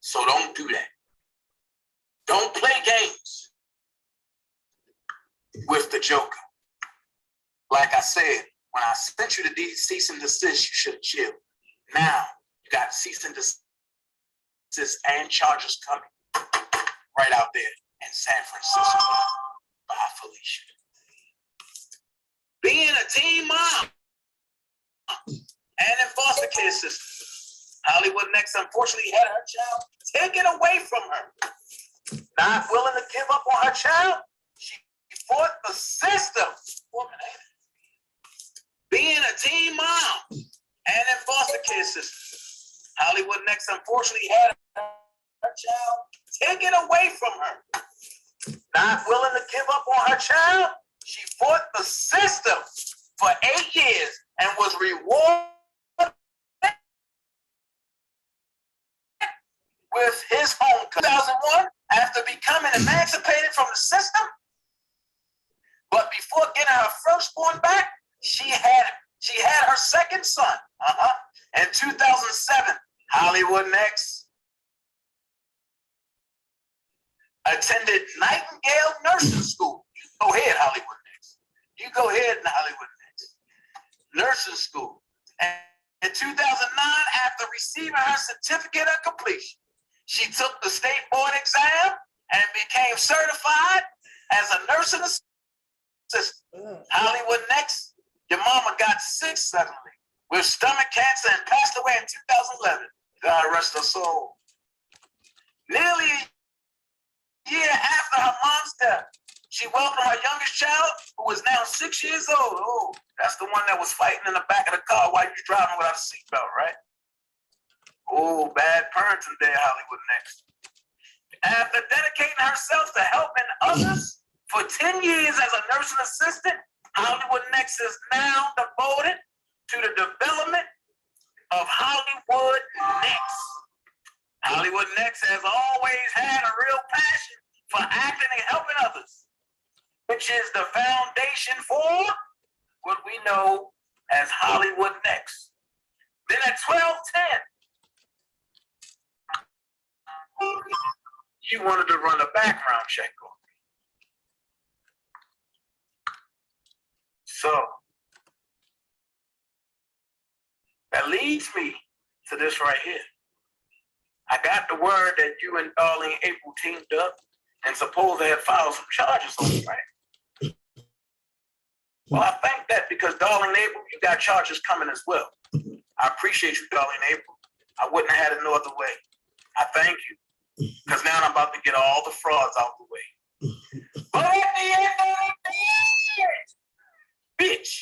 So don't do that. Don't play games with the Joker. Like I said, when I sent you the cease and desist, you should have chilled. Now you got cease and desist and charges coming right out there in San Francisco. Bye, Felicia. Being a teen mom and in foster care system, Hollywood Next unfortunately had her child taken away from her. Not willing to give up on her child, she fought the system. Woman, ain't it? Being a teen mom and in foster care system, Hollywood Next unfortunately had her child taken away from her. Not willing to give up on her child, she fought the system for 8 years and was rewarded with his home. 2001, after becoming emancipated from the system, but before getting her firstborn back, she had her second son. In 2007, Hollywood Next attended Nightingale Nursing School. You go ahead, Hollywood Next. You go ahead in Hollywood Next. Nursing school. And in 2009, after receiving her certificate of completion, she took the state board exam and became certified as a nursing assistant. Hollywood Next, your mama got sick suddenly with stomach cancer and passed away in 2011. God rest her soul. Nearly a year after her mom's death, she welcomed her youngest child, who is now 6 years old. Oh, that's the one that was fighting in the back of the car while you were driving without a seatbelt, right? Oh, bad parenting there, Hollywood Next. After dedicating herself to helping others for 10 years as a nursing assistant, Hollywood Next is now devoted to the development of Hollywood Next. Hollywood Next has always had a real passion for acting and helping others, which is the foundation for what we know as Hollywood Next. Then at 12:10, you wanted to run a background check on me. So that leads me to this right here. I got the word that you and Darlene April teamed up and supposed they had filed some charges on you, right? Well, I thank that because Darlene April, you got charges coming as well. I appreciate you, Darlene April. I wouldn't have had it no other way. I thank you because now I'm about to get all the frauds out the way. But at the end of the day, bitch,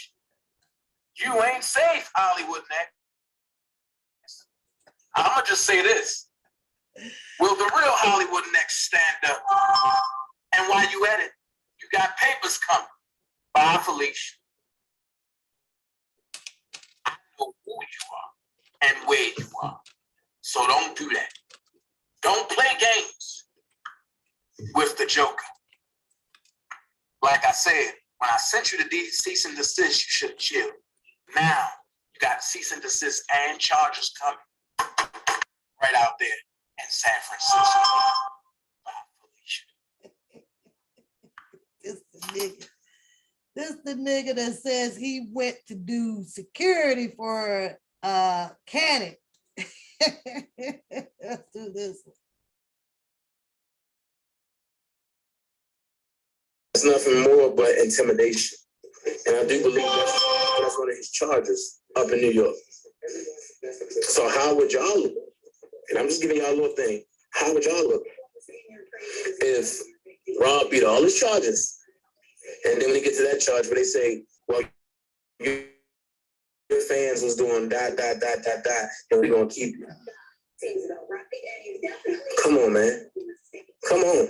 you ain't safe, Hollywood Next. I'm going to just say this. Will the real Hollywood Next stand up? And while you at it, you got papers coming. Bye, Felicia. I know who you are and where you are. So don't do that. Don't play games with the Joker. Like I said, when I sent you the cease and desist, you should have chilled. Now you got cease and desist and charges coming right out there in San Francisco. Bye, Felicia. This the nigga that says he went to do security for Cannon. Let's do this one. It's nothing more but intimidation. And I do believe that's one of his charges up in New York. So how would y'all look? And I'm just giving y'all a little thing. How would y'all look if Rob beat all his charges? And then when he gets to that charge where they say, well, your fans was doing that, and we're going to keep you. Come on, man. Come on.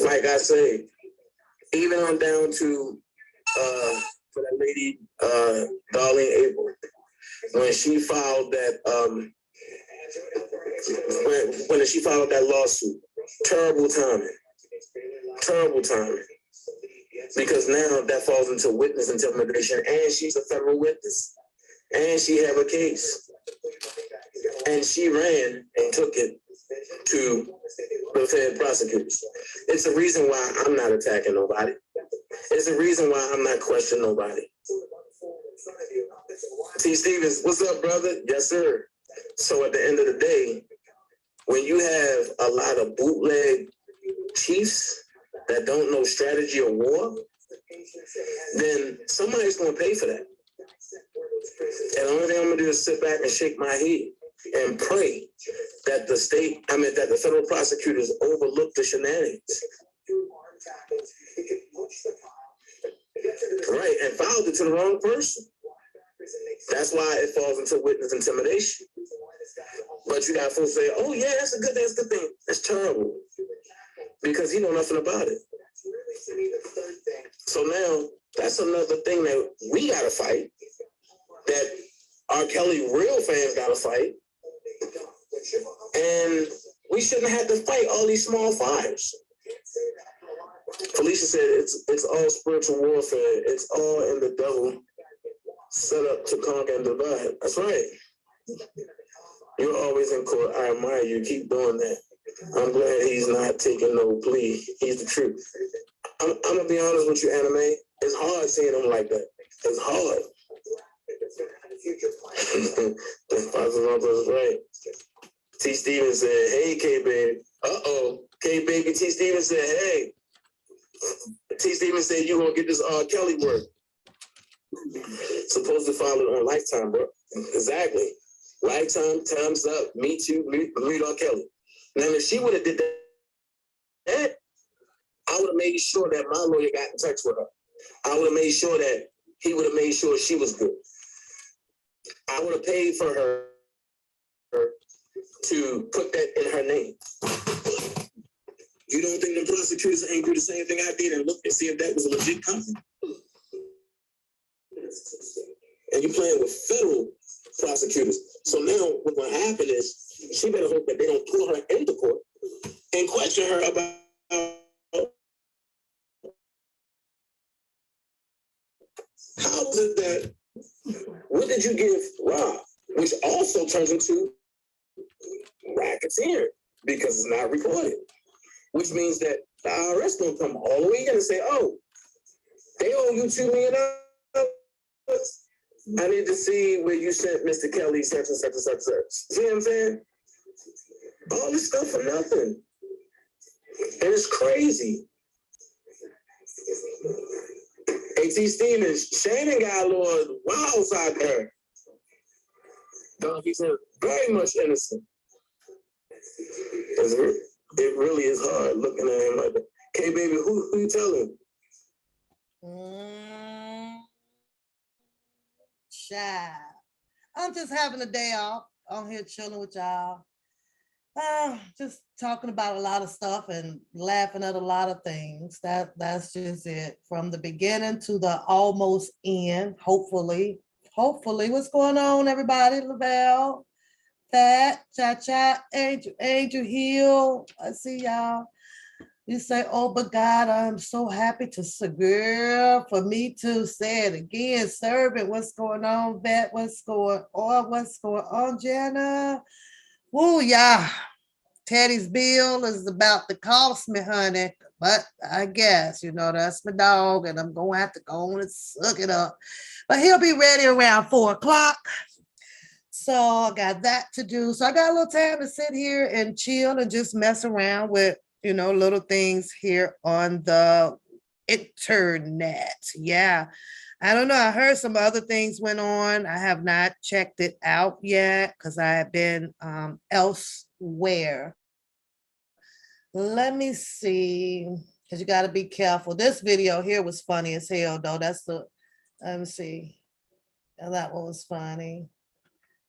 Like I say, even on down to for that lady, Darlene April, when she filed that, when she filed that lawsuit, terrible timing. Because now that falls into witness intimidation, and she's a federal witness, and she have a case, and she ran and took it to the Fed prosecutors. It's the reason why I'm not attacking nobody. It's the reason why I'm not questioning nobody. T. Stevens, what's up, brother? Yes, sir. So at the end of the day, when you have a lot of bootleg chiefs that don't know strategy of war, then somebody's going to pay for that. And the only thing I'm going to do is sit back and shake my head and pray that that the federal prosecutors overlook the shenanigans. Right, and filed it to the wrong person. That's why it falls into witness intimidation. But you got folks say, oh yeah, that's a good thing. That's terrible. Because he know nothing about it. So now that's another thing that we gotta fight, that R. Kelly real fans gotta fight. And we shouldn't have to fight all these small fires. Felicia said it's all spiritual warfare. It's all in the devil set up to conquer and divide. That's right. You're always in court. I admire you. Keep doing that. I'm glad he's not taking no plea. He's the truth. I'm gonna be honest with you, Anime. It's hard seeing him like that. It's hard. That's right. T. Stevens said, hey, K-Baby. K-Baby T. Stevens said, hey. T. Stevens said, you gonna get this Kelly work. Supposed to file it on Lifetime, bro. Exactly. Lifetime, time's up. Me too. Meet R. Kelly. Now, if she would have did that, I would have made sure that my lawyer got in touch with her. I would have made sure that he would have made sure she was good. I would have paid for her to put that in her name. You don't think the prosecutors ain't do the same thing I did and look and see if that was a legit company? And you're playing with federal prosecutors. So now what's going to happen is she better hope that they don't pull her into court and question her about how is it that, what did you give Rob? Which also turns into racketeering because it's not recorded. Which means that the IRS don't come all the way in and say, oh, they owe you $2 million. I need to see where you sent Mr. Kelly such and such and such. See what I'm saying? All this stuff for nothing. And it's crazy. A.T. Stevens, Shannon got a little wild out there. He's very much innocent. It really is hard looking at him like that. K-Baby, who you telling? Child. I'm just having a day off on here chilling with y'all. Just talking about a lot of stuff and laughing at a lot of things. That's just it. From the beginning to the almost end, hopefully. What's going on, everybody? Lavelle, Fat, Cha-Cha, Angel Hill. I see y'all. You say, oh, but God, I'm so happy to serve. Girl, for me to say it again, serving. What's going on, Vet? What's going on, Jenna? Woo, yeah. Teddy's bill is about to cost me, honey. But I guess, that's my dog, and I'm going to have to go on and suck it up. But he'll be ready around 4 o'clock. So I got that to do. So I got a little time to sit here and chill and just mess around with, little things here on the internet. Yeah. I don't know. I heard some other things went on. I have not checked it out yet because I have been elsewhere. Let me see, because you got to be careful. This video here was funny as hell, though. Let me see. That one was funny.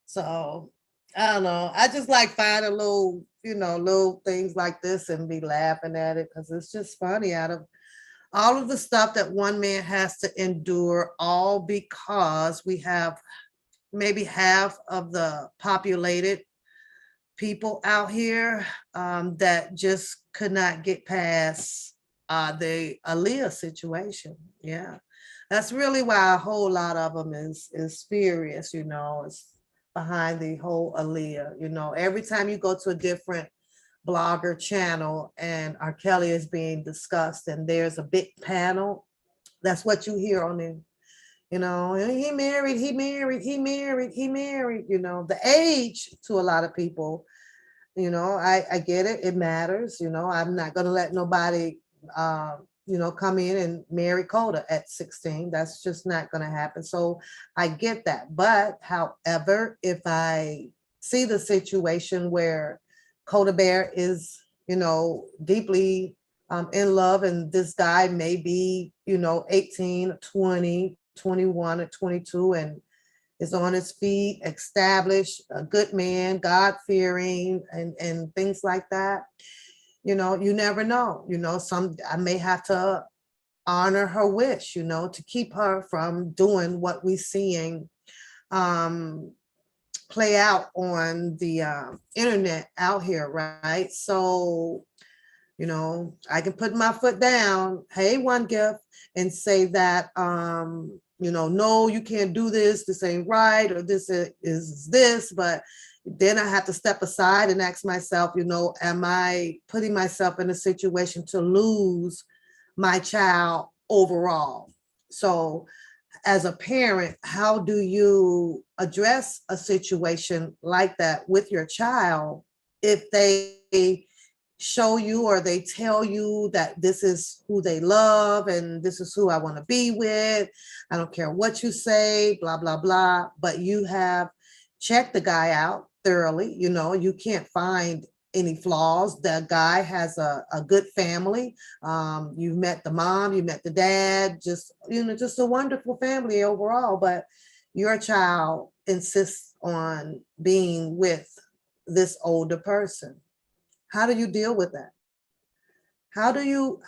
So I don't know. I just like finding little things like this and be laughing at it because it's just funny out of all of the stuff that one man has to endure, all because we have maybe half of the populated people out here that just could not get past the Aaliyah situation. Yeah, that's really why a whole lot of them is furious. It's behind the whole Aaliyah. Every time you go to a different blogger channel and R. Kelly is being discussed and there's a big panel, that's what you hear on there. You know, he married, he married, he married, he married, you know, the age to a lot of people, you know, I get it. It matters. You know, I'm not going to let nobody, you know, come in and marry Coda at 16. That's just not going to happen. So I get that. But however, if I see the situation where Coda Bear is, you know, deeply in love and this guy may be, you know, 18, 20, 21 or 22 and is on his feet, established, a good man, God-fearing, and things like that. You know, you never know. You know, I may have to honor her wish, you know, to keep her from doing what we're seeing play out on the internet out here, right? So, you know, I can put my foot down, hey, One Gift, and say that, you know, no, you can't do this ain't right, or this is this, but then I have to step aside and ask myself, you know, am I putting myself in a situation to lose my child overall? So as a parent, how do you address a situation like that with your child if they show you or they tell you that this is who they love and this is who I want to be with? I don't care what you say, blah, blah, blah, but you have checked the guy out thoroughly. You know, you can't find any flaws. The guy has a good family. You've met the mom, you met the dad, just, you know, just a wonderful family overall, but your child insists on being with this older person. How do you deal with that? How do you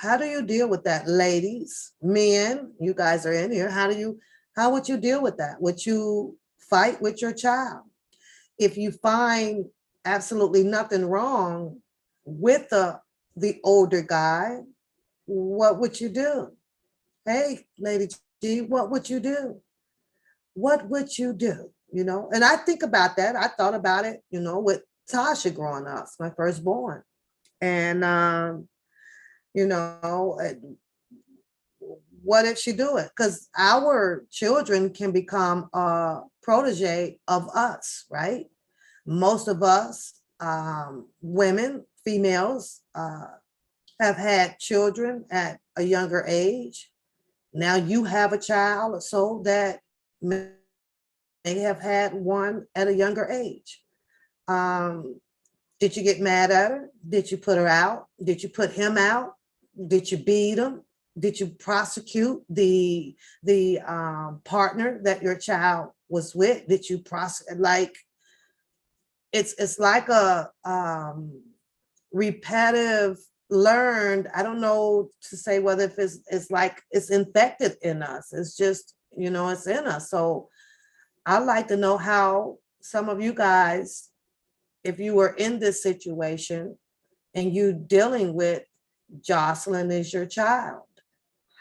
deal with that, ladies, men? You guys are in here. How would you deal with that? Would you fight with your child? If you find absolutely nothing wrong with the older guy, what would you do? Hey, Lady G, what would you do? What would you do? You know, and I think about that. I thought about it, you know, with Tasha growing up, my firstborn. And you know, what if she do it? Because our children can become a protege of us, right? Most of us, women, females, have had children at a younger age. Now you have a child or so that may have had one at a younger age. Did you get mad at her? Did you put her out? Did you put him out? Did you beat him? Did you prosecute the partner that your child was with? Did you prosecute? Like, it's like a repetitive learned. I don't know to say whether if it's like it's infected in us. It's just, you know, it's in us. So I'd like to know how some of you guys, if you were in this situation and you dealing with Jocelyn as your child,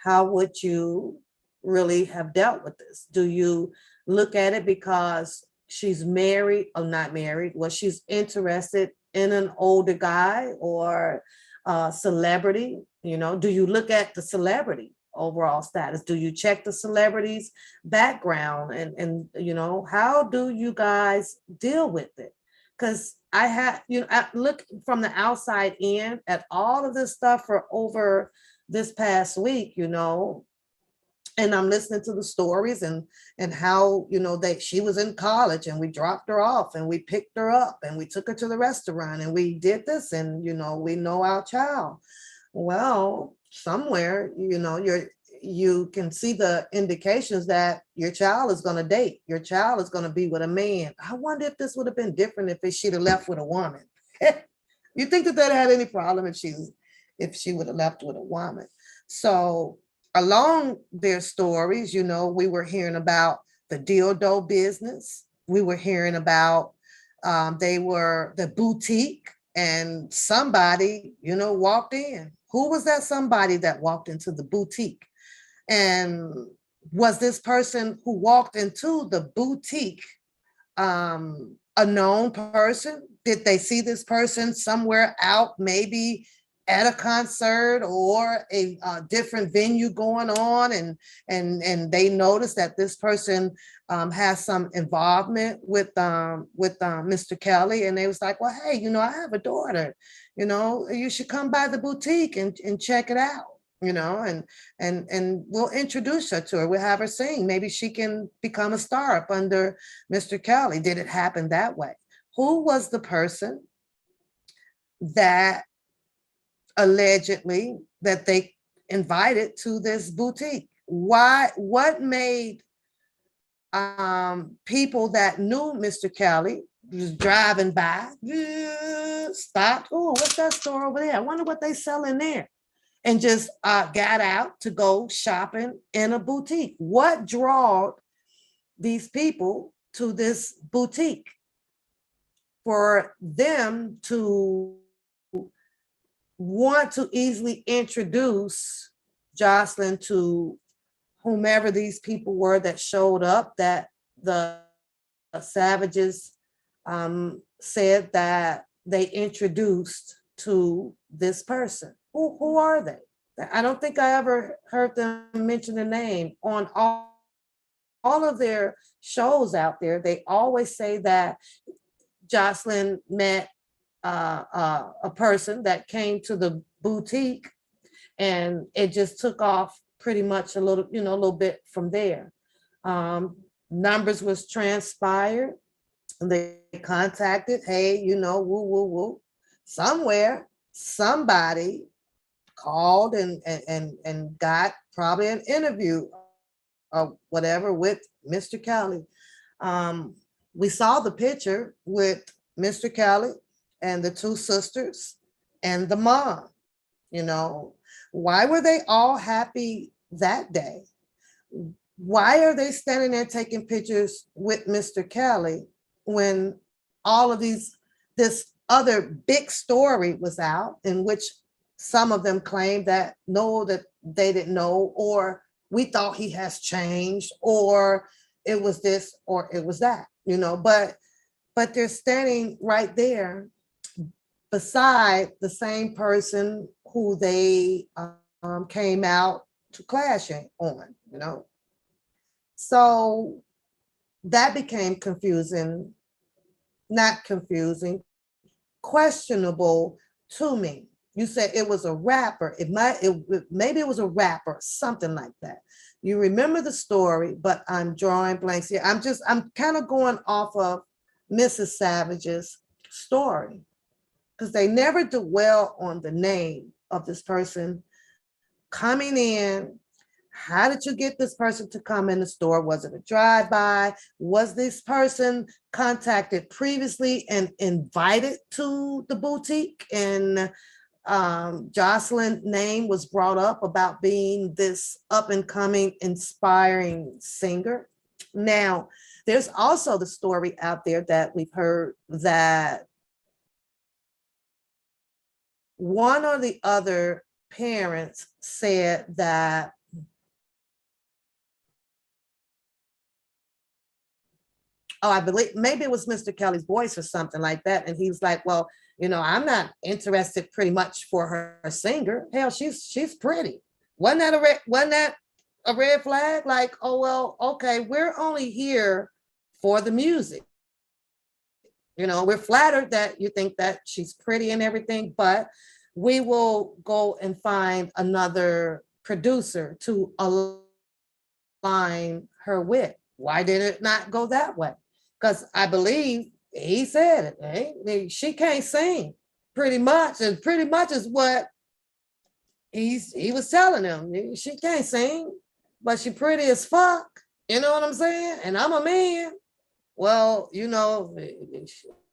how would you really have dealt with this? Do you look at it because she's married or not married? Well, she's interested in an older guy or a celebrity? You know, do you look at the celebrity overall status? Do you check the celebrity's background? And you know, how do you guys deal with it? Because I have, you know, I look from the outside in at all of this stuff for over this past week, you know, and I'm listening to the stories and how, you know, that she was in college and we dropped her off and we picked her up and we took her to the restaurant and we did this, and you know, we know our child. Well, somewhere, you know, you can see the indications that your child is going to date, your child is going to be with a man. I wonder if this would have been different if she'd have left with a woman. You think that had any problem if she would have left with a woman? So along their stories, you know, we were hearing about the dildo business. We were hearing about they were the boutique, and somebody, you know, walked in. Who was that somebody that walked into the boutique? And was this person who walked into the boutique a known person? Did they see this person somewhere out, maybe at a concert or a different venue going on, and they noticed that this person has some involvement with Mr. Kelly, and they was like, well, hey, I have a daughter, you should come by the boutique and check it out, and we'll introduce her to her. We'll have her sing. Maybe she can become a star up under Mr. Kelly. Did it happen that way? Who was the person that allegedly that they invited to this boutique? What made people that knew Mr. Kelly was driving by, stopped, oh, what's that store over there? I wonder what they sell in there. And just got out to go shopping in a boutique. What drawed these people to this boutique for them to want to easily introduce Jocelyn to whomever these people were that showed up, that the Savages said that they introduced to this person? Who are they? I don't think I ever heard them mention the name on all of their shows out there. They always say that Jocelyn met a person that came to the boutique, and it just took off pretty much a little bit from there. Numbers was transpired, and they contacted, hey, woo, woo, woo. Somewhere, somebody called and got probably an interview or whatever with Mr. Kelly. We saw the picture with Mr. Kelly and the two sisters and the mom. Why were they all happy that day? Why are they standing there taking pictures with Mr. Kelly when all of this other big story was out, in which some of them claimed that they didn't know, or we thought he has changed, or it was this, or it was that, but they're standing right there beside the same person who they came out to clashing on, So that became confusing, not confusing, questionable to me. You said it was a rapper. Maybe it was a rapper, something like that. You remember the story, but I'm drawing blanks here. I'm kind of going off of Mrs. Savage's story, because they never dwell on the name of this person coming in. How did you get this person to come in the store? Was it a drive-by? Was this person contacted previously and invited to the boutique? And Jocelyn's name was brought up about being this up-and-coming, inspiring singer. Now, there's also the story out there that we've heard that one or the other parents said that I believe maybe it was Mr. Kelly's voice or something like that. And he was like, well, I'm not interested pretty much for her singer. Hell, she's pretty. Wasn't that a red flag? Like, oh, well, okay, we're only here for the music. We're flattered that you think that she's pretty and everything, but we will go and find another producer to align her with. Why did it not go that way? Because I believe he said it, hey, she can't sing, pretty much. And pretty much is what he was telling them. She can't sing, but she pretty as fuck. You know what I'm saying? And I'm a man. Well,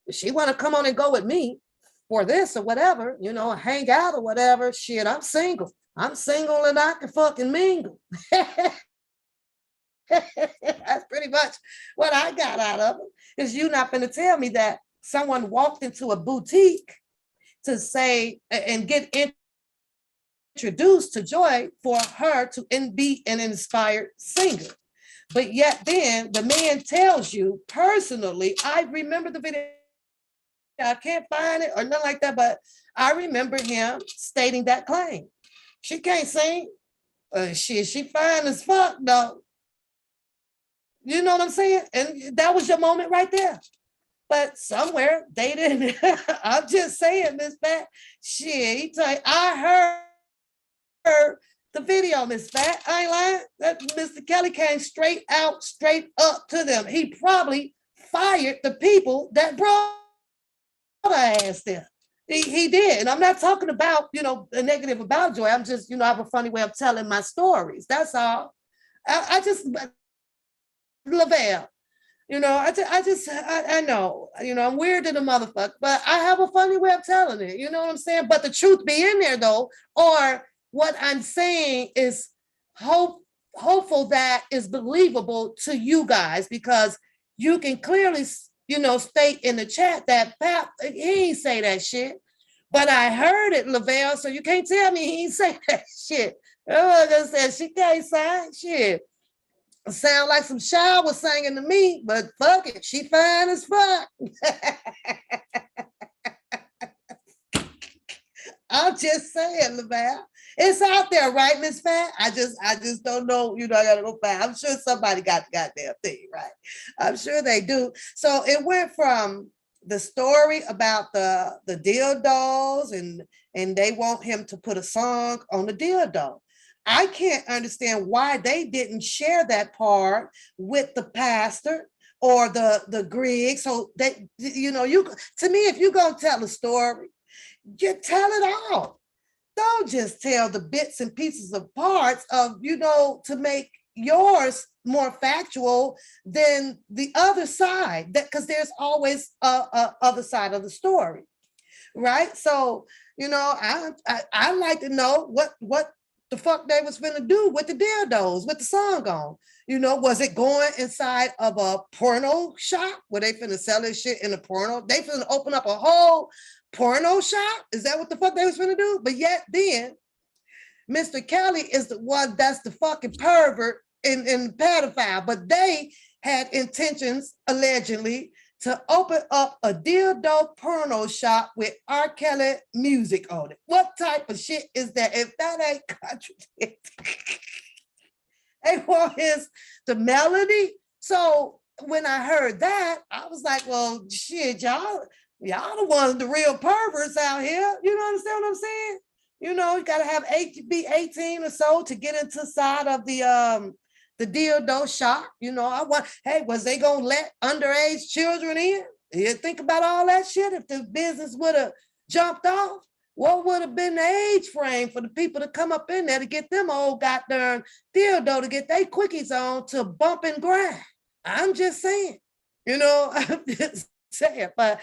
she want to come on and go with me for this or whatever, hang out or whatever. Shit, I'm single. I'm single and I can fucking mingle. That's pretty much what I got out of it. Is you not going to tell me that someone walked into a boutique to say and get introduced to Joy for her to be an inspired singer. But yet then the man tells you personally, I remember the video. I can't find it or nothing like that, but I remember him stating that claim. She can't sing. She fine as fuck though. You know what I'm saying? And that was your moment right there. But somewhere they didn't. I'm just saying, Miss Fat. Shit, he tell you, I heard the video, Miss Fat. I ain't lying. That Mr. Kelly came straight out, straight up to them. He probably fired the people that brought her ass there. He did. And I'm not talking about, the negative about Joy. I'm just, I have a funny way of telling my stories. That's all. I just, Lavelle, I know, I'm weird to the motherfucker, but I have a funny way of telling it. You know what I'm saying? But the truth be in there though, or what I'm saying is hopeful that is believable to you guys, because you can clearly, state in the chat that Pap, he ain't say that shit. But I heard it, Lavelle, so you can't tell me he ain't say that shit. Oh, I just said she can't say shit. Sound like some Shaw was singing to me, but fuck it, she fine as fuck. I'm just saying, Lavelle. It's out there, right, Miss Fat? I just don't know, I gotta go find. I'm sure somebody got the goddamn thing, right? I'm sure they do. So it went from the story about the dildos and they want him to put a song on the dildo. I can't understand why they didn't share that part with the pastor or the Greg. So that, you to me, if you're gonna tell a story, you tell it all. Don't just tell the bits and pieces of parts of, to make yours more factual than the other side, that because there's always a other side of the story, right? So, I like to know what the fuck they was gonna do with the dildos, with the song on. Was it going inside of a porno shop where they finna sell this shit in a porno? They finna open up a whole porno shop? Is that what the fuck they was finna do? But yet then, Mr. Kelly is the one that's the fucking pervert and pedophile. But they had intentions, allegedly, to open up a dildo porno shop with R. Kelly music on it. What type of shit is that? If that ain't contradictory. They want the melody. So when I heard that, I was like, well, shit, y'all the ones, the real perverts out here. You understand what I'm saying? You gotta have be 18 or so to get inside of the dildo shop. Was they gonna let underage children in? You think about all that shit. If the business would have jumped off, what would have been the age frame for the people to come up in there to get them old goddamn dildo to get their quickies on to bump and grind? I'm just saying, I'm just saying, but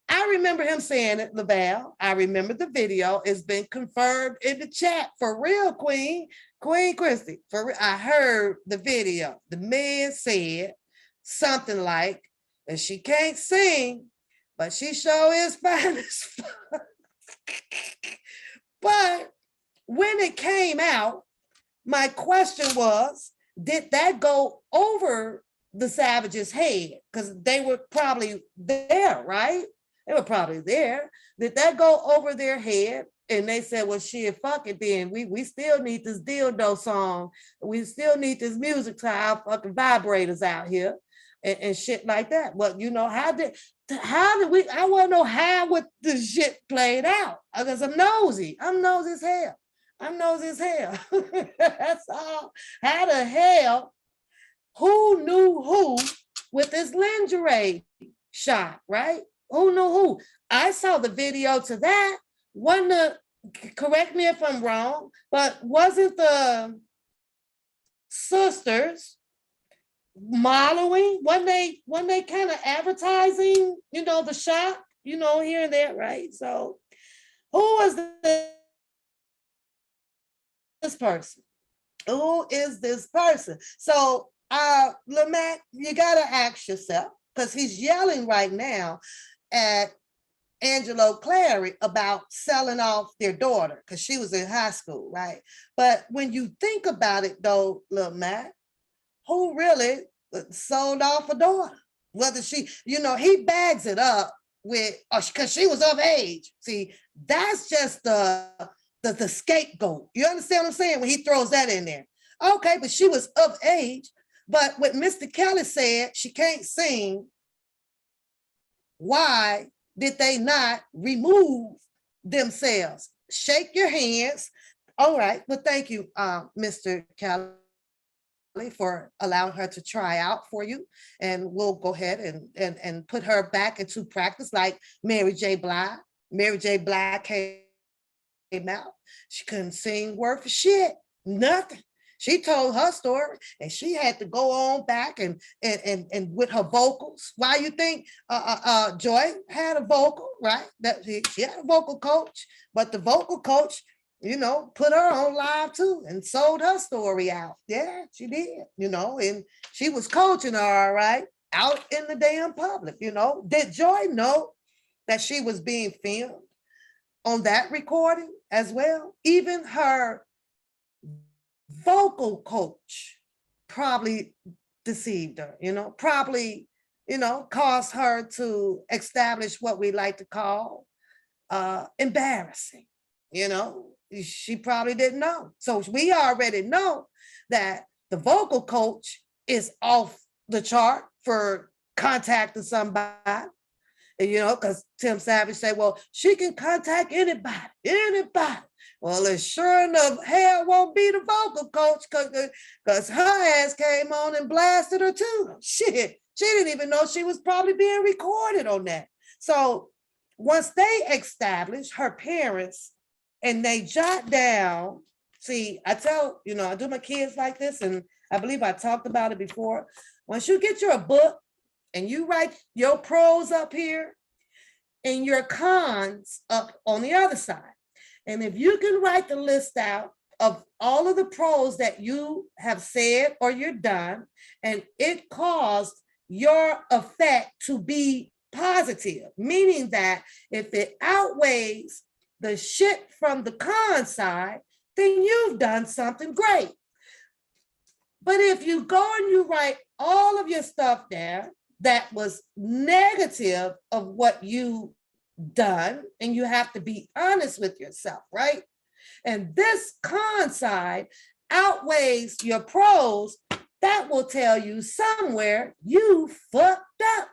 I remember him saying it, Lavelle. I remember the video. It's been confirmed in the chat. For real, Queen Christy. For real, I heard the video. The man said something like, and she can't sing, but she sure is fine as fuck. But when it came out, my question was, did that go over the Savage's head? Because they were probably there, right? They were probably there. Did that go over their head? And they said, well, shit, fuck it then. We still need this dildo song. We still need this music to our fucking vibrators out here and shit like that. But, how did we, I want to know how what the shit played out. Because I'm nosy. I'm nosy as hell. That's all. How the hell, who knew who with this lingerie shop, right? Who knew who? I saw the video to that. Correct me if I'm wrong, but wasn't the sisters modeling? Wasn't they kind of advertising, the shop, here and there, right? So who was this person? Who is this person? So Lamac, you gotta ask yourself, because he's yelling right now at Angelo Clary about selling off their daughter because she was in high school, right? But when you think about it though, Lil Matt, who really sold off a daughter. Whether she, he bags it up with, because she was of age. See, that's just the scapegoat. You understand what I'm saying? When he throws that in there. Okay, but she was of age. But what Mr. Kelly said, she can't sing. Why did they not remove themselves? Shake your hands. All right. Well, thank you, Mr. Kelly, for allowing her to try out for you. And we'll go ahead and put her back into practice like Mary J. Blige. Mary J. Blige came out. She couldn't sing word for shit, nothing. She told her story and she had to go on back and with her vocals. Why you think Joy had a vocal, right? That she had a vocal coach, but the vocal coach, put her on live too and sold her story out. Yeah, she did, and she was coaching her, all right, out in the damn public, Did Joy know that she was being filmed on that recording as well? Even her vocal coach probably deceived her, probably, caused her to establish what we like to call embarrassing, she probably didn't know. So we already know that the vocal coach is off the chart for contacting somebody. Because Tim Savage said, well, she can contact anybody. Well, it sure enough, hell won't be the vocal coach because her ass came on and blasted her too. Shit, she didn't even know she was probably being recorded on that. So once they establish her parents and they jot down, see, I do my kids like this, and I believe I talked about it before. Once you get your book and you write your pros up here and your cons up on the other side. And if you can write the list out of all of the pros that you have said or you're done, and it caused your effect to be positive, meaning that if it outweighs the shit from the con side, then you've done something great. But if you go and you write all of your stuff down that was negative of what you done, and you have to be honest with yourself, right? And this con side outweighs your pros, that will tell you somewhere you fucked up.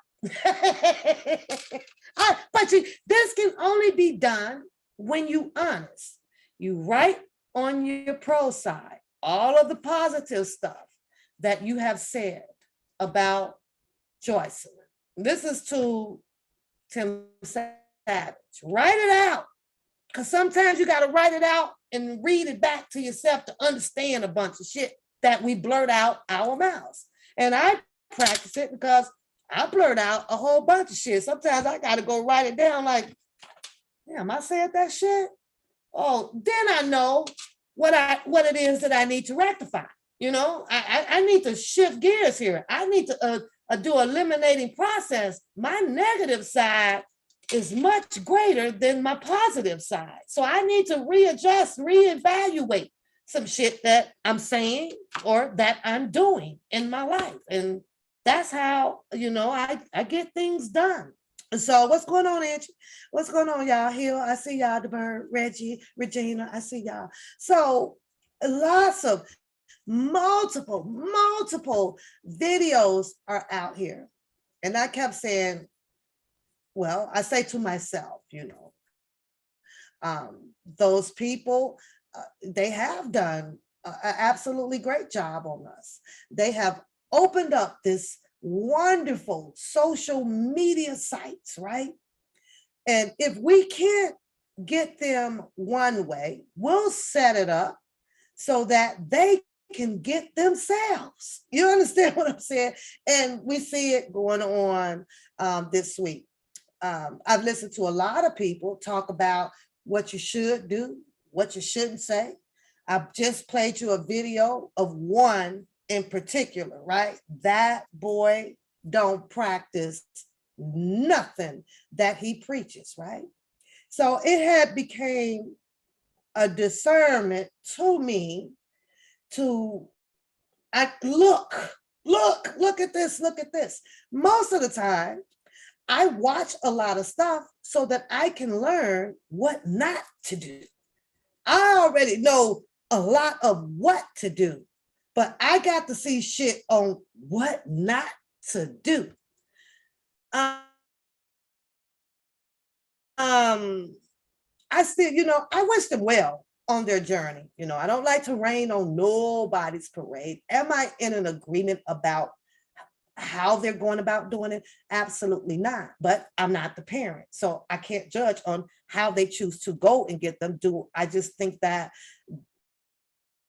But this can only be done when you honest. You write on your pro side all of the positive stuff that you have said about Joycelyn. This is to Tim Savage. Write it out, because sometimes you got to write it out and read it back to yourself to understand a bunch of shit that we blurt out our mouths. And I practice it because I blurt out a whole bunch of shit. Sometimes I got to go write it down like, damn, I said that shit. Oh, then I know what it is that I need to rectify. I need to shift gears here. I need to do eliminating process. My negative side is much greater than my positive side. So I need to readjust, reevaluate some shit that I'm saying or that I'm doing in my life. And that's how, I get things done. So what's going on, Angie? What's going on, y'all? Hill, I see y'all, the bird, Reggie, Regina, I see y'all. So lots of multiple videos are out here. And I kept saying, well, I say to myself, those people, they have done an absolutely great job on us. They have opened up this wonderful social media sites, right? And if we can't get them one way, we'll set it up so that they can get themselves. You understand what I'm saying? And we see it going on this week. I've listened to a lot of people talk about what you should do, what you shouldn't say. I've just played you a video of one in particular, right? That boy don't practice nothing that he preaches, right? So it had became a discernment to me to look look at this, look at this. Most of the time, I watch a lot of stuff so that I can learn what not to do. I already know a lot of what to do, but I got to see shit on what not to do. I still, I wish them well on their journey. I don't like to rain on nobody's parade. Am I in an agreement about how they're going about doing it? Absolutely not. But I'm not the parent, so I can't judge on how they choose to go and get them do. I just think that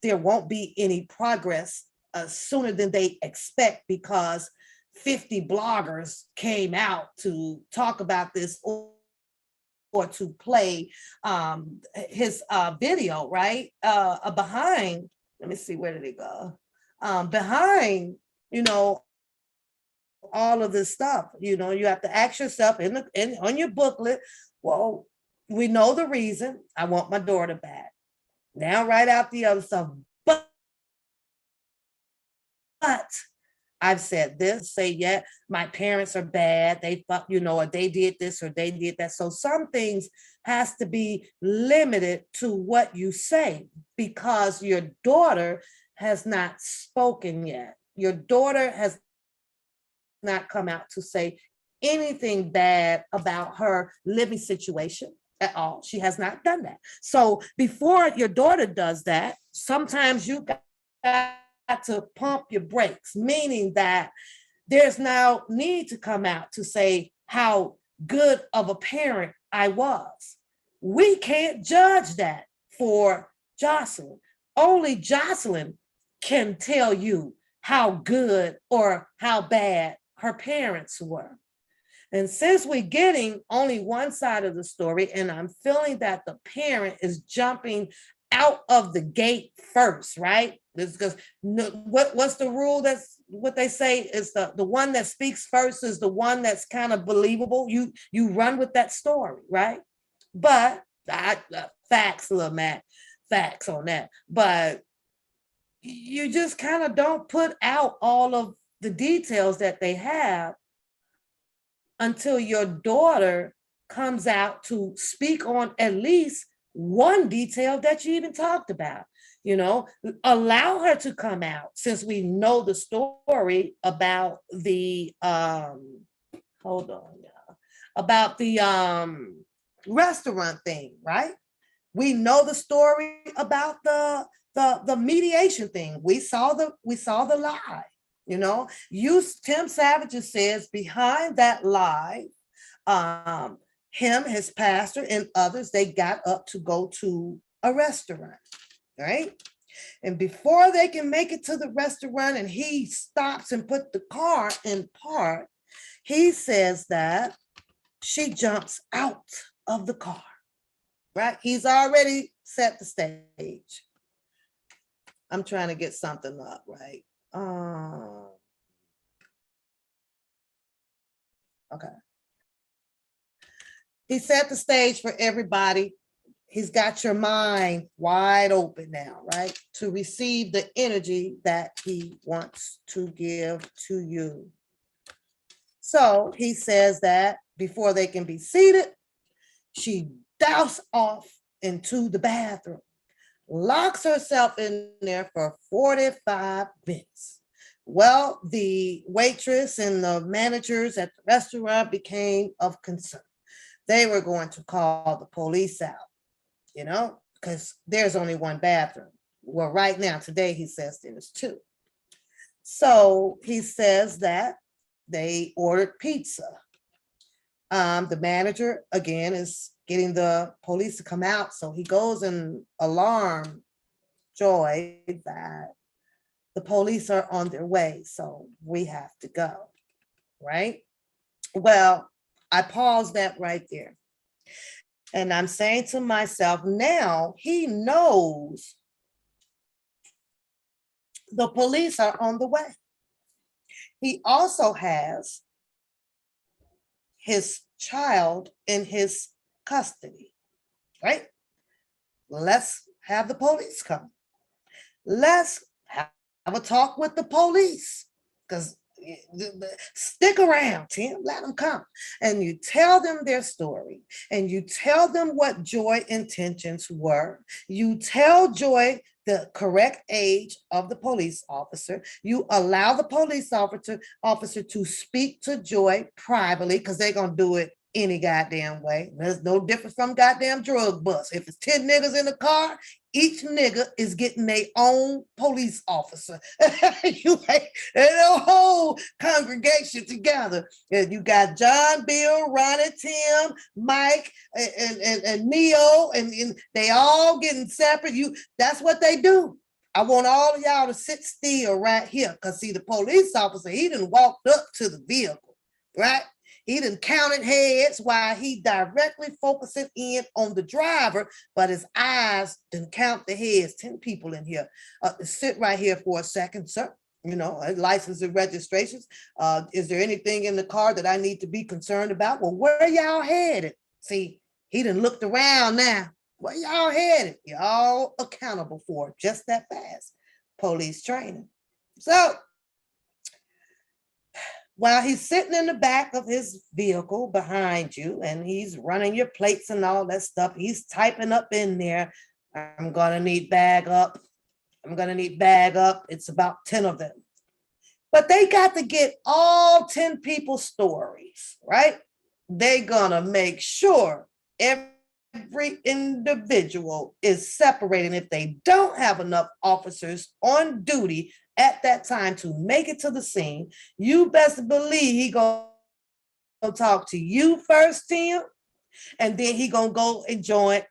there won't be any progress sooner than they expect, because 50 bloggers came out to talk about this or to play his video, right? Behind, let me see, where did it go? Behind, all of this stuff, you have to ask yourself on your booklet, well, we know the reason. I want my daughter back. Now write out the other stuff. But I've said this, say, yeah, my parents are bad. They thought, or they did this or they did that. So some things has to be limited to what you say, because your daughter has not spoken yet. Your daughter has not come out to say anything bad about her living situation at all. She has not done that. So before your daughter does that, sometimes you got to pump your brakes, meaning that there's now need to come out to say how good of a parent I was. We can't judge that for Jocelyn. Only Jocelyn can tell you how good or how bad her parents were. And since we're getting only one side of the story, and I'm feeling that the parent is jumping out of the gate first, right? This because what's the rule? That's what they say is the one that speaks first is the one that's kind of believable. You run with that story, right? But facts, little Matt, facts on that. But you just kind of don't put out all of the details that they have until your daughter comes out to speak on at least one detail that you even talked about. Allow her to come out, since we know the story about the about the restaurant thing, right? We know the story about the mediation thing. We saw the lie. Tim Savage says behind that lie, him, his pastor, and others, they got up to go to a restaurant, right? And before they can make it to the restaurant and he stops and put the car in park, he says that she jumps out of the car, right? He's already set the stage. I'm trying to get something up, right? Okay. He set the stage for everybody. He's got your mind wide open now, right? To receive the energy that he wants to give to you. So he says that before they can be seated, she doused off into the bathroom, locks herself in there for 45 minutes. Well, the waitress and the managers at the restaurant became of concern. They were going to call the police out, because there's only one bathroom. Well, right now, today, he says there's two. So he says that they ordered pizza. The manager, again, is getting the police to come out. So he goes and alarm Joy that the police are on their way. So we have to go, right? Well, I paused that right there. And I'm saying to myself, now he knows the police are on the way. He also has his child in his custody, right? Let's have the police come. Let's have a talk with the police. because stick around, Tim, let them come. And you tell them their story, and you tell them what Joy intentions were. You tell Joy the correct age of the police officer. You allow the police officer to speak to Joy privately, because they're going to do it any goddamn way. There's no difference from goddamn drug bust. If it's 10 niggas in the car, each nigga is getting their own police officer. You like the whole congregation together. And you got John, Bill, Ronnie, Tim, Mike, and Neo, and they all getting separate. That's what they do. I want all of y'all to sit still right here. Because see, the police officer, he done walked up to the vehicle, right? He done counted heads while he directly focusing in on the driver, but his eyes didn't count the heads. 10 people in here. Sit right here for a second, sir. You know, license and registrations. Is there anything in the car that I need to be concerned about? Well, where y'all headed? See, he done looked around now. Where y'all headed? Y'all accountable for just that fast. Police training. So, while he's sitting in the back of his vehicle behind you and he's running your plates and all that stuff, he's typing up in there, I'm gonna need bag up. I'm gonna need bag up. It's about 10 of them. But they got to get all 10 people's stories, right? They're gonna make sure every individual is separated. If they don't have enough officers on duty at that time to make it to the scene, you best believe he gonna talk to you first, Tim, and then he gonna go and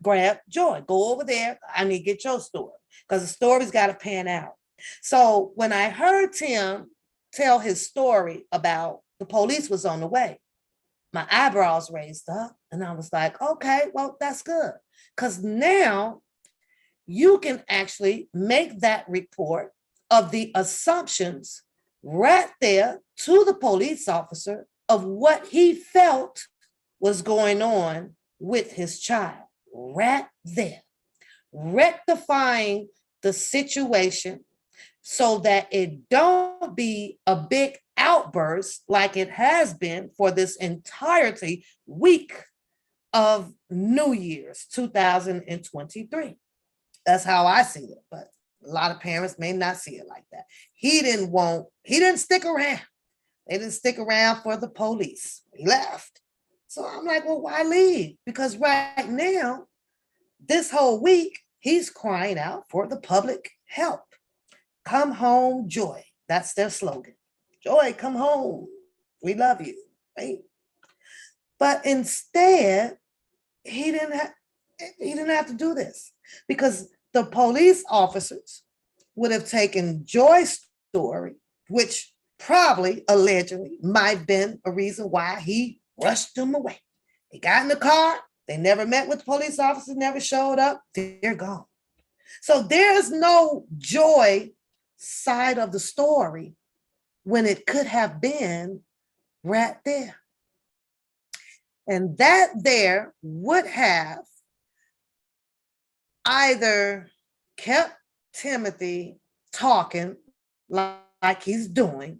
grab Joy. Go over there. I need to get your story, because the story's got to pan out. So when I heard Tim tell his story about the police was on the way, my eyebrows raised up, and I was like, okay, well, that's good, because now you can actually make that report of the assumptions right there to the police officer of what he felt was going on with his child, right there, rectifying the situation so that it don't be a big outburst like it has been for this entirety week of New Year's 2023. That's how I see it, but a lot of parents may not see it like that. He didn't stick around. They didn't stick around for the police. He left. So I'm like, well, why leave? Because right now, this whole week, he's crying out for the public help. Come home, Joy. That's their slogan. Joy, come home. We love you, right? But instead, he didn't have to do this, because the police officers would have taken Joy's story, which probably allegedly might have been a reason why he rushed them away. They got in the car. They never met with the police officers, never showed up. They're gone. So there's no Joy side of the story when it could have been right there. And that there would have either kept Timothy talking like he's doing,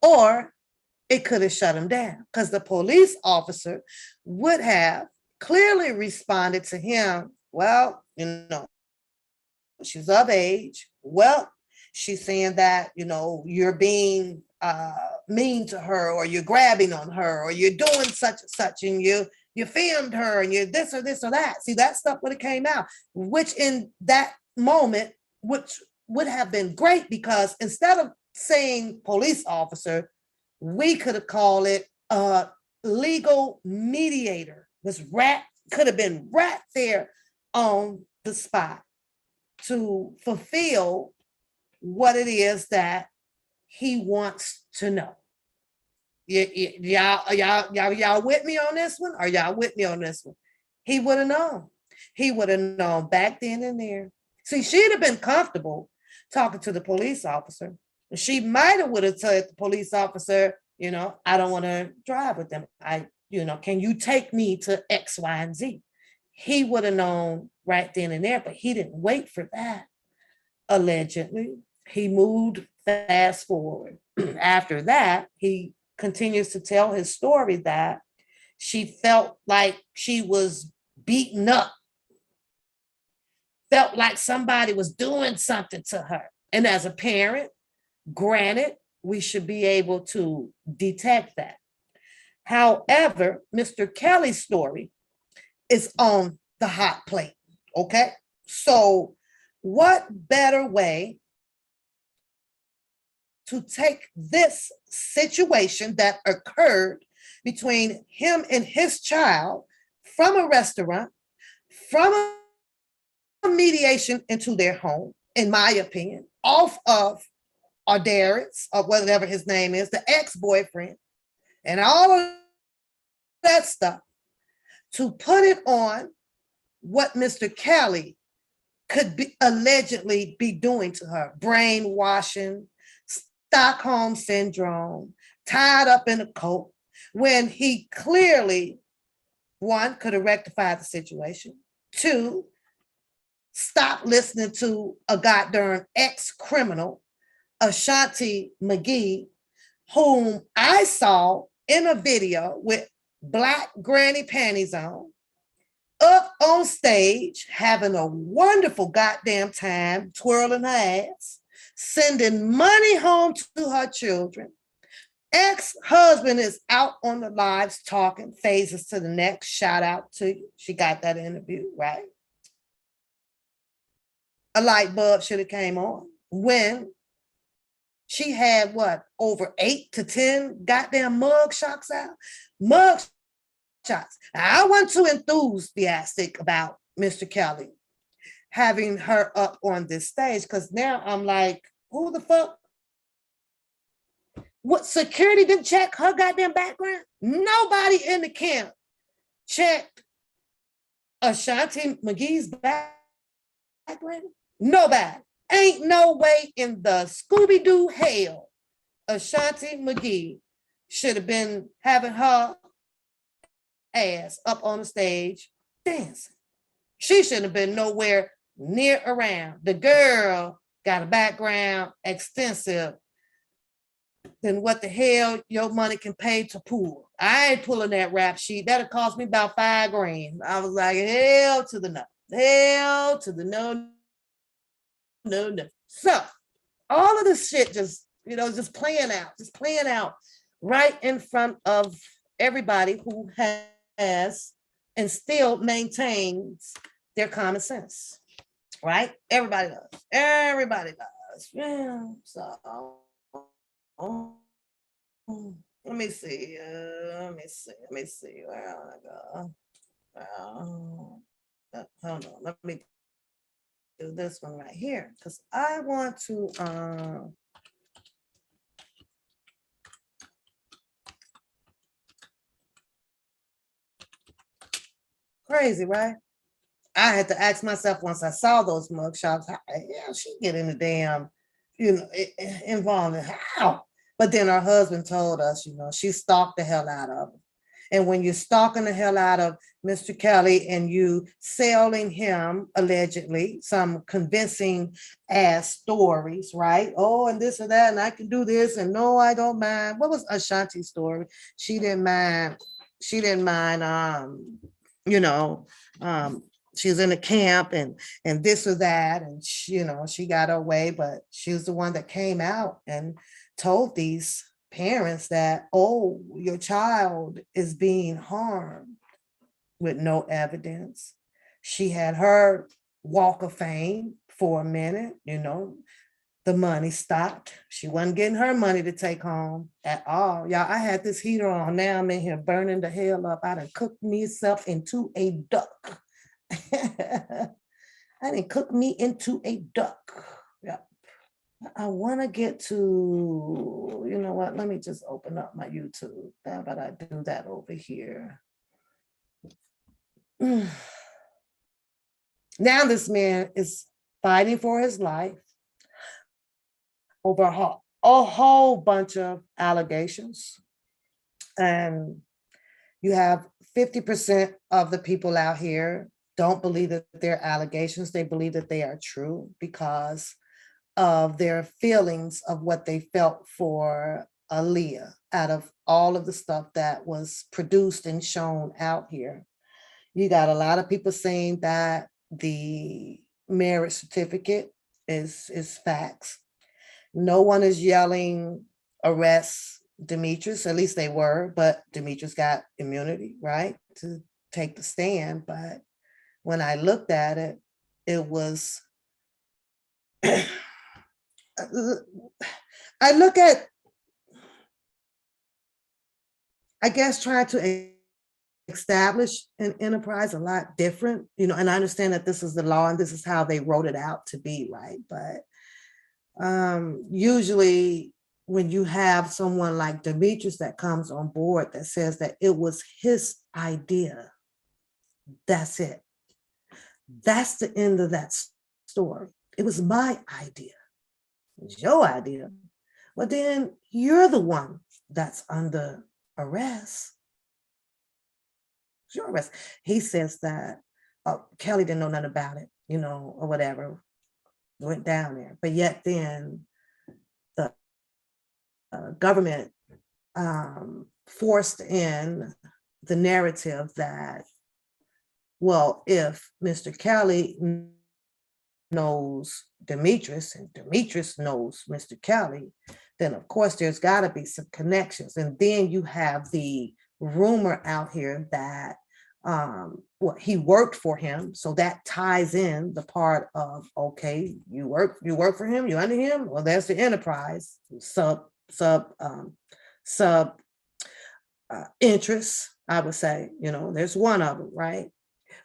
or it could have shut him down, because the police officer would have clearly responded to him, well, she's of age. Well, she's saying that, you're being mean to her, or you're grabbing on her, or you're doing such and such, and you filmed her, and you're this or that. See, that stuff would have came out, which in that moment, which would have been great, because instead of saying police officer, we could have called it a legal mediator. Could have been right there on the spot to fulfill what it is that he wants to know. Y'all with me on this one? Are y'all with me on this one? He would have known. He would have known back then and there. See, she'd have been comfortable talking to the police officer. She might have would have told the police officer, I don't want to drive with them. Can you take me to X, Y, and Z? He would have known right then and there, but he didn't wait for that, allegedly. he moved fast forward. After that, he continues to tell his story that she felt like she was beaten up, felt like somebody was doing something to her. And as a parent, granted, we should be able to detect that. However, Mr. Kelly's story is on the hot plate. Okay. So, what better way to take this situation that occurred between him and his child from a restaurant, from a mediation into their home, in my opinion, off of Ardarius or whatever his name is, the ex-boyfriend, and all of that stuff, to put it on what Mr. Kelly could be allegedly be doing to her, brainwashing, Stockholm syndrome, tied up in a coat, when he clearly, one, could have rectified the situation, two, stop listening to a goddamn ex-criminal, Ashanti McGee, whom I saw in a video with black granny panties on, up on stage, having a wonderful goddamn time, twirling her ass, sending money home to her children. Ex-husband is out on the lives talking, phases to the next. Shout out to you. She got that interview, right? A light bulb should have came on when she had what, over 8 to 10 goddamn mug shots out. Mug shots. Now, I wasn't too enthusiastic about Mr. Kelly having her up on this stage, because now I'm like, who the fuck? What, security didn't check her goddamn background? Nobody in the camp checked Ashanti McGee's background. Nobody. Ain't no way in the Scooby-Doo hell Ashanti McGee should have been having her ass up on the stage dancing. She shouldn't have been nowhere near around. The girl got a background extensive than what the hell your money can pay to pull. I ain't pulling that rap sheet. That'll cost me about $5,000. I was like, hell to the no. Hell to the no. So all of this shit just, just playing out right in front of everybody who has and still maintains their common sense, right? Everybody does. Yeah. So let me see. Where I go? Hold on. Let me do this one right here, because I want to crazy, right? I had to ask myself once I saw those mugshots, how the hell she get in the damn, involved in how? But then her husband told us, she stalked the hell out of him. And when you're stalking the hell out of Mr. Kelly and you selling him allegedly some convincing ass stories, right? Oh, and this or that, and I can do this, and no, I don't mind. What was Ashanti's story? She didn't mind. She was in the camp and this or that, and she got her way, but she was the one that came out and told these parents that, oh, your child is being harmed, with no evidence. She had her walk of fame for a minute, the money stopped. She wasn't getting her money to take home at all. Y'all, I had this heater on. Now I'm in here burning the hell up. I done cooked myself into a duck. I didn't cook me into a duck. Yeah. I want to get to, what? Let me just open up my YouTube. How about I do that over here? Now this man is fighting for his life over a whole bunch of allegations. And you have 50% of the people out here don't believe that they're allegations. They believe that they are true, because of their feelings of what they felt for Aaliyah out of all of the stuff that was produced and shown out here. You got a lot of people saying that the marriage certificate is facts. No one is yelling arrest Demetrius, at least they were, but Demetrius got immunity, right, to take the stand. But when I looked at it, it was, I look at, I guess, trying to establish an enterprise a lot different, and I understand that this is the law and this is how they wrote it out to be, right? But usually when you have someone like Demetrius that comes on board that says that it was his idea, that's it. That's the end of that story. It was my idea. It was your idea. Well, then you're the one that's under arrest. It's your arrest. He says that Kelly didn't know nothing about it, or whatever. Went down there. But yet then the government forced in the narrative that, well, if Mr. Kelly knows Demetrius and Demetrius knows Mr. Kelly, then of course there's got to be some connections. And then you have the rumor out here that he worked for him, so that ties in the part of, okay, you work for him, you under him. Well, that's the enterprise sub interest, I would say. There's one of them, right?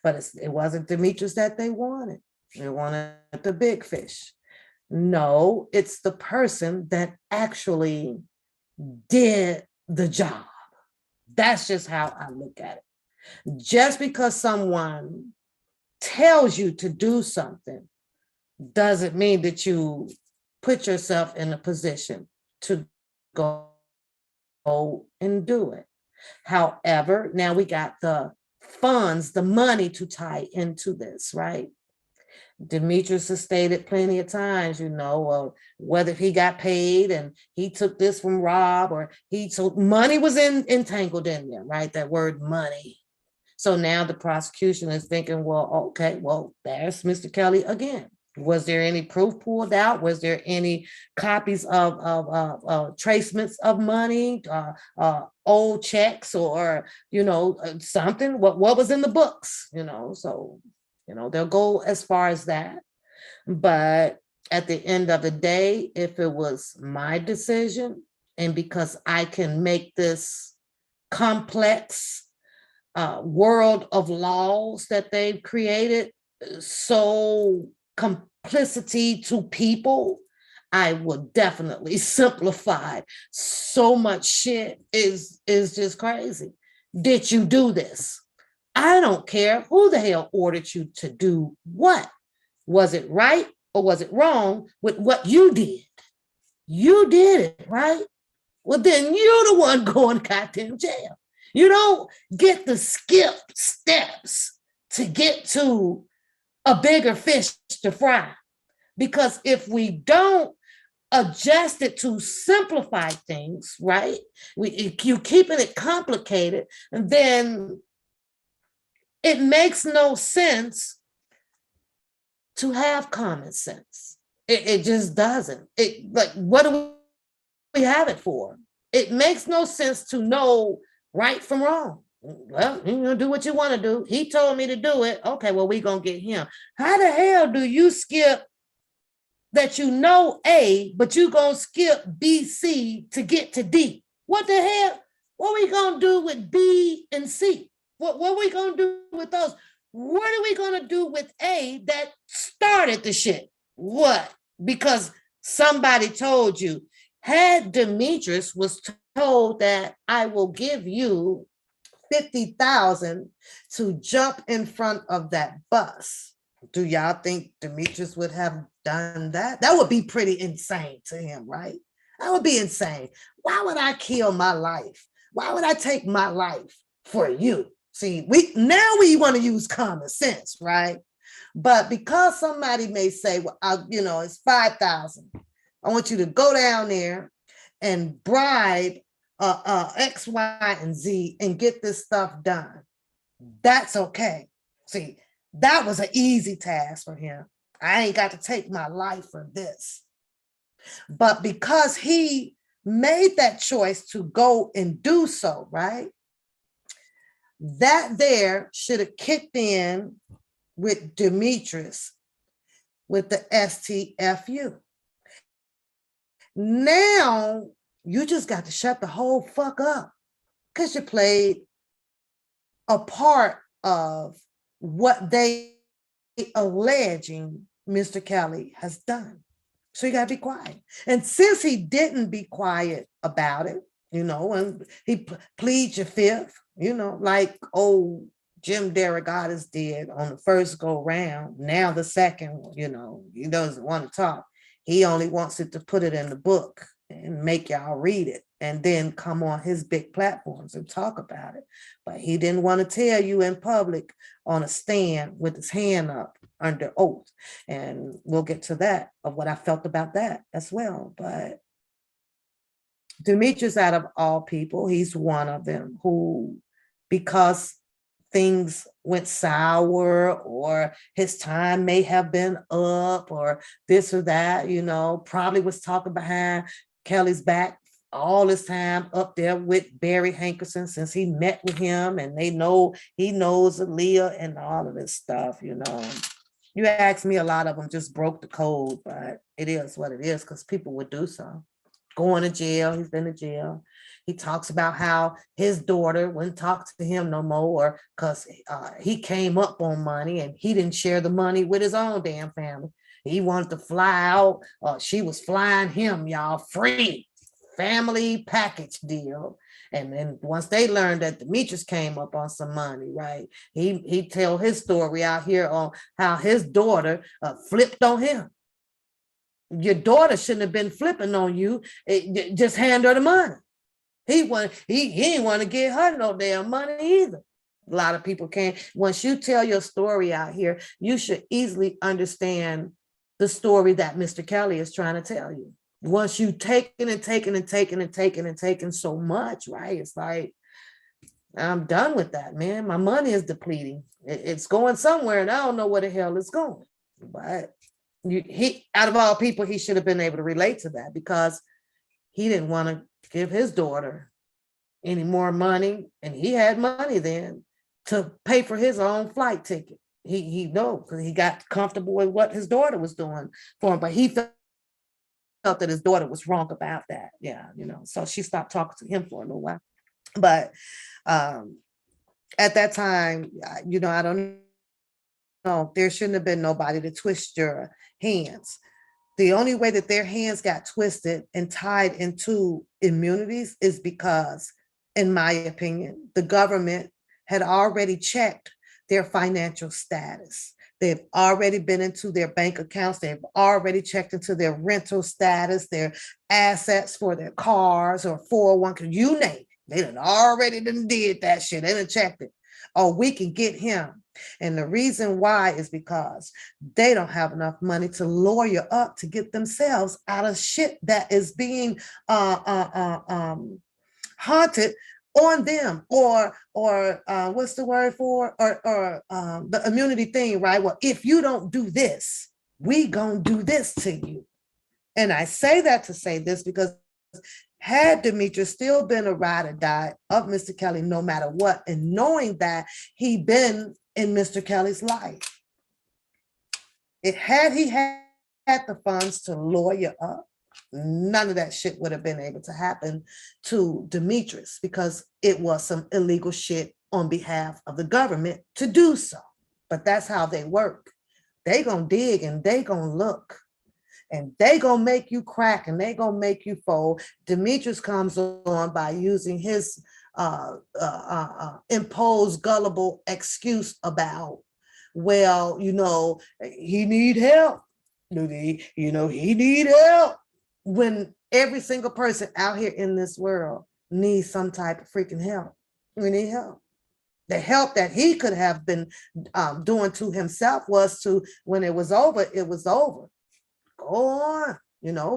But it wasn't Demetrius that they wanted. They wanted the big fish. No, it's the person that actually did the job. That's just how I look at it. Just because someone tells you to do something doesn't mean that you put yourself in a position to go and do it. However, now we got the funds, the money to tie into this, right? Demetrius has stated plenty of times, whether he got paid and he took this from Rob or money was entangled in there, right? That word money. So now the prosecution is thinking, well, okay, well, there's Mr. Kelly again. Was there any proof pulled out? Was there any copies of tracements of money, old checks, or something? What was in the books? So they'll go as far as that. But at the end of the day, if it was my decision, and because I can make this complex world of laws that they've created so complicity to people, I would definitely simplify. So much shit is just crazy. Did you do this? I don't care who the hell ordered you to do what. Was it right or was it wrong with what you did? You did it, right? Well, then you're the one going goddamn jail. You don't get to skip steps to get to a bigger fish to fry. Because if we don't adjust it to simplify things, right? You keeping it complicated, and then it makes no sense to have common sense. It just doesn't. What do we have it for? It makes no sense to know right from wrong. Well, do what you want to do. He told me to do it. Okay, well, we're going to get him. How the hell do you skip that A, but you going to skip B, C to get to D? What the hell? What are we going to do with B and C? What are we going to do with those? What are we going to do with A that started the shit? What? Because somebody told you. Had Demetrius was told that I will give you $50,000 to jump in front of that bus, do y'all think Demetrius would have done that? That would be pretty insane to him, right? That would be insane. Why would I kill my life? Why would I take my life for you? See, we want to use common sense, right? But because somebody may say, well, it's 5,000. I want you to go down there and bribe X, Y, and Z and get this stuff done. That's okay. See, that was an easy task for him. I ain't got to take my life for this. But because he made that choice to go and do so, right? That there should have kicked in with Demetrius with the STFU. Now you just got to shut the whole fuck up because you played a part of what they alleging Mr. Kelly has done. So you got to be quiet. And since he didn't be quiet about it, and he pleads your fifth, like old Jim Derogatis did on the first go round. Now the second, he doesn't want to talk. He only wants it to put it in the book and make y'all read it and then come on his big platforms and talk about it. But he didn't want to tell you in public on a stand with his hand up under oath. And we'll get to that, of what I felt about that as well. But Demetrius, out of all people, he's one of them who, because things went sour or his time may have been up or this or that, probably was talking behind Kelly's back all this time up there with Barry Hankerson since he met with him and they know he knows Aaliyah and all of this stuff, You ask me, a lot of them just broke the code, but it is what it is because people would do so. Going to jail, he's been to jail. He talks about how his daughter wouldn't talk to him no more because he came up on money and he didn't share the money with his own damn family. He wanted to fly out. She was flying him, y'all, free family package deal. And then once they learned that Demetrius came up on some money, right? He tell his story out here on how his daughter flipped on him. Your daughter shouldn't have been flipping on you. Just hand her the money. He didn't want to get her no damn money either. A lot of people can't. Once you tell your story out here, you should easily understand the story that Mr. Kelly is trying to tell you. Once you taking so much, right? It's like, I'm done with that, man. My money is depleting. It's going somewhere and I don't know where the hell it's going. But he, out of all people, he should have been able to relate to that because he didn't want to give his daughter any more money. And he had money then to pay for his own flight ticket. He know because he got comfortable with what his daughter was doing for him, but he felt that his daughter was wrong about that. Yeah, so she stopped talking to him for a little while. But at that time, I don't know, there shouldn't have been nobody to twist your hands. The only way that their hands got twisted and tied into immunities is because, in my opinion, the government had already checked their financial status. They've already been into their bank accounts. They've already checked into their rental status, their assets for their cars or 401k, you name it. They already did that shit. They done checked it. Oh, we can get him. And the reason why is because they don't have enough money to lawyer up to get themselves out of shit that is being haunted on them, or what's the word for, or the immunity thing, right? Well, if you don't do this, we gonna do this to you. And I say that to say this because had Demetrius still been a ride or die of Mr. Kelly, no matter what, and knowing that he'd been in Mr. Kelly's life, he had the funds to lawyer up, none of that shit would have been able to happen to Demetrius because it was some illegal shit on behalf of the government to do so. But that's how they work. They gonna dig and they gonna look and they gonna make you crack and they gonna make you fold. Demetrius comes on by using his imposed gullible excuse about, well, he need help. He need help. When every single person out here in this world needs some type of freaking help. We need help. The help that he could have been doing to himself was to, when it was over, it was over. Go on,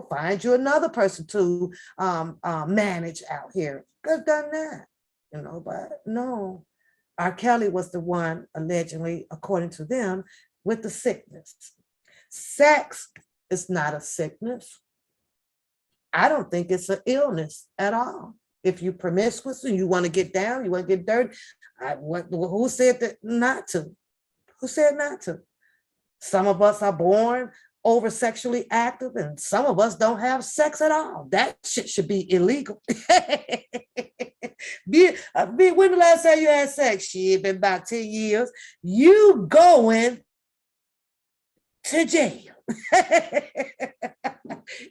find you another person to manage out here. Could have done that, but no. R. Kelly was the one, allegedly, according to them, with the sickness. Sex is not a sickness. I don't think it's an illness at all. If you're promiscuous and you want to get down, you want to get dirty, who said that not to? Who said not to? Some of us are born over sexually active, and some of us don't have sex at all. That shit should be illegal. When the last time you had sex? Shit, been about 10 years. You going to jail.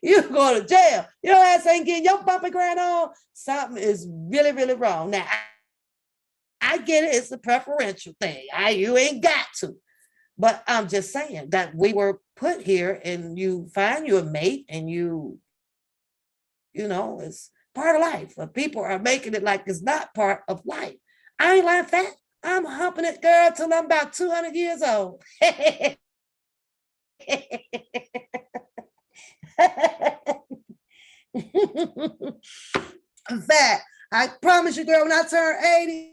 You go to jail. Your ass ain't getting your bumper grand on. Something is really, really wrong. Now, I get it. It's a preferential thing. You ain't got to. But I'm just saying that we were put here, and you find you a mate, and it's part of life. But people are making it like it's not part of life. I ain't like that. I'm humping it, girl, till I'm about 200 years old. In fact, I promise you, girl, when I turn 80,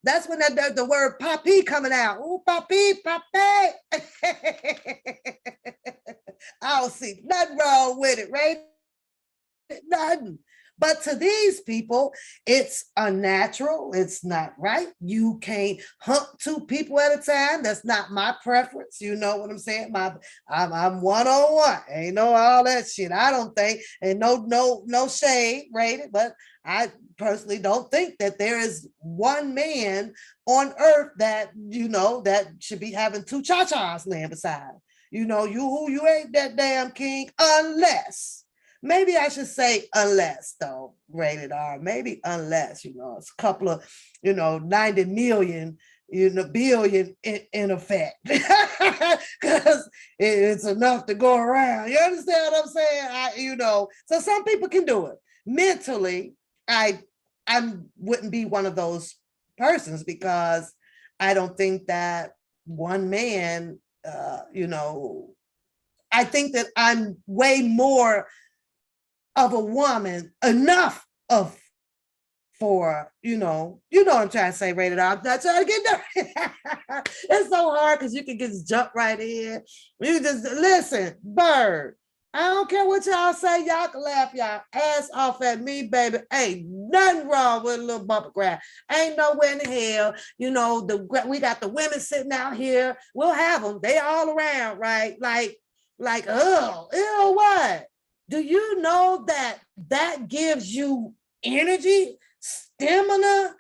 that's when the word papi coming out. Ooh, papi, papi. I don't see nothing wrong with it, right? Nothing. But to these people, it's unnatural. It's not right. You can't hump two people at a time. That's not my preference. You know what I'm saying? I'm one-on-one. Ain't no all that shit. I don't think, and no shade, rated, but I personally don't think that there is one man on earth that, that should be having two cha-chas laying beside. You ain't that damn king unless. Maybe I should say unless, though, rated R. Maybe unless, it's a couple of, 90 million, billion in effect. Because it's enough to go around. You understand what I'm saying? So some people can do it. Mentally, I wouldn't be one of those persons, because I don't think that one man, I think that I'm way more of a woman enough for what I'm trying to say, rated R. I'm not trying to get there. It's so hard because you can just jump right in. You just listen, bird. I don't care what y'all say. Y'all can laugh y'all ass off at me, baby. Ain't nothing wrong with a little bumper grab. Ain't nowhere in the hell. We got the women sitting out here. We'll have them. They all around, right? Like, what? Do you know that gives you energy, stamina,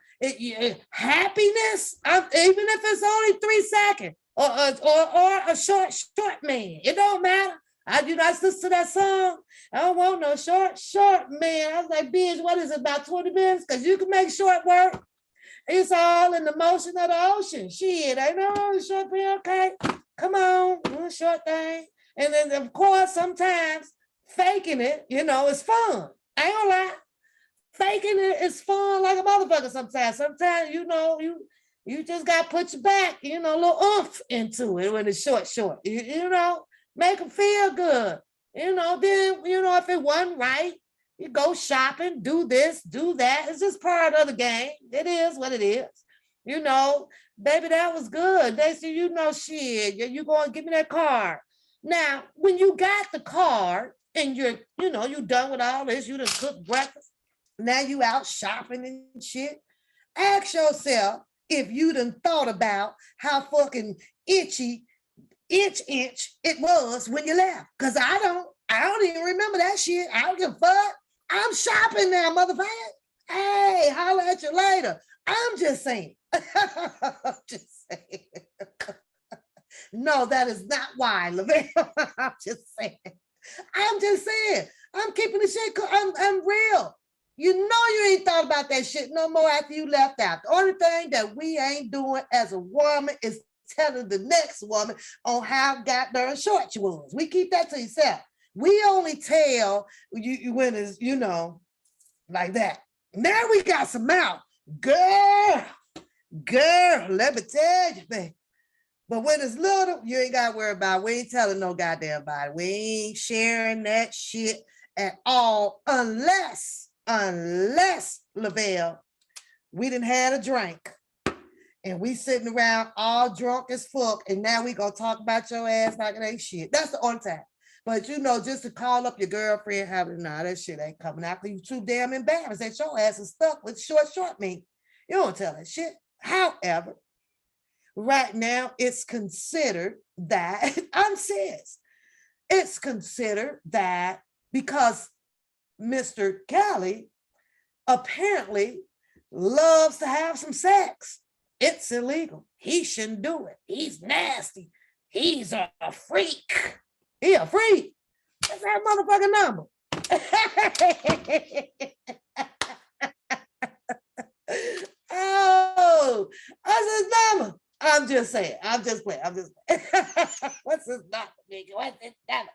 happiness? Even if it's only 3 seconds, or a short man, it don't matter. I listen to that song. I don't want no short man. I was like, bitch, what is it, about 20 minutes? Because you can make short work. It's all in the motion of the ocean. Shit, I know, short man, okay. Come on, short thing. And then, of course, sometimes faking it, is fun. I ain't gonna lie. Faking it is fun like a motherfucker sometimes. Sometimes, you just got to put your back, a little oomph into it when it's short. Make them feel good. Then, if it wasn't right, you go shopping, do this, do that. It's just part of the game. It is what it is. Baby, that was good. They say, shit, you going to give me that card. Now, when you got the card and you're done with all this, you done cooked breakfast, now you out shopping and shit, ask yourself if you done thought about how fucking inch it was when you left. Because I don't even remember that shit. I don't give a fuck. I'm shopping now, motherfucker. Hey, holler at you later. I'm just saying. I'm just saying. No, that is not why, Lavelle. I'm just saying. I'm keeping the shit. I'm real. You ain't thought about that shit no more after you left out. The only thing that we ain't doing as a woman is telling the next woman on how goddamn short you was. We keep that to yourself. We only tell you when it's, like that. Now we got some mouth. Girl, Girl, let me tell you, baby. But when it's little, you ain't got to worry about it. We ain't telling no goddamn body. We ain't sharing that shit at all unless, Lavelle, we done had a drink and we sitting around all drunk as fuck and now we gonna talk about your ass like it ain't shit. That's the only time. But you know, just to call up your girlfriend, having nah, that shit ain't coming out because you too damn embarrassed that your ass is stuck with short meat. You don't tell that shit. However, right now it's considered that, I'm serious, it's considered that because Mr. Kelly apparently loves to have some sex, it's illegal. He shouldn't do it. He's nasty. He's a freak. He a freak. That's that motherfucking number. Oh, what's his number? I'm just saying. I'm just playing. What's his number, nigga? What's his number?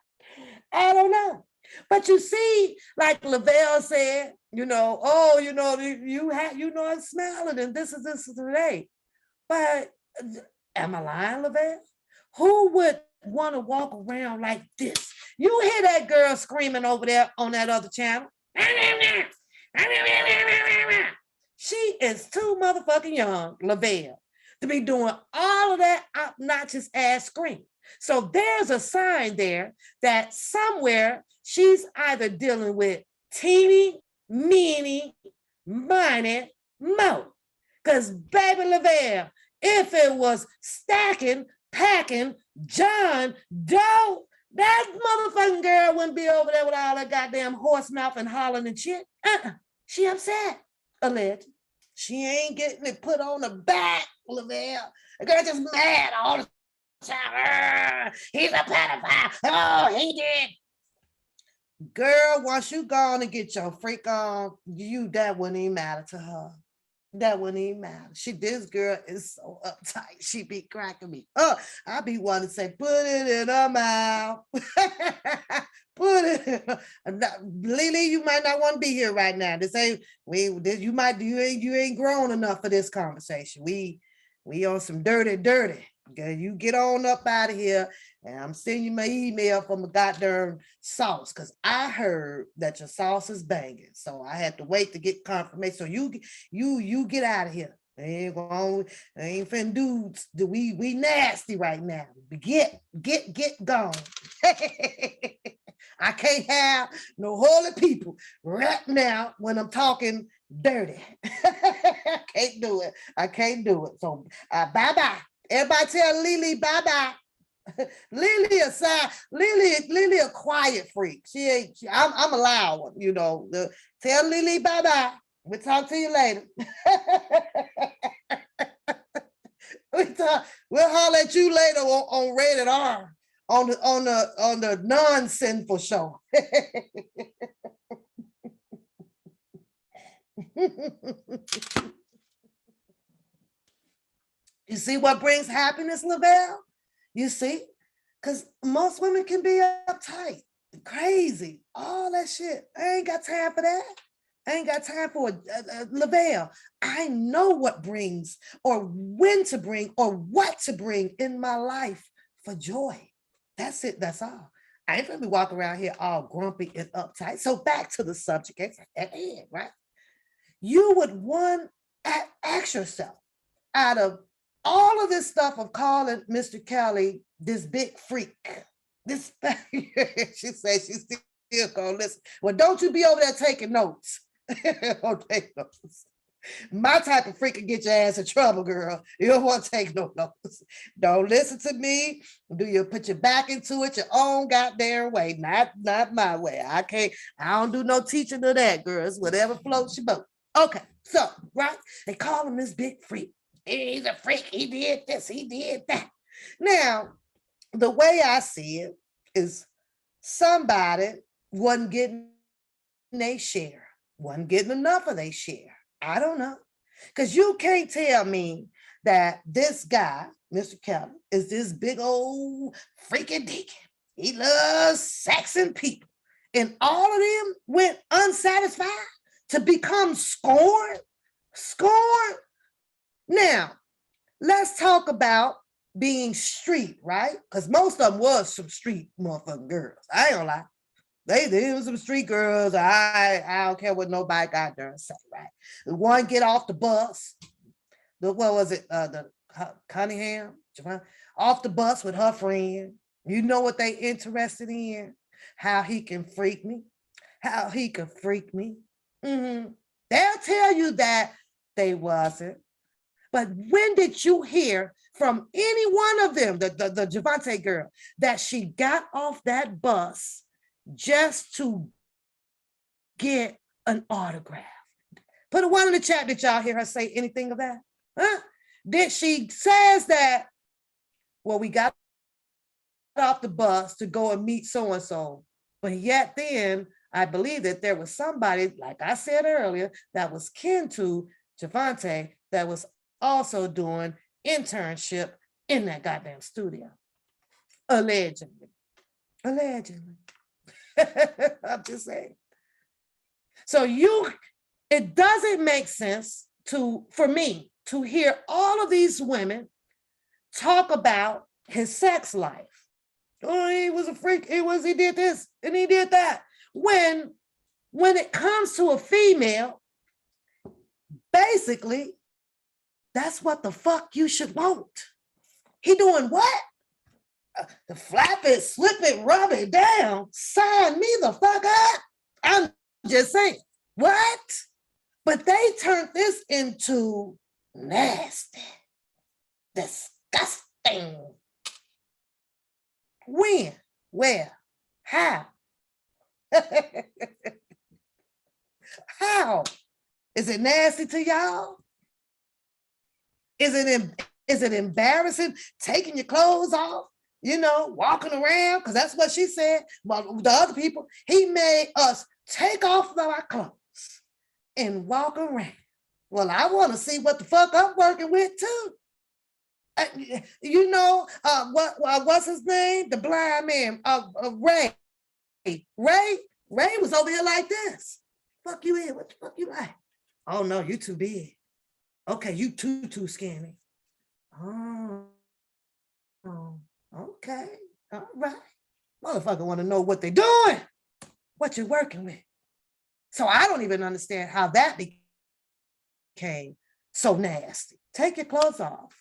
I don't know. But you see, like Lavelle said, you know, oh, you know, I'm smelling and this is today. But am I lying, Lavelle? Who would want to walk around like this? You hear that girl screaming over there on that other channel? She is too motherfucking young, Lavelle, to be doing all of that obnoxious ass scream. So there's a sign there that somewhere she's either dealing with teeny, meeny, miny, mo. Because baby Lavelle, if it was stacking, packing, John Doe, that motherfucking girl wouldn't be over there with all that goddamn horse mouth and hollering and shit. She upset, alleged. She ain't getting it put on the back, Lavelle. The girl just mad all the time. He's a pedophile. Oh, he did. Girl, once you go on and get your freak on, that wouldn't even matter to her. That wouldn't even matter. This girl is so uptight. She be cracking me up. I be wanting to say, put it in her mouth. Put it. Lily, you might not want to be here right now. You ain't grown enough for this conversation. We on some dirty. Okay, you get on up out of here, and I'm sending you my email from a goddamn sauce because I heard that your sauce is banging. So I had to wait to get confirmation. So you get out of here. Ain't finna do. We nasty right now. Get gone. I can't have no holy people right now when I'm talking dirty. I can't do it. So bye-bye. Everybody tell Lily bye-bye. Lily a quiet freak. I'm a loud one, you know. Tell Lily bye-bye. We'll talk to you later. We'll holler at you later on Rated R on the non-sinful show. You see what brings happiness, Lavelle? You see? Because most women can be uptight, crazy, all that shit. I ain't got time for that. I ain't got time for it. Lavelle, I know what brings or when to bring or what to bring in my life for joy. That's it. That's all. I ain't gonna be walking around here all grumpy and uptight. So back to the subject at hand, right? You would ask yourself, out of all of this stuff of calling Mr. Kelly this big freak, she says she's still gonna listen. Well, don't you be over there taking notes. Don't take notes. My type of freak can get your ass in trouble, girl. You don't want to take no notes. Don't listen to me. Put your back into it your own goddamn way, not my way. I don't do no teaching of that, girls. Whatever floats your boat. Okay, so right, they call him this big freak. He's a freak. He did this. He did that. Now, the way I see it is somebody wasn't getting their share, wasn't getting enough of their share. I don't know. Because you can't tell me that this guy, Mr. Kelly, is this big old freaking dick. He loves sexing people. And all of them went unsatisfied to become scorned. Scorned? Now, let's talk about being street, right? Because most of them was some street motherfucking girls. I ain't gonna lie. They was some street girls. I don't care what nobody got there and say, right? The one get off the bus. What was it? The Cunningham, off the bus with her friend. You know what they interested in? How he can freak me. How he can freak me. Mm-hmm. They'll tell you that they wasn't. But when did you hear from any one of them, the Javante girl, that she got off that bus just to get an autograph? Put a one in the chat. Did y'all hear her say anything of that? Huh? Did she says that, well, we got off the bus to go and meet so-and-so, but yet then I believe that there was somebody, like I said earlier, that was kin to Javante that was also doing internship in that goddamn studio. Allegedly. Allegedly. I'm just saying. So it doesn't make sense for me to hear all of these women talk about his sex life. Oh, he was a freak. He did this and he did that. When it comes to a female, basically, that's what the fuck you should want. He doing what? The flap it, slip it, rub it down. Sign me the fuck up. I'm just saying, what? But they turned this into nasty, disgusting. When? Where? How? How? Is it nasty to y'all? Is it embarrassing taking your clothes off? You know, walking around, because that's what she said. Well, the other people, he made us take off our clothes and walk around. Well, I want to see what the fuck I'm working with too. You know, what's his name? The blind man, Ray. Ray was over here like this. Fuck you in, what the fuck you like? Oh no, you too big. Okay, you too skinny. Oh, okay, all right. Motherfucker want to know what they're doing, what you're working with. So I don't even understand how that became so nasty. Take your clothes off.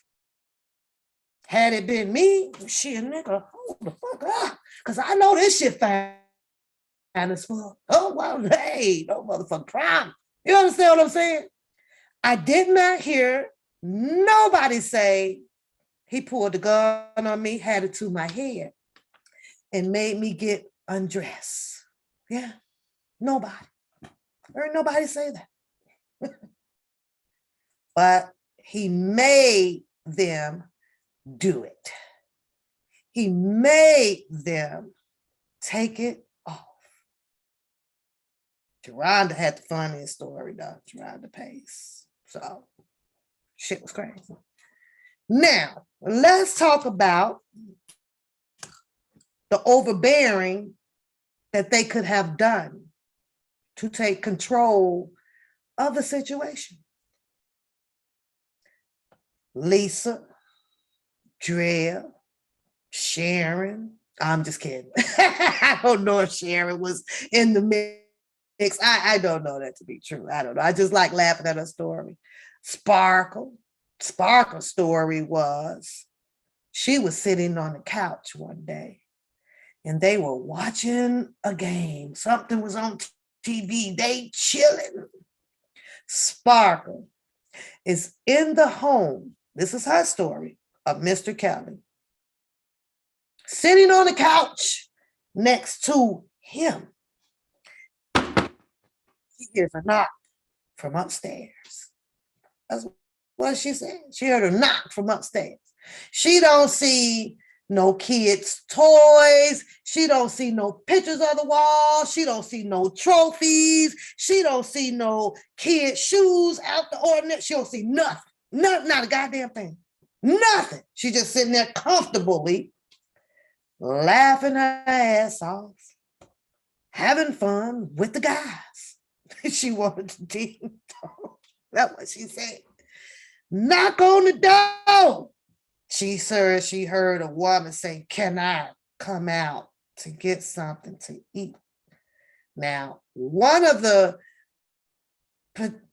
Had it been me, shit, nigga, hold the fuck up. Because I know this shit fine as fuck. Oh, well, hey, no motherfucking problem. You understand what I'm saying? I did not hear nobody say he pulled the gun on me, had it to my head, and made me get undressed. Yeah, nobody. Heard nobody say that. But he made them do it. He made them take it off. Geronda had the funniest story, though. Geronda Pace. So, shit was crazy. Now, let's talk about the overbearing that they could have done to take control of the situation. Lisa, Drea, Sharon. I'm just kidding. I don't know if Sharon was in the mix. I don't know that to be true. I don't know. I just like laughing at her story. Sparkle's story was she was sitting on the couch one day and they were watching a game. Something was on TV. They chilling. Sparkle is in the home. This is her story of Mr. Kelly. Sitting on the couch next to him. She hears a knock from upstairs. That's what she said. She heard a knock from upstairs. She don't see no kids' toys. She don't see no pictures on the wall. She don't see no trophies. She don't see no kids' shoes out the ordinary. She don't see nothing. Not a goddamn thing. Nothing. She just sitting there comfortably, laughing her ass off, having fun with the guys. She wanted to team. That's what she said. knock on the door. She heard a woman say, "Can I come out to get something to eat?" Now, one of the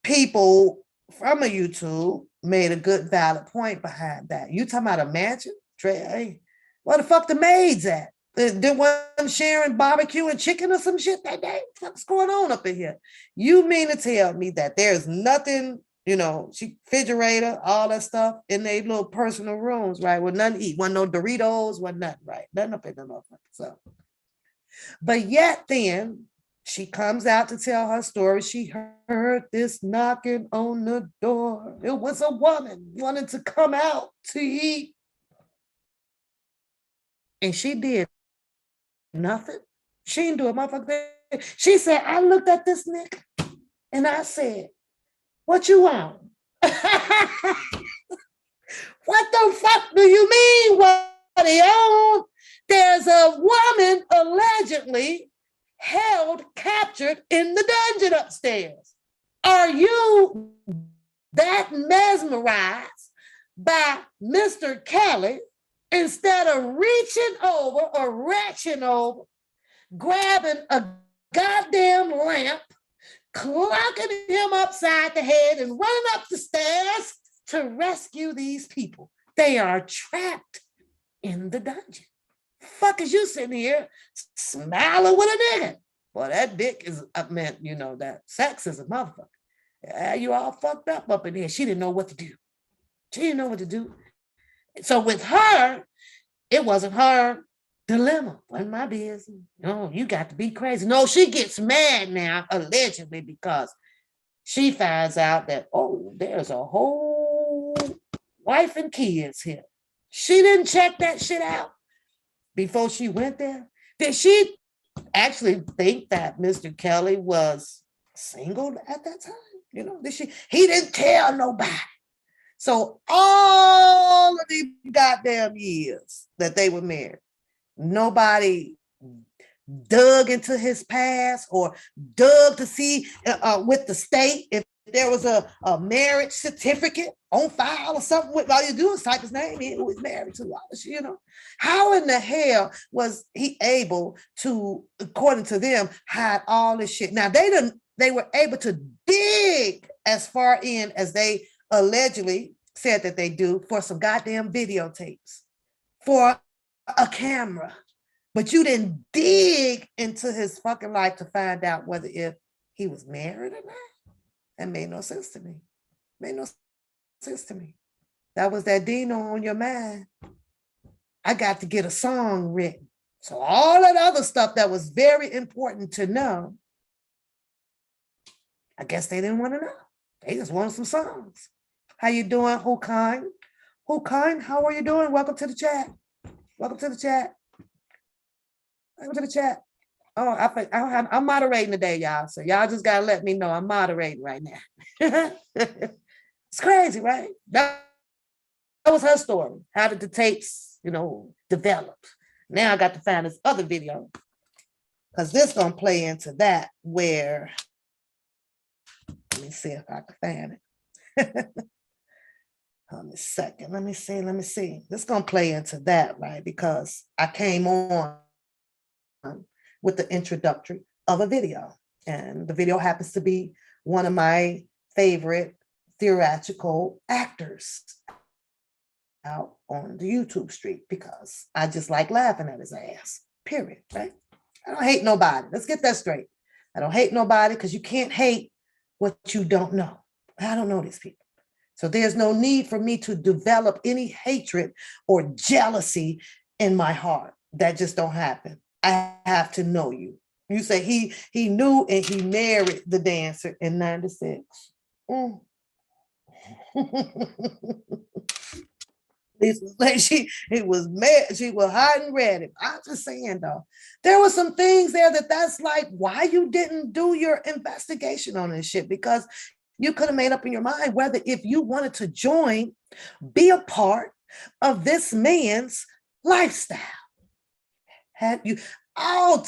people from a YouTube made a good valid point behind that. You talking about a mansion? Hey, where the fuck the maids at? Did one sharing barbecue and chicken or some shit that day? What's going on up in here? You mean to tell me that there's nothing, refrigerator, all that stuff in their little personal rooms, right? With nothing to eat, wasn't no Doritos, wasn't nothing, right? Nothing up in the motherfucker. So, but yet then she comes out to tell her story. She heard this knocking on the door. It was a woman wanting to come out to eat. And she did nothing. She didn't do a motherfucking thing. She said, I looked at this nigga and I said, what you want? What the fuck do you mean, what he on? There's a woman allegedly held captured in the dungeon upstairs. Are you that mesmerized by Mr. Kelly, instead of reaching over or reaching over, grabbing a goddamn lamp, clocking him upside the head and running up the stairs to rescue these people? They are trapped in the dungeon. Fuck is you sitting here smiling with a nigga? Boy, that dick is, that sex is a motherfucker. Yeah, you all fucked up in here. She didn't know what to do. She didn't know what to do. So with her, it wasn't her dilemma. Wasn't my business. No, you got to be crazy. No, she gets mad now, allegedly, because she finds out that, there's a whole wife and kids here. She didn't check that shit out before she went there. Did she actually think that Mr. Kelly was single at that time? He didn't tell nobody. So all of these goddamn years that they were married, nobody dug into his past or dug to see with the state if there was a marriage certificate on file or something. All you do is type his name in, who he's married to. How in the hell was he able to, according to them, hide all this shit? Now they were able to dig as far in as they allegedly said that they do for some goddamn videotapes, for a camera. But you didn't dig into his fucking life to find out whether if he was married or not. That made no sense to me. Made no sense to me. That was that Dino on your mind. I got to get a song written. So all that other stuff that was very important to know, I guess they didn't want to know. They just wanted some songs. How you doing, Who Kind? Who Kind, how are you doing? Welcome to the chat. Welcome to the chat. Welcome to the chat. Oh, I'm moderating today, y'all. So y'all just gotta let me know I'm moderating right now. It's crazy, right? That was her story. How did the tapes, develop? Now I got to find this other video because this gonna play into that where, let me see if I can find it. Hold me a second. Let me see. This gonna play into that, right? Because I came on with the introductory of a video. And the video happens to be one of my favorite theatrical actors out on the YouTube street because I just like laughing at his ass, period, right? I don't hate nobody. Let's get that straight. I don't hate nobody because you can't hate what you don't know. I don't know these people. So there's no need for me to develop any hatred or jealousy in my heart. That just don't happen. I have to know you. You say he knew and he married the dancer in 96. She was mad. She was hot and ready. I'm just saying though, there were some things there that's like why you didn't do your investigation on this shit, because you could have made up in your mind whether if you wanted to join, be a part of this man's lifestyle. Had you all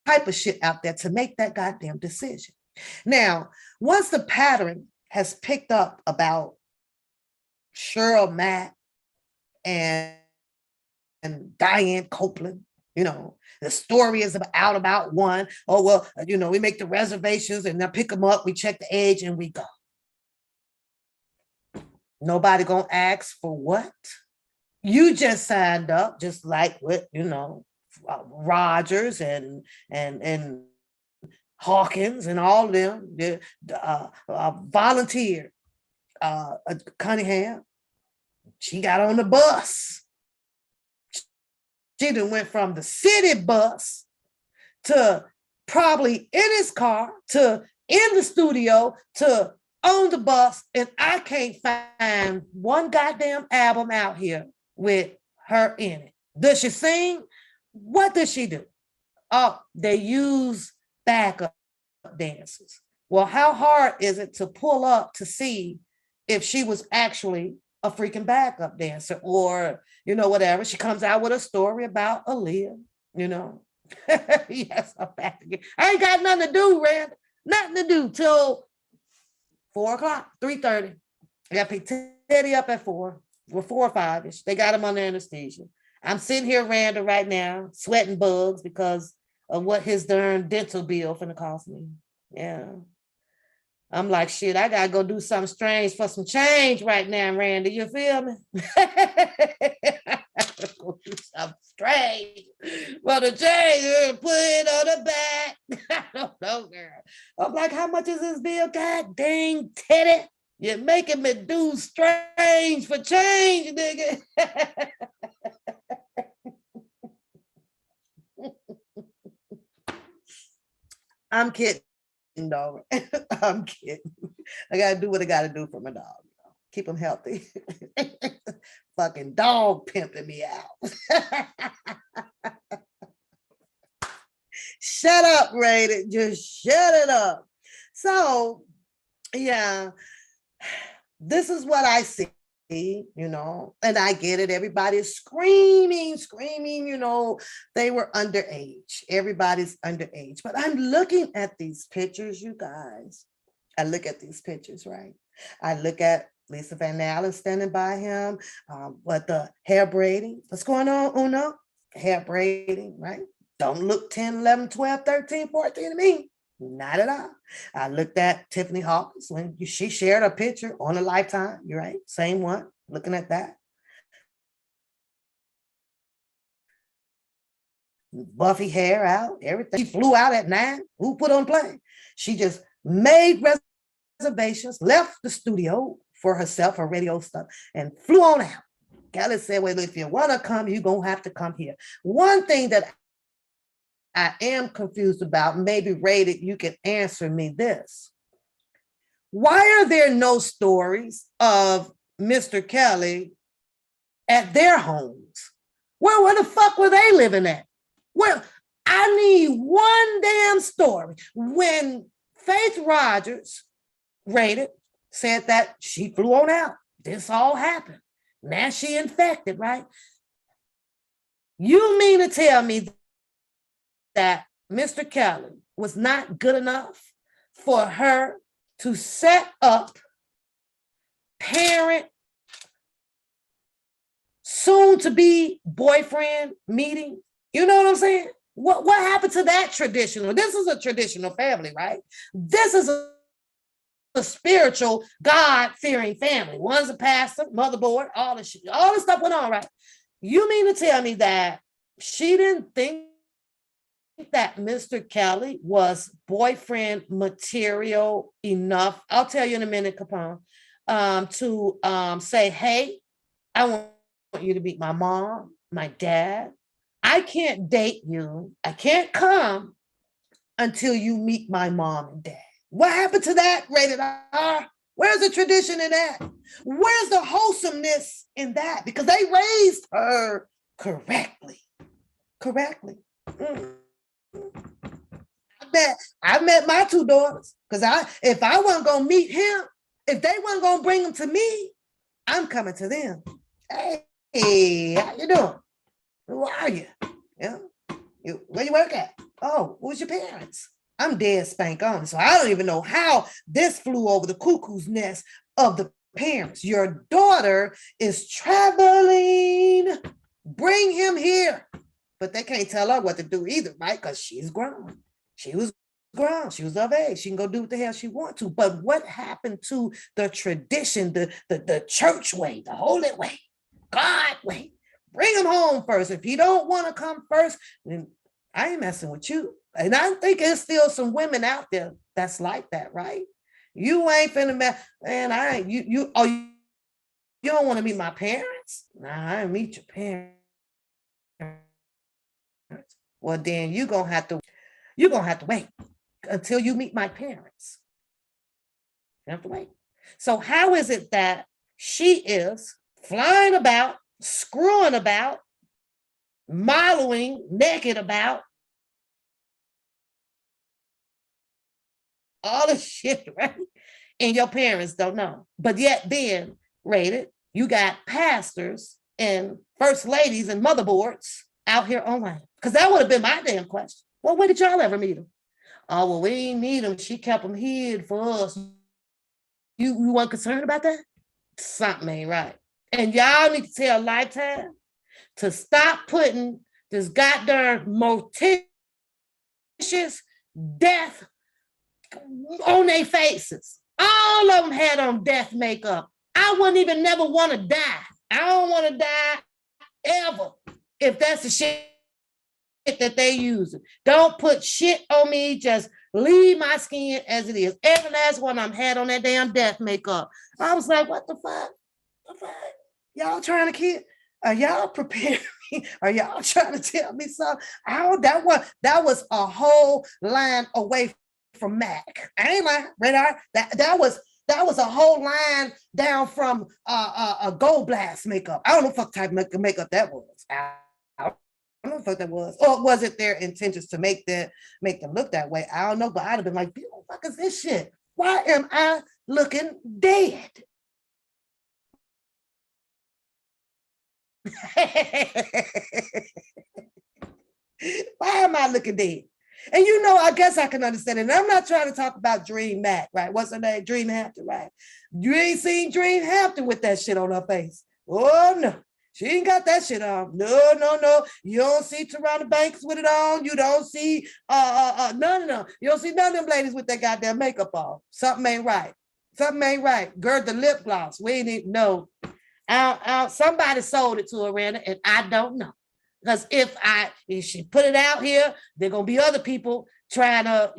type of shit out there to make that goddamn decision. Now, once the pattern has picked up about Cheryl Mack and Diane Copeland. You know, the story is about one. Oh, well, we make the reservations and then pick them up. We check the age and we go. Nobody gonna ask for what? You just signed up, just like with, Rogers and Hawkins and all of them, volunteered. Cunningham, she got on the bus. She done went from the city bus to probably in his car to in the studio to on the bus, and I can't find one goddamn album out here with her in it. Does she sing? What does she do? Oh, they use backup dancers. Well, how hard is it to pull up to see if she was actually a freaking backup dancer or, whatever? She comes out with a story about Aaliyah, Yes, I'm back again. I ain't got nothing to do, Rand. Nothing to do till 4:00, 3:30. I got to pick Teddy up at 4 or 4 or 5-ish. They got him under anesthesia. I'm sitting here, Randall, right now, sweating bugs because of what his darn dental bill finna cost me. Yeah. I'm like, shit, I gotta go do something strange for some change right now, Randy. You feel me? Go do something strange for the change, put it on the back. I don't know, girl. I'm like, how much is this bill? God dang, Teddy. You're making me do strange for change, nigga. I'm kidding, dog. I'm kidding. I gotta do what I gotta do for my dog. Keep him healthy. Fucking dog pimping me out. Shut up, Rated. Just shut it up. So, yeah, this is what I see. And I get it. Everybody's screaming, they were underage. Everybody's underage. But I'm looking at these pictures, you guys. I look at these pictures, right? I look at Lisa Van Allen standing by him, with the hair braiding. What's going on, Uno? Hair braiding, right? Don't look 10, 11, 12, 13, 14 to me. Not at all. I looked at Tiffany Hawkins when she shared a picture on a Lifetime. You're right. Same one. Looking at that. Buffy hair out, everything. She flew out at 9. Who put on plane? She just made reservations, left the studio for herself, her radio stuff, and flew on out. Kelly said, well, if you want to come, you're going to have to come here. One thing that I am confused about, maybe Rated, you can answer me this. Why are there no stories of Mr. Kelly at their homes? Where the fuck were they living at? Well, I need one damn story. When Faith Rogers, Rated, said that she flew on out, this all happened. Now she infected, right? You mean to tell me that Mr. Kelly was not good enough for her to set up parent, soon to be boyfriend meeting? You know what I'm saying? What happened to that traditional? This is a traditional family, right? This is a spiritual, God-fearing family. One's a pastor, motherboard, all this shit, all this stuff went on, right? You mean to tell me that she didn't think that Mr. Kelly was boyfriend material enough? I'll tell you in a minute, Capone, to say, hey, I want you to meet my mom, my dad. I can't date you. I can't come until you meet my mom and dad. What happened to that, Rated R? Where's the tradition in that? Where's the wholesomeness in that? Because they raised her correctly. I met my 2 daughters because if I wasn't gonna meet him, if they weren't gonna bring him to me, I'm coming to them. Hey, how you doing? Who are you? Yeah, where you work at? Oh, who's your parents? I'm dead spank on, so I don't even know how this flew over the cuckoo's nest of the parents. Your daughter is traveling. Bring him here. But they can't tell her what to do either, right? Because she's grown. She was grown. She was of age. She can go do what the hell she wants to. But what happened to the tradition, the church way, the holy way, God way? Bring him home first. If he don't want to come first, then I ain't messing with you. And I think there's still some women out there that's like that, right? You ain't finna mess, man. I ain't you don't want to meet my parents? Nah, I ain't meet your parents. Well, then you're gonna have to wait until you meet my parents. You have to wait. So how is it that she is flying about, screwing about, modeling naked about all this shit, right? And your parents don't know. But yet then, rated, you got pastors and first ladies and motherboards out here online. Because that would have been my damn question. Well, when did y'all ever meet them? Oh, well, we didn't meet them. She kept them hid for us. You weren't concerned about that? Something ain't right. And y'all need to tell Lifetime to stop putting this goddamn morticious death on their faces. All of them had on death makeup. I wouldn't even never want to die. I don't want to die ever if that's the shit that they using. Don't put shit on me. Just leave my skin as it is. Every last one of them had on that damn death makeup. I was like, what the fuck? The fuck? Y'all trying to kill? Are y'all preparing me? Are y'all trying to tell me something? That was a whole line away from Mac. I ain't lying, Radar. That was a whole line down from a Gold Blast makeup. I don't know what type of makeup that was. I don't know what that was. Or was it their intentions to make them look that way? I don't know, but I'd have been like, what the fuck is this shit? Why am I looking dead? Why am I looking dead? And I guess I can understand it. And I'm not trying to talk about Dream Mac, right? What's her name? Dream Hampton, right? You ain't seen Dream Hampton with that shit on her face. Oh, no. She ain't got that shit on. No. You don't see Tarana Banks with it on. You don't see, no. You don't see none of them ladies with that goddamn makeup on. Something ain't right. Girl, the lip gloss. We ain't even know. Somebody sold it to her, Randa, and I don't know. Because if she put it out here, there gonna be other people trying to,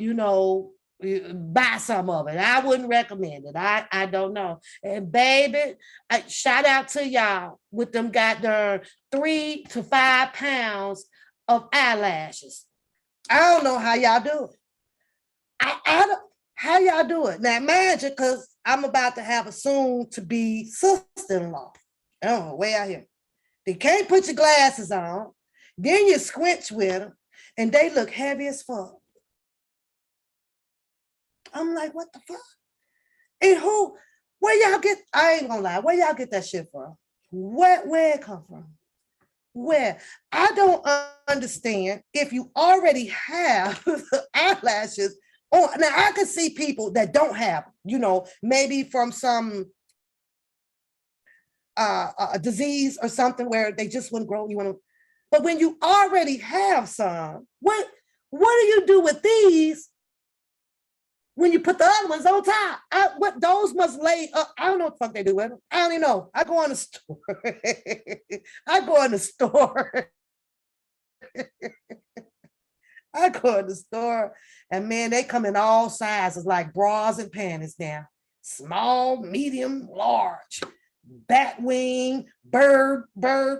buy some of it. I wouldn't recommend it. I don't know. And baby, shout out to y'all with them goddamn 3 to 5 pounds of eyelashes. I don't know how y'all do it. I don't. How y'all do it? Now imagine, because I'm about to have a soon-to-be sister-in-law. Oh, way out here. They can't put your glasses on. Then you squinch with them, and they look heavy as fuck. I'm like, what the fuck? And where y'all get, I ain't gonna lie, where y'all get that shit from? Where it come from? Where? I don't understand if you already have eyelashes on. Now, I can see people that don't have, maybe from some a disease or something where they just wouldn't grow. But when you already have some, what do you do with these when you put the other ones on top? Those must lay up. I don't know what the fuck they do with them. I don't even know. I go in the store. And man, they come in all sizes, like bras and panties now. Small, medium, large. Bat wing, bird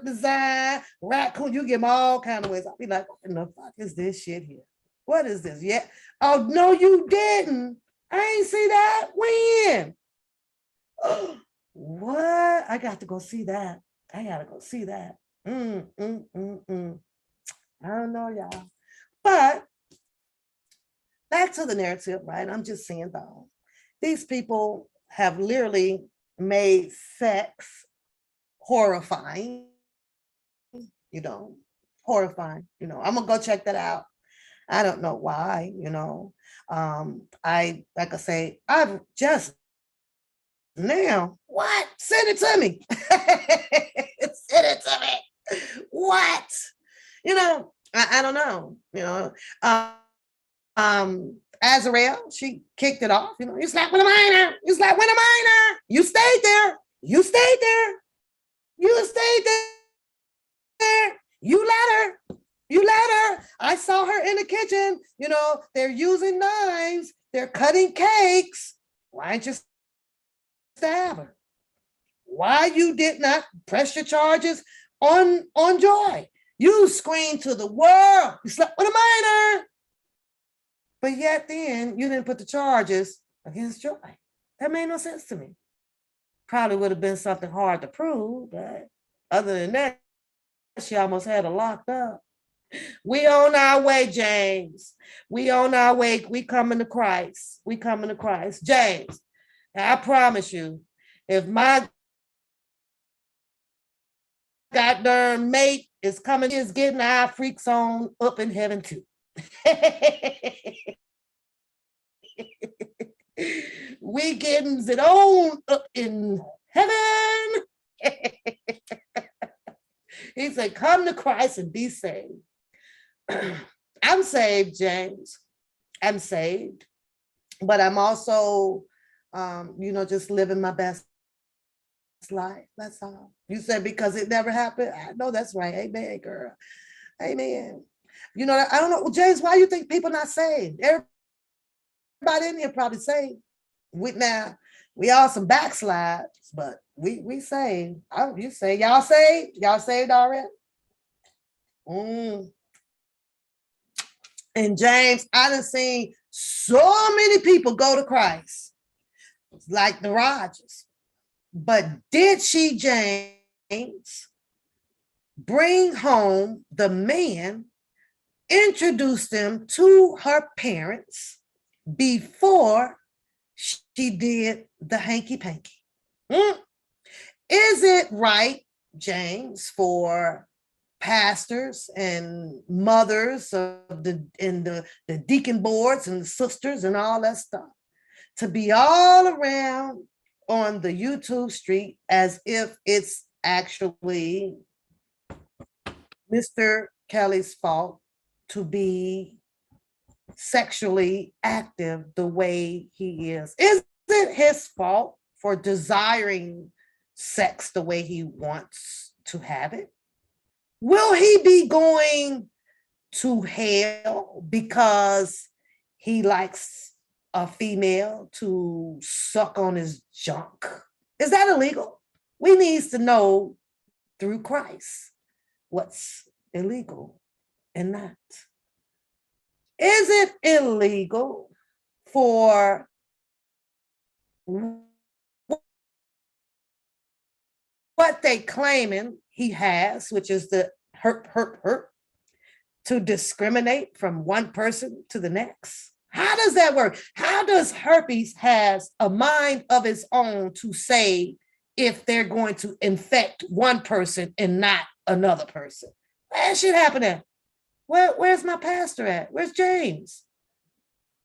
design, raccoon. You get them all kind of ways. I'll be like, what in the fuck is this shit here? What is this? Yeah. Oh, no, you didn't. I ain't see that. When? What? I got to go see that. I gotta go see that. I don't know, y'all. But back to the narrative, right? I'm just saying though, these people have literally made sex horrifying, horrifying. I'm gonna go check that out. I don't know why, like I say, I've just Now, what? Send it to me. Send it to me. What? You know, I don't know. You know, Azrael, she kicked it off. You know, you slept with a minor. You slept with a minor. You stayed there. You stayed there. You stayed there. You let her. You let her. I saw her in the kitchen. You know, they're using knives. They're cutting cakes. Why didn't you stab her? Why you did not press your charges on Joy? You screamed to the world. You slept with a minor. But yet then you didn't put the charges against Joy. That made no sense to me. Probably would have been something hard to prove, but other than that, she almost had her locked up. We on our way, James. We on our way. We coming to Christ. We coming to Christ. James, I promise you, if my goddamn mate is coming, is getting our freaks on up in heaven too. We getting it on up in heaven. He said, come to Christ and be saved. I'm saved, James. I'm saved. But I'm also, just living my best life. That's all. You said because it never happened. I know that's right. Amen, girl. Amen. You know, I don't know, James, why you think people not saved? Everybody in here probably saved. We all some backslides, but we saved. You say y'all saved? Y'all saved already? And James, I done seen so many people go to Christ, like the Rogers. But did she, James, bring home the man, introduce them to her parents before she did the hanky-panky? Is it right, James, for pastors and mothers of the deacon boards and the sisters and all that stuff to be all around on the YouTube street as if it's actually Mr. Kelly's fault to be sexually active the way he is? Is it his fault for desiring sex the way he wants to have it? Will he be going to hell because he likes a female to suck on his junk? Is that illegal? We need to know through Christ what's illegal and not. Is it illegal for what they claiming he has, which is the hurt, to discriminate from one person to the next? How does that work? How does herpes has a mind of its own to say if they're going to infect one person and not another person? That shit happening. Where's my pastor at? Where's James?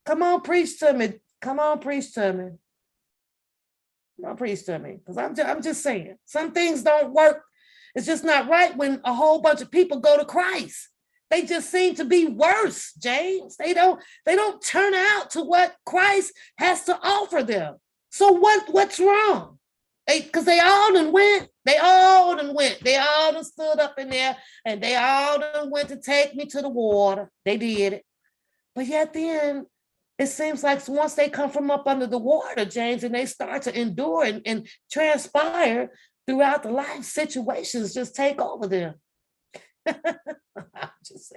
Come on, preach to me. Come on, preach to me. Come on, preach to me. Because I'm just saying, some things don't work. It's just not right when a whole bunch of people go to Christ. They just seem to be worse, James. They don't turn out to what Christ has to offer them. So what's wrong? Because they all done went. They all done stood up in there and they all done went to take me to the water. They did it. But yet then it seems like once they come from up under the water, James, and they start to endure and transpire throughout the life situations, just take over them. I'm just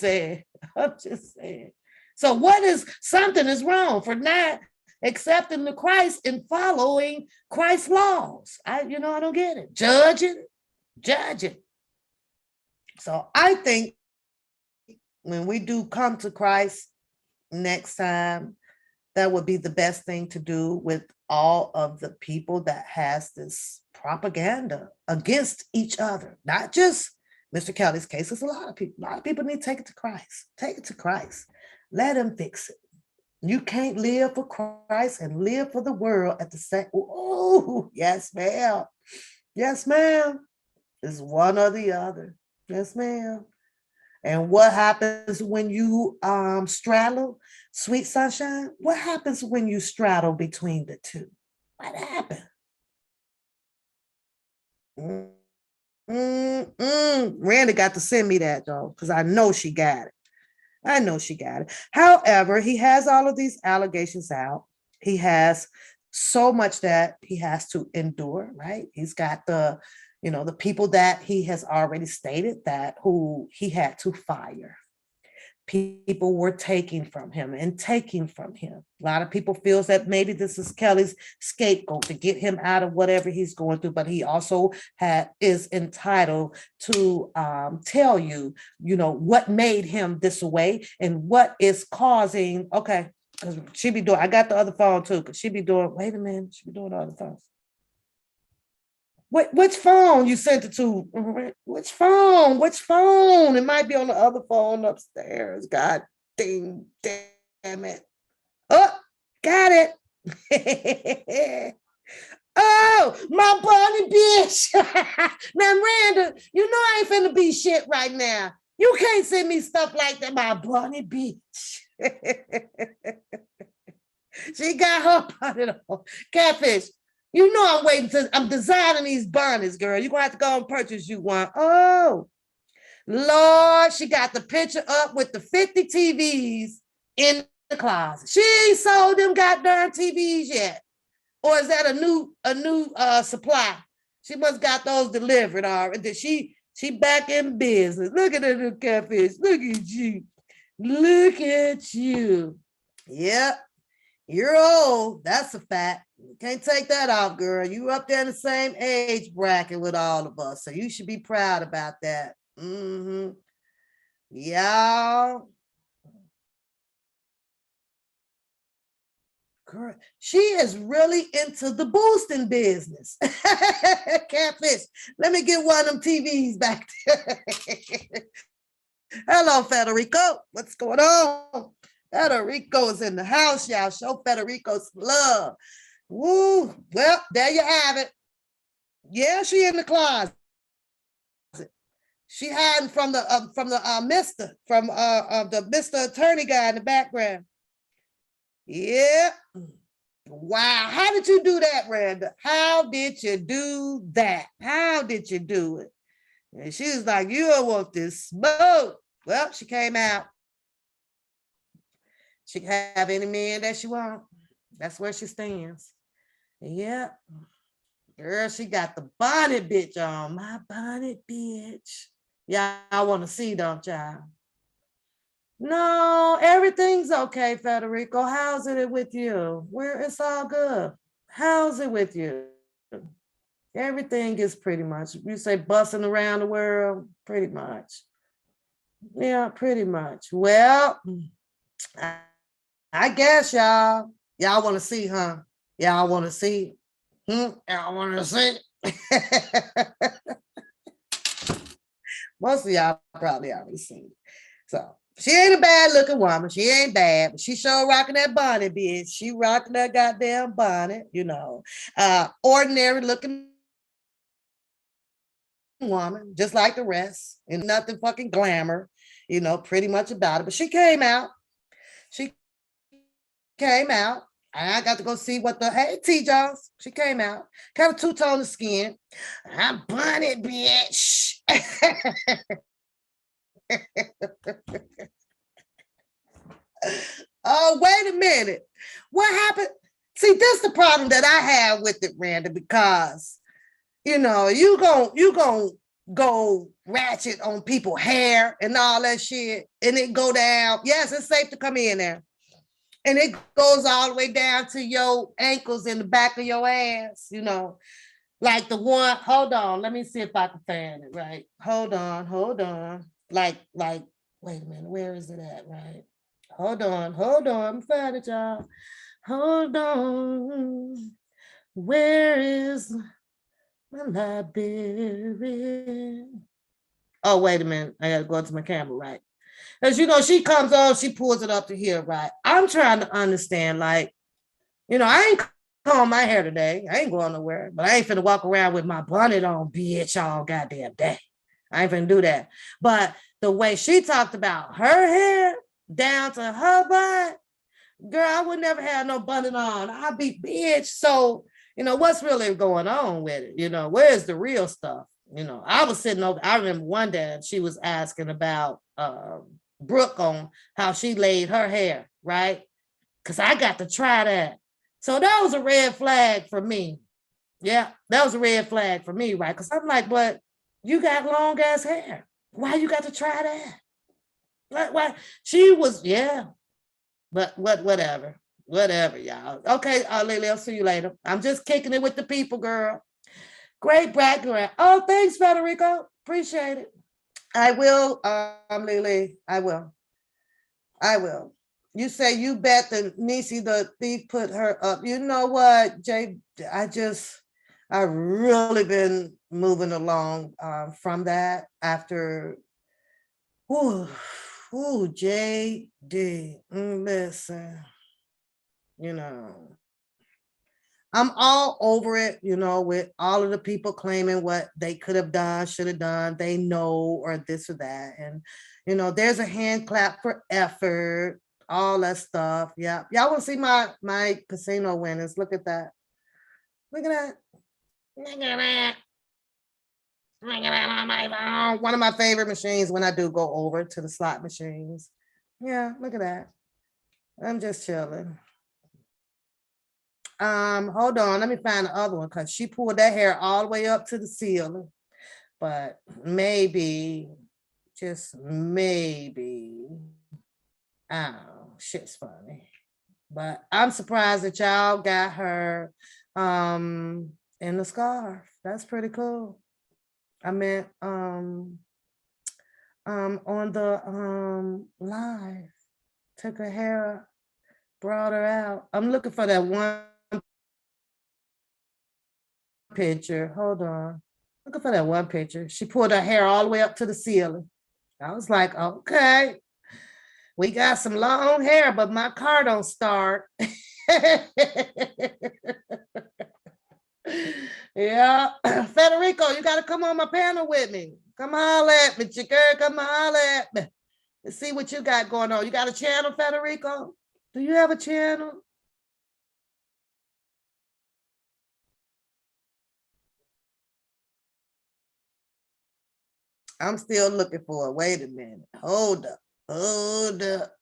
saying. So something is wrong for not accepting the Christ and following Christ's laws. I don't get it. Judging. So I think when we do come to Christ next time, that would be the best thing to do with all of the people that has this propaganda against each other, not just Mr. Kelly's case. It's a lot of people. A lot of people need to take it to Christ. Take it to Christ. Let him fix it. You can't live for Christ and live for the world at the same. Oh, yes, ma'am. Yes, ma'am. It's one or the other. Yes, ma'am. And what happens when you straddle, sweet sunshine? What happens when you straddle between the two? What happened? Randy got to send me that though, because I know she got it. I know she got it. However, he has all of these allegations out. He has so much that he has to endure, right? He's got the people that he has already stated that who he had to fire. People were taking from him and taking from him. A lot of people feels that maybe this is Kelly's scapegoat to get him out of whatever he's going through, but he also is entitled to tell you, what made him this way and what is causing. Okay, she be doing. I got the other phone too, but she be doing. Wait a minute, she be doing the other phone. Which phone you sent it to? Which phone? Which phone? It might be on the other phone upstairs. God damn it. Oh, got it. Oh, my bunny bitch. Now, Miranda, you know I ain't finna be shit right now. You can't send me stuff like that, my bunny bitch. She got her bunny on. Catfish. You know I'm designing these bunnies, girl. You're gonna have to go and purchase you one. Oh, Lord, she got the picture up with the 50 TVs in the closet. She ain't sold them goddamn TVs yet. Or is that a new supply? She must got those delivered already. She back in business. Look at her, catfish. Look at you. Look at you. Yep. You're old. That's a fact. You can't take that off, girl. You up there in the same age bracket with all of us. So you should be proud about that. Y'all. Girl, she is really into the boosting business. Catfish. Let me get one of them TVs back there. Hello, Federico. What's going on? Federico's in the house, y'all. Show Federico some love. Woo. Well, there you have it. Yeah, she in the closet. She hiding from the Mr. Attorney guy in the background. Yeah. Wow. How did you do that, Randa? How did you do that? How did you do it? And she was like, you don't want this smoke. Well, she came out. She can have any man that she wants. That's where she stands. Yep. Girl, she got the bonnet bitch on. My bonnet bitch. Y'all want to see, don't y'all? No, everything's okay, Federico. How's it with you? It's all good. How's it with you? Everything is pretty much, you say busting around the world, pretty much. Yeah, pretty much. Well, I guess y'all want to see, huh? Y'all want to see? Y'all want to see? Most of y'all probably already seen it. So she ain't a bad looking woman. She ain't bad, but she sure rocking that bonnet, bitch. She rocking that goddamn bonnet, ordinary looking woman, just like the rest, and nothing fucking glamour, pretty much about it. But she came out. I got to go see what hey, T. Jones. She came out. Kind of two-tone of skin. I'm bonnet, bitch. Oh, wait a minute. What happened? See, this is the problem that I have with it, Randa, because you gonna go ratchet on people's hair and all that shit, and it go down. Yes, it's safe to come in there. And it goes all the way down to your ankles in the back of your ass, like the one, hold on, let me see if I can find it right. Hold on. Like, wait a minute, where is it at, right? Hold on, I'm find it, y'all. Hold on. Where is my library? Oh, wait a minute, I gotta go to my camera, right? Because, you know, she comes on, she pulls it up to here, right? I'm trying to understand, like, you know, I ain't comb my hair today. I ain't going nowhere, but I ain't finna walk around with my bonnet on, bitch, all goddamn day. I ain't finna do that. But the way she talked about her hair down to her butt, girl, I would never have no bonnet on. I'd be bitch. So, you know, what's really going on with it? You know, where's the real stuff? You know, I was sitting over, I remember one day she was asking about Brooke on how she laid her hair, right? Because I got to try that. So that was a red flag for me. Yeah, that was a red flag for me, right? Because I'm like, but you got long ass hair. Why you got to try that? Why? She was, yeah, but whatever. Whatever, y'all. Okay, Lily, I'll see you later. I'm just kicking it with the people, girl. Great background. Oh, thanks, Federico. Appreciate it. I will, Lily. I will. I will. You say you bet that Nisi the thief put her up. You know what, Jay? I really been moving along from that after. Ooh, JD. Listen, you know, I'm all over it, you know, with all of the people claiming what they could have done, should have done, they know, or this or that. And, you know, there's a hand clap for effort, all that stuff. Yeah. Y'all want to see my casino winners? Look at that. Look at that. Look at that. Look at that on my phone. One of my favorite machines when I do go over to the slot machines. Yeah, look at that. I'm just chilling. Hold on, let me find the other one because she pulled that hair all the way up to the ceiling. But maybe, just maybe, oh, shit's funny. But I'm surprised that y'all got her in the scarf. That's pretty cool. I meant on the live, took her hair, brought her out. I'm looking for that one picture. Hold on. Looking for that one picture. She pulled her hair all the way up to the ceiling. I was like, okay, we got some long hair, but my car don't start. Yeah. Federico, you got to come on my panel with me. Come holler at me, chicken. Come holler at me. Let's see what you got going on. You got a channel, Federico? Do you have a channel? I'm still looking for it. Wait a minute. Hold up. Hold up.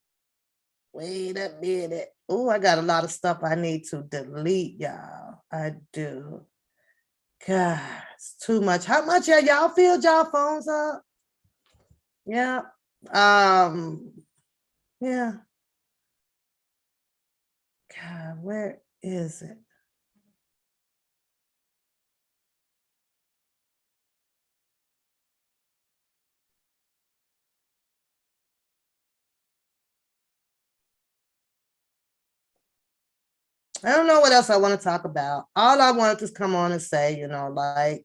Wait a minute. Oh, I got a lot of stuff I need to delete, y'all. I do. God, it's too much. How much y'all filled y'all phones up? Yeah. Yeah. God, where is it? I don't know what else I want to talk about. All I wanted to come on and say, you know, like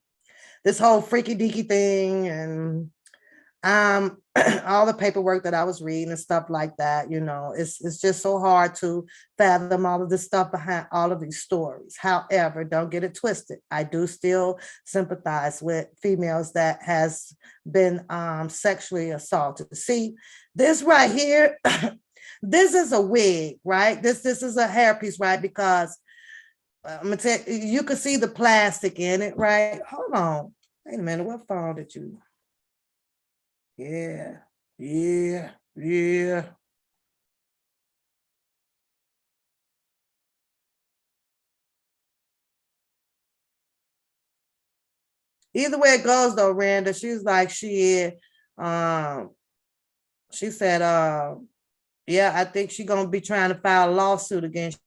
this whole freaky deaky thing and all the paperwork that I was reading and stuff like that, you know, it's just so hard to fathom all of this stuff behind all of these stories. However, don't get it twisted. I do still sympathize with females that has been sexually assaulted. See, this right here, this is a wig, right? This is a hairpiece, right? Because I'm gonna tell you can see the plastic in it, right? Hold on. Wait a minute. What phone did you? Yeah. Either way it goes though, Randa, she's like, she said, yeah, I think she's gonna be trying to file a lawsuit against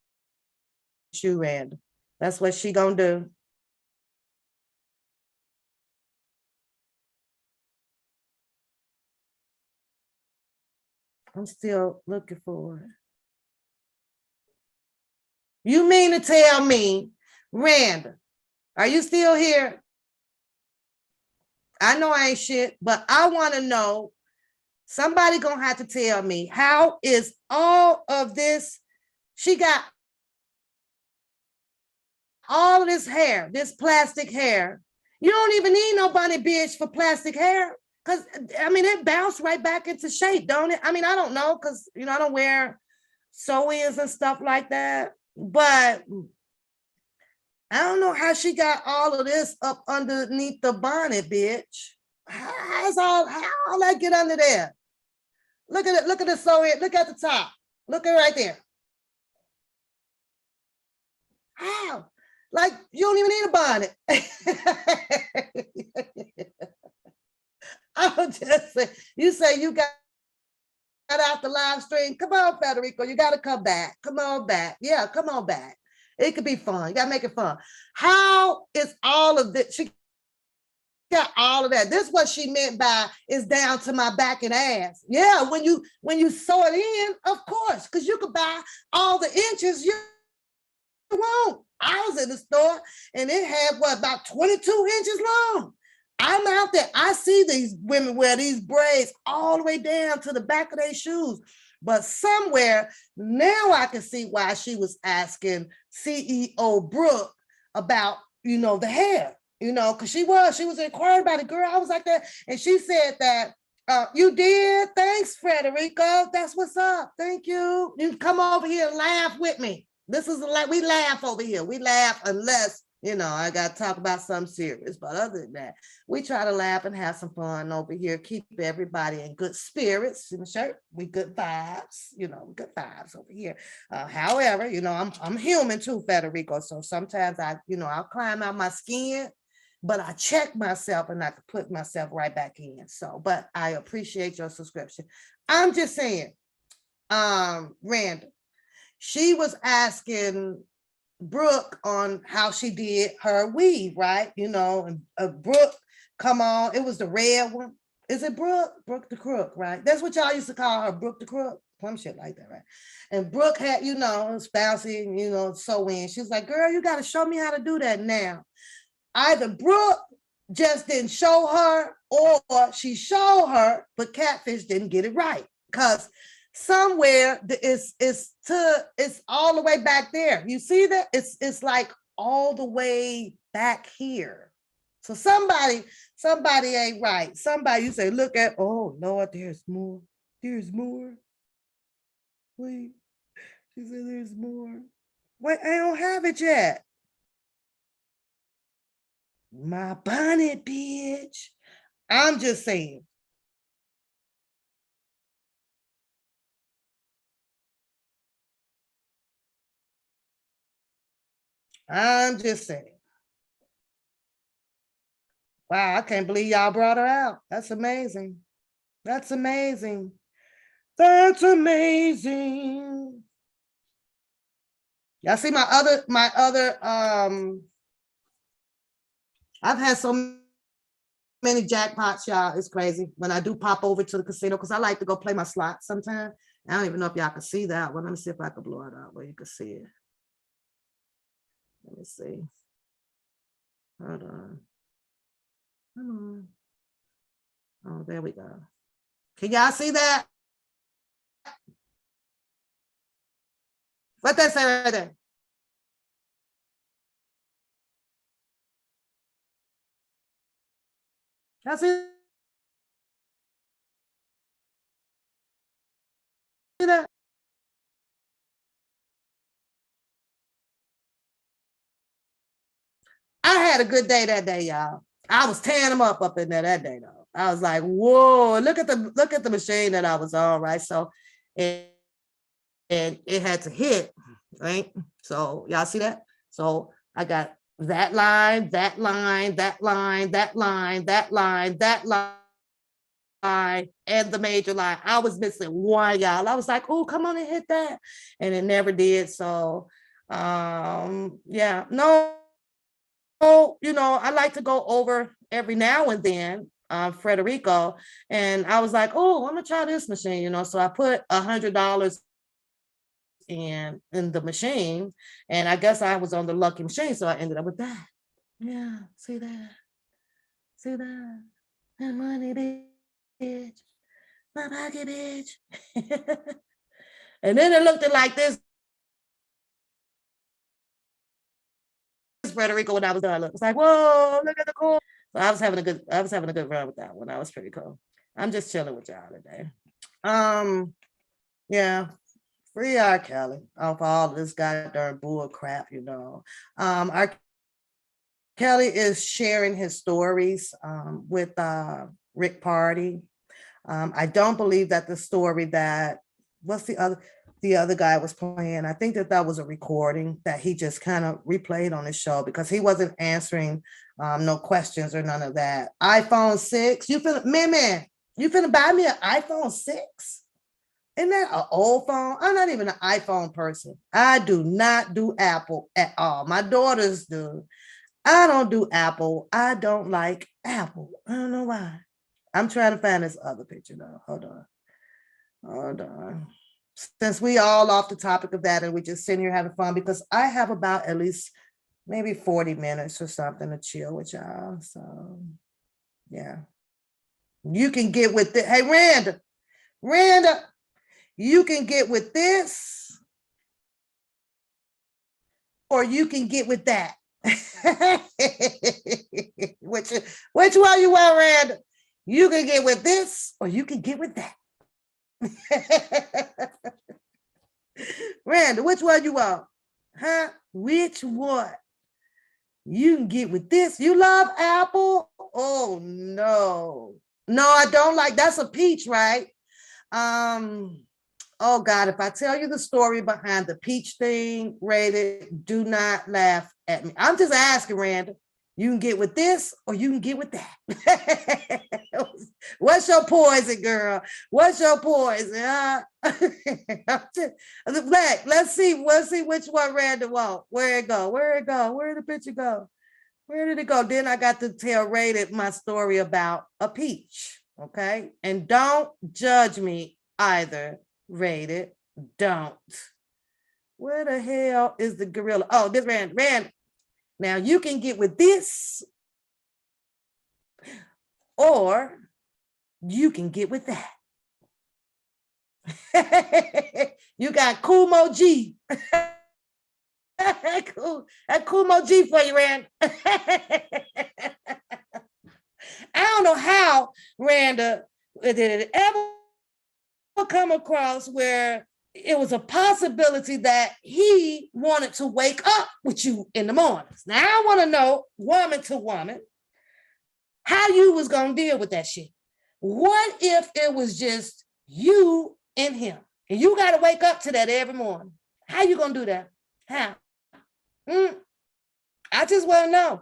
you, Randa. That's what she gonna do. I'm still looking for it. You mean to tell me, Randa, are you still here? I know I ain't shit, but I want to know Somebody gonna have to tell me, how is all of this? She got all of this hair, this plastic hair. You don't even need no bunny bitch for plastic hair. Cause I mean, it bounced right back into shape, don't it? I mean, I don't know, cause I don't wear sew-ins and stuff like that. But I don't know how she got all of this up underneath the bonnet, bitch. How's all that get under there? Look at it, look at the sew-in, look at the top. Look at it right there. How? Like, you don't even need a bonnet. I'm just saying, you say you got out the live stream. Come on, Federico, you got to come back. Come on back. Yeah, come on back. It could be fun. You got to make it fun. How is all of this? She got all of that. This is what she meant by is down to my back and ass. Yeah, when you sew it in, of course, because you could buy all the inches you want. I was in the store and it had about 22 inches long. I'm out there. I see these women wear these braids all the way down to the back of their shoes. But somewhere now I can see why she was asking CEO Brooke about, the hair, because she was inquiring about it, girl. I was like that. And she said that, you did. Thanks, Frederico. That's what's up. Thank you. You can come over here and laugh with me. This is like, we laugh over here. We laugh unless, I got to talk about something serious. But other than that, we try to laugh and have some fun over here. Keep everybody in good spirits. In the shirt, we good vibes, good vibes over here. However, I'm human too, Federico. So sometimes I'll climb out my skin, but I check myself and I can put myself right back in. So, but I appreciate your subscription. I'm just saying, Randall, she was asking Brooke on how she did her weave, right? And Brooke, come on, it was the red one. Is it Brooke? Brooke the Crook, right? That's what y'all used to call her, Brooke the Crook. Some shit like that, right? And Brooke had, it's bouncy, sew in. She was like, girl, you got to show me how to do that now. Either Brooke just didn't show her or she showed her, but Catfish didn't get it right. Because somewhere it's all the way back there. You see that? It's like all the way back here. So somebody ain't right. Somebody, you say, look at, oh Lord, there's more. There's more. Wait. She said there's more. Wait, I don't have it yet. My bonnet, bitch. I'm just saying. I'm just saying. Wow, I can't believe y'all brought her out. That's amazing. That's amazing. That's amazing. Y'all see my other I've had so many jackpots, y'all. It's crazy. When I do pop over to the casino, because I like to go play my slots sometimes. I don't even know if y'all can see that one. Let me see if I can blow it out where you can see it. Let me see. Hold on. Come on. Oh, there we go. Can y'all see that? What that say right there? Y'all see that? I had a good day that day, y'all. I was tearing them up in there that day, though. I was like, whoa, look at the machine that I was on, right? So and it had to hit, right? So y'all see that? So I got that line, that line, that line, that line, that line, that line, and the major line. I was missing one, y'all. I was like, oh, come on and hit that. And it never did. So yeah, no, I like to go over every now and then, Frederico, and I was like, oh, I'm gonna try this machine, so I put $100 in the machine, and I guess I was on the lucky machine, so I ended up with that. Yeah, see that? That money, bitch. My pocket, bitch. And then it looked like this. Frederico when I was done. It was like, whoa, look at the cool. So I was having a good run with that one. That was pretty cool. I'm just chilling with y'all today. Yeah. Free R. Kelly off all this goddamn bull crap, you know. R. Kelly is sharing his stories with Rick Party. I don't believe that the story that what's the other guy was playing. I think that was a recording that he just kind of replayed on his show because he wasn't answering no questions or none of that. iPhone 6, you finna buy me an iPhone 6? Isn't that an old phone? I'm not even an iPhone person. I do not do Apple at all. My daughters do. I don't do Apple. I don't like Apple. I don't know why. I'm trying to find this other picture though. Hold on. Since we all off the topic of that and we just sitting here having fun because I have about at least maybe 40 minutes or something to chill with y'all. So yeah. You can get with it. Hey, Randa, you can get with this or you can get with that. which one you want, Randa? You can get with this or you can get with that. Randa, which one you want? Huh? Which one? You can get with this. You love Apple? Oh no. No, I don't like that's a peach, right? Oh God, if I tell you the story behind the peach thing, Rated, do not laugh at me. I'm just asking, Randa. You can get with this or you can get with that. What's your poison, girl? What's your poison? Black, let's see which one Randa want. Where it go? Where did the picture go? Where did it go? Then I got to tell Rated my story about a peach. Okay. And don't judge me either, Rated. Don't. Where the hell is the gorilla? Oh, this Rand. Now you can get with this, or you can get with that. You got Kumo G. That Kumo G for you, Rand. I don't know how, Randa, did it ever come across where it was a possibility that he wanted to wake up with you in the mornings. Now I want to know, woman to woman, how you was gonna deal with that shit. What if it was just you and him, and you got to wake up to that every morning? How you gonna do that? How? I just want to know,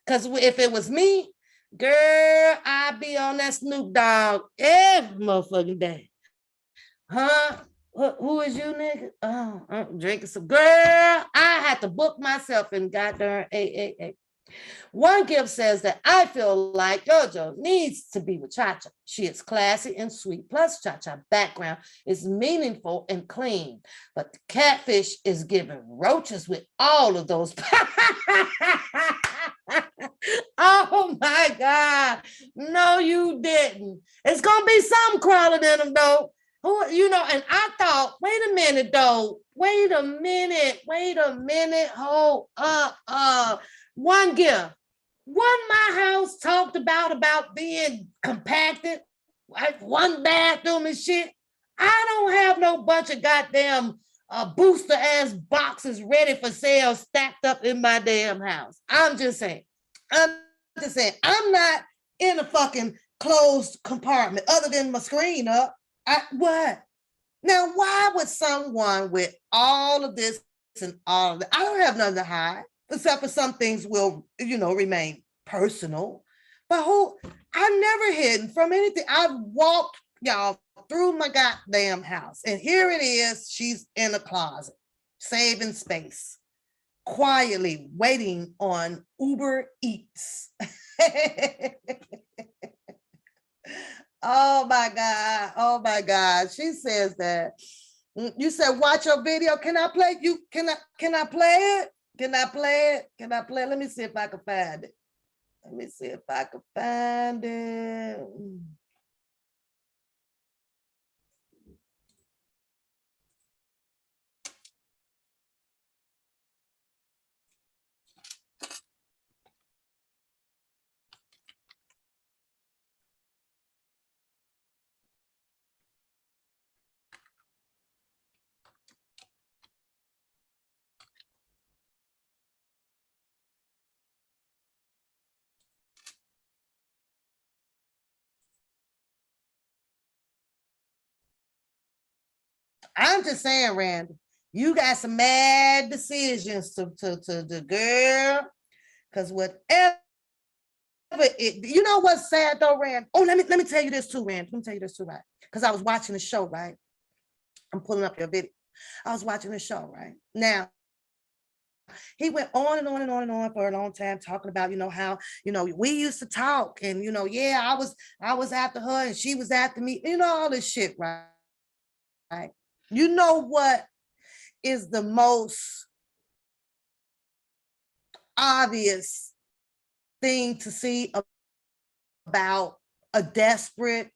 because if it was me, girl, I'd be on that Snoop Dogg every motherfucking day. Huh? Who is you, nigga? Oh, I'm drinking some. Girl, I had to book myself in goddamn 888. One gift says that I feel like JoJo needs to be with Cha-Cha. She is classy and sweet. Plus, Cha-Cha background is meaningful and clean. But the catfish is giving roaches with all of those. Oh my God. No, you didn't. It's going to be some crawling in them, though. Who, and I thought, wait a minute, though. Wait a minute. Hold up. One gift. One my house talked about being compacted, like one bathroom and shit. I don't have no bunch of goddamn booster ass boxes ready for sale stacked up in my damn house. I'm just saying. I'm not in a fucking closed compartment other than my screen up. What? Now, why would someone with all of this and all of that? I don't have nothing to hide, except for some things will, remain personal. But I've never hidden from anything. I've walked, y'all, through my goddamn house. And here it is. She's in a closet, saving space, quietly waiting on Uber Eats. Oh my God. She says that. You said watch your video. Can I play? Can I play it? Can I play it? Let me see if I can find it. I'm just saying, Randy, you got some mad decisions to the girl, because whatever you know what's sad though, Rand? Oh, let me tell you this too, Rand. Let me tell you this too, right? Because I was watching the show, right? I'm pulling up your video. I was watching the show, right? Now, he went on and on and on and on for a long time talking about, how, we used to talk and, yeah, I was after her and she was after me, all this shit, right? Right. You know what is the most obvious thing to see about a desperate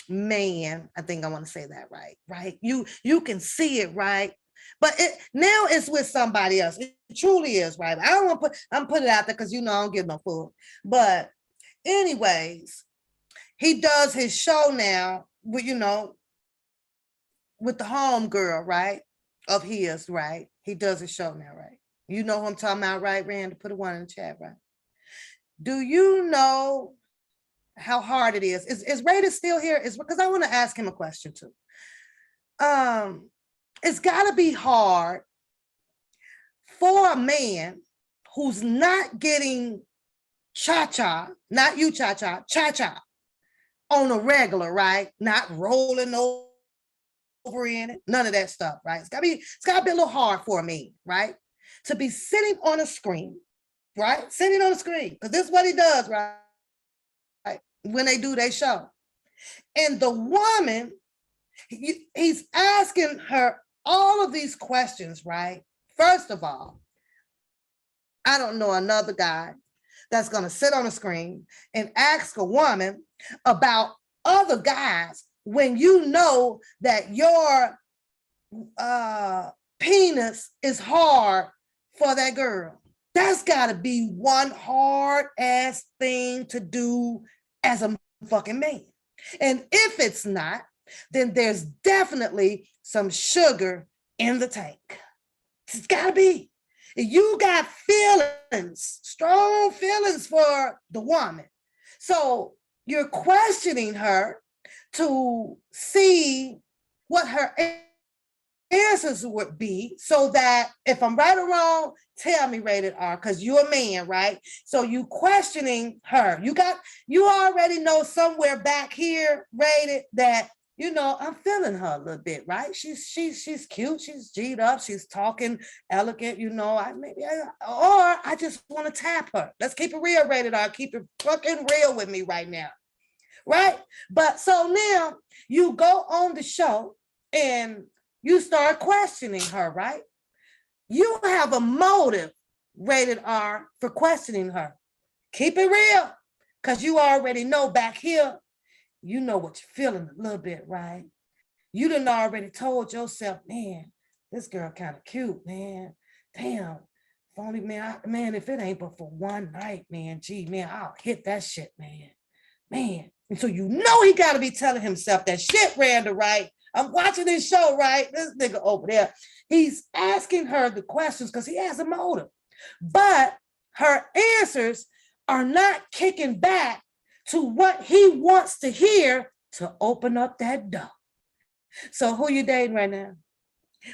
man? I think I want to say that right? You can see it, right? But now it's with somebody else. It truly is, right? I don't want to I'm putting it out there because I don't give no fool. But anyways, he does his show now with, with the home girl, right? Of his, right? He does his show now, right? You know who I'm talking about, right, Rand? Put a one in the chat, right? Do you know how hard it is? Is Rated still here? Is because I want to ask him a question too. It's got to be hard for a man who's not getting cha-cha, not you cha-cha, cha-cha on a regular, right? Not rolling over in it, none of that stuff, right? It's gotta be a little hard for me, right? To be sitting on a screen, right? Sitting on a screen, because this is what he does, right? When they do their show. And the woman, he's asking her all of these questions, right? First of all, I don't know another guy that's going to sit on a screen and ask a woman about other guys when you know that your penis is hard for that girl. That's got to be one hard ass thing to do as a fucking man. And if it's not, then there's definitely some sugar in the tank. It's got to be. You got feelings, strong feelings for the woman. So you're questioning her to see what her answers would be, so that if I'm right or wrong, tell me, Rated R, because you're a man, right? So you questioning her. You already know somewhere back here, Rated, that I'm feeling her a little bit, right? She's cute, she's G'd up, she's talking elegant, I just want to tap her. Let's keep it real, Rated R. Keep it fucking real with me right now, right? But so now you go on the show and you start questioning her, right? You have a motive, Rated R, for questioning her. Keep it real, because you already know back here, you know what you're feeling a little bit, right? You done already told yourself, man, this girl kind of cute, man. Damn, if only, man, if it ain't but for one night, man, gee, man, I'll hit that shit, man. Man. And so he got to be telling himself that shit, Randa, right? I'm watching this show, right? This nigga over there, he's asking her the questions because he has a motive. But her answers are not kicking back to what he wants to hear to open up that door. So who you dating right now?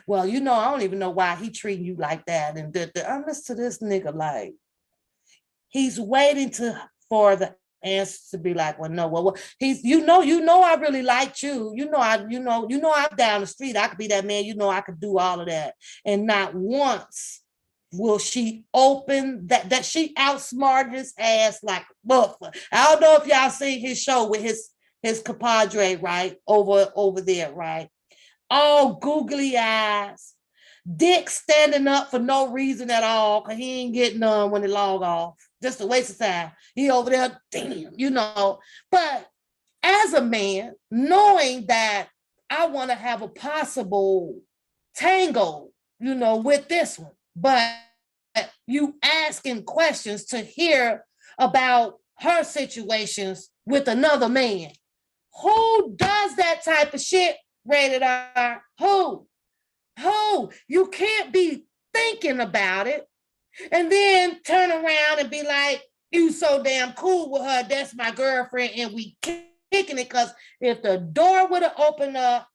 Well, I don't even know why he treating you like that. And I'm listening to this nigga like, he's waiting for the answer to be like, well, no, well, he's, I really liked you. I'm down the street. I could be that man. I could do all of that. And not once will she open that she outsmarted his ass like buffer. I don't know if y'all seen his show with his compadre, right? Over there, right? All googly eyes, dick standing up for no reason at all, because he ain't getting none when he log off. Just a waste of time. He over there, damn, But as a man, knowing that I want to have a possible tango, with this one, but you asking questions to hear about her situations with another man. Who does that type of shit, Rated R? Who? You can't be thinking about it and then turn around and be like, you so damn cool with her, that's my girlfriend, and we kicking it, because if the door would have opened up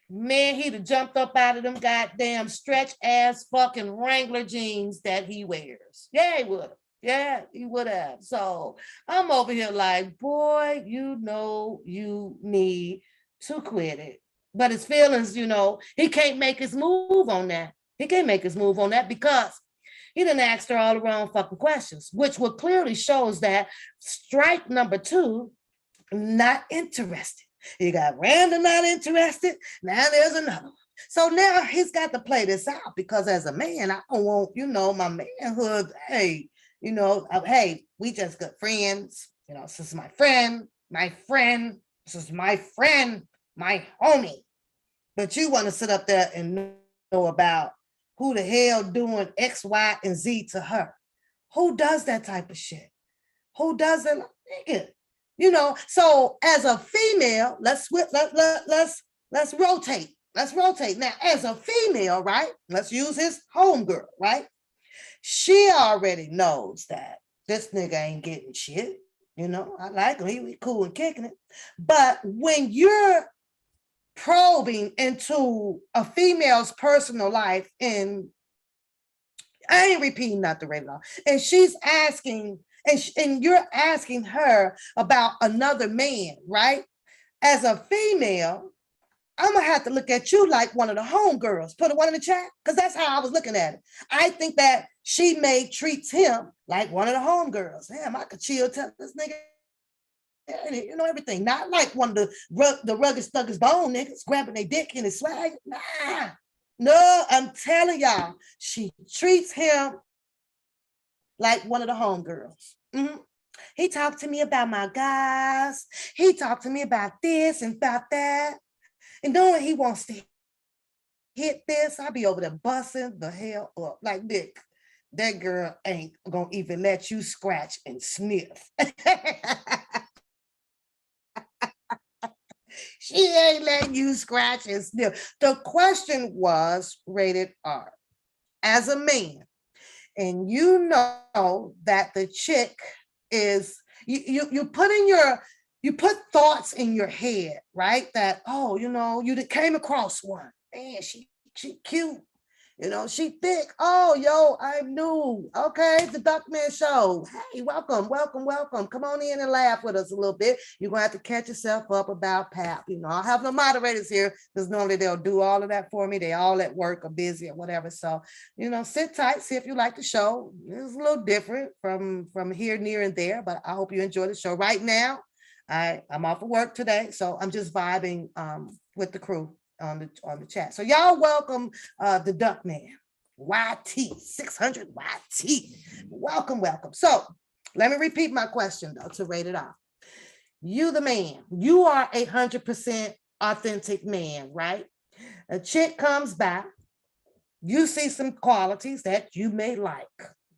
Man, he'd have jumped up out of them goddamn stretch ass fucking Wrangler jeans that he wears. Yeah, he would have. Yeah, he would have. So I'm over here like, boy, you know, you need to quit it. But his feelings, you know, he can't make his move on that. He can't make his move on that because he didn't ask her all the wrong fucking questions, which would clearly shows that strike number two, not interested. You got Randall not interested. Now there's another one. So now he's got to play this out because as a man, I don't want, you know, my manhood. Hey, you know, hey, we just good friends. You know, this is my friend, this is my friend, my homie. But you want to sit up there and know about who the hell doing X, Y, and Z to her. Who does that type of shit? Who does it? Nigga. You know, so as a female, let's rotate. Let's rotate. Now, as a female, right? Let's use his homegirl, right? She already knows that this nigga ain't getting shit. You know, I like him. He cool and kicking it. But when you're probing into a female's personal life, and I ain't repeating not the rated R, and she's asking, and you're asking her about another man, right? As a female, I'm gonna have to look at you like one of the homegirls. Put a one in the chat, because that's how I was looking at it. I think that she may treats him like one of the homegirls. Damn, I could chill, tell this nigga, you know, everything. Not like one of the rugged stuggest bone niggas grabbing their dick in his swag. Nah, no, I'm telling y'all, she treats him like one of the homegirls. Mm-hmm. He talked to me about my guys. He talked to me about this and about that. And knowing he wants to hit this, I'll be over there busting the hell up. Like, Nick, that girl ain't gonna even let you scratch and sniff. She ain't letting you scratch and sniff. The question was rated R. As a man, and you know that the chick is, you put thoughts in your head, right? That, oh, you know, you came across one. Man, she cute. You know, she thick. Oh, yo, I'm new. Okay, the Duckman Show. Hey, welcome. Come on in and laugh with us a little bit. You're going to have to catch yourself up about Pap. You know, I'll have no moderators here because normally they'll do all of that for me. They all at work or busy or whatever. So, you know, sit tight, see if you like the show. It's a little different from here, near, and there, but I hope you enjoy the show. Right now, I'm off of work today, so I'm just vibing with the crew on the chat. So y'all welcome the Duckman, YT 600 YT. Welcome. So let me repeat my question though to rate it off. You the man, you are 100% authentic man, right? A chick comes back, you see some qualities that you may like.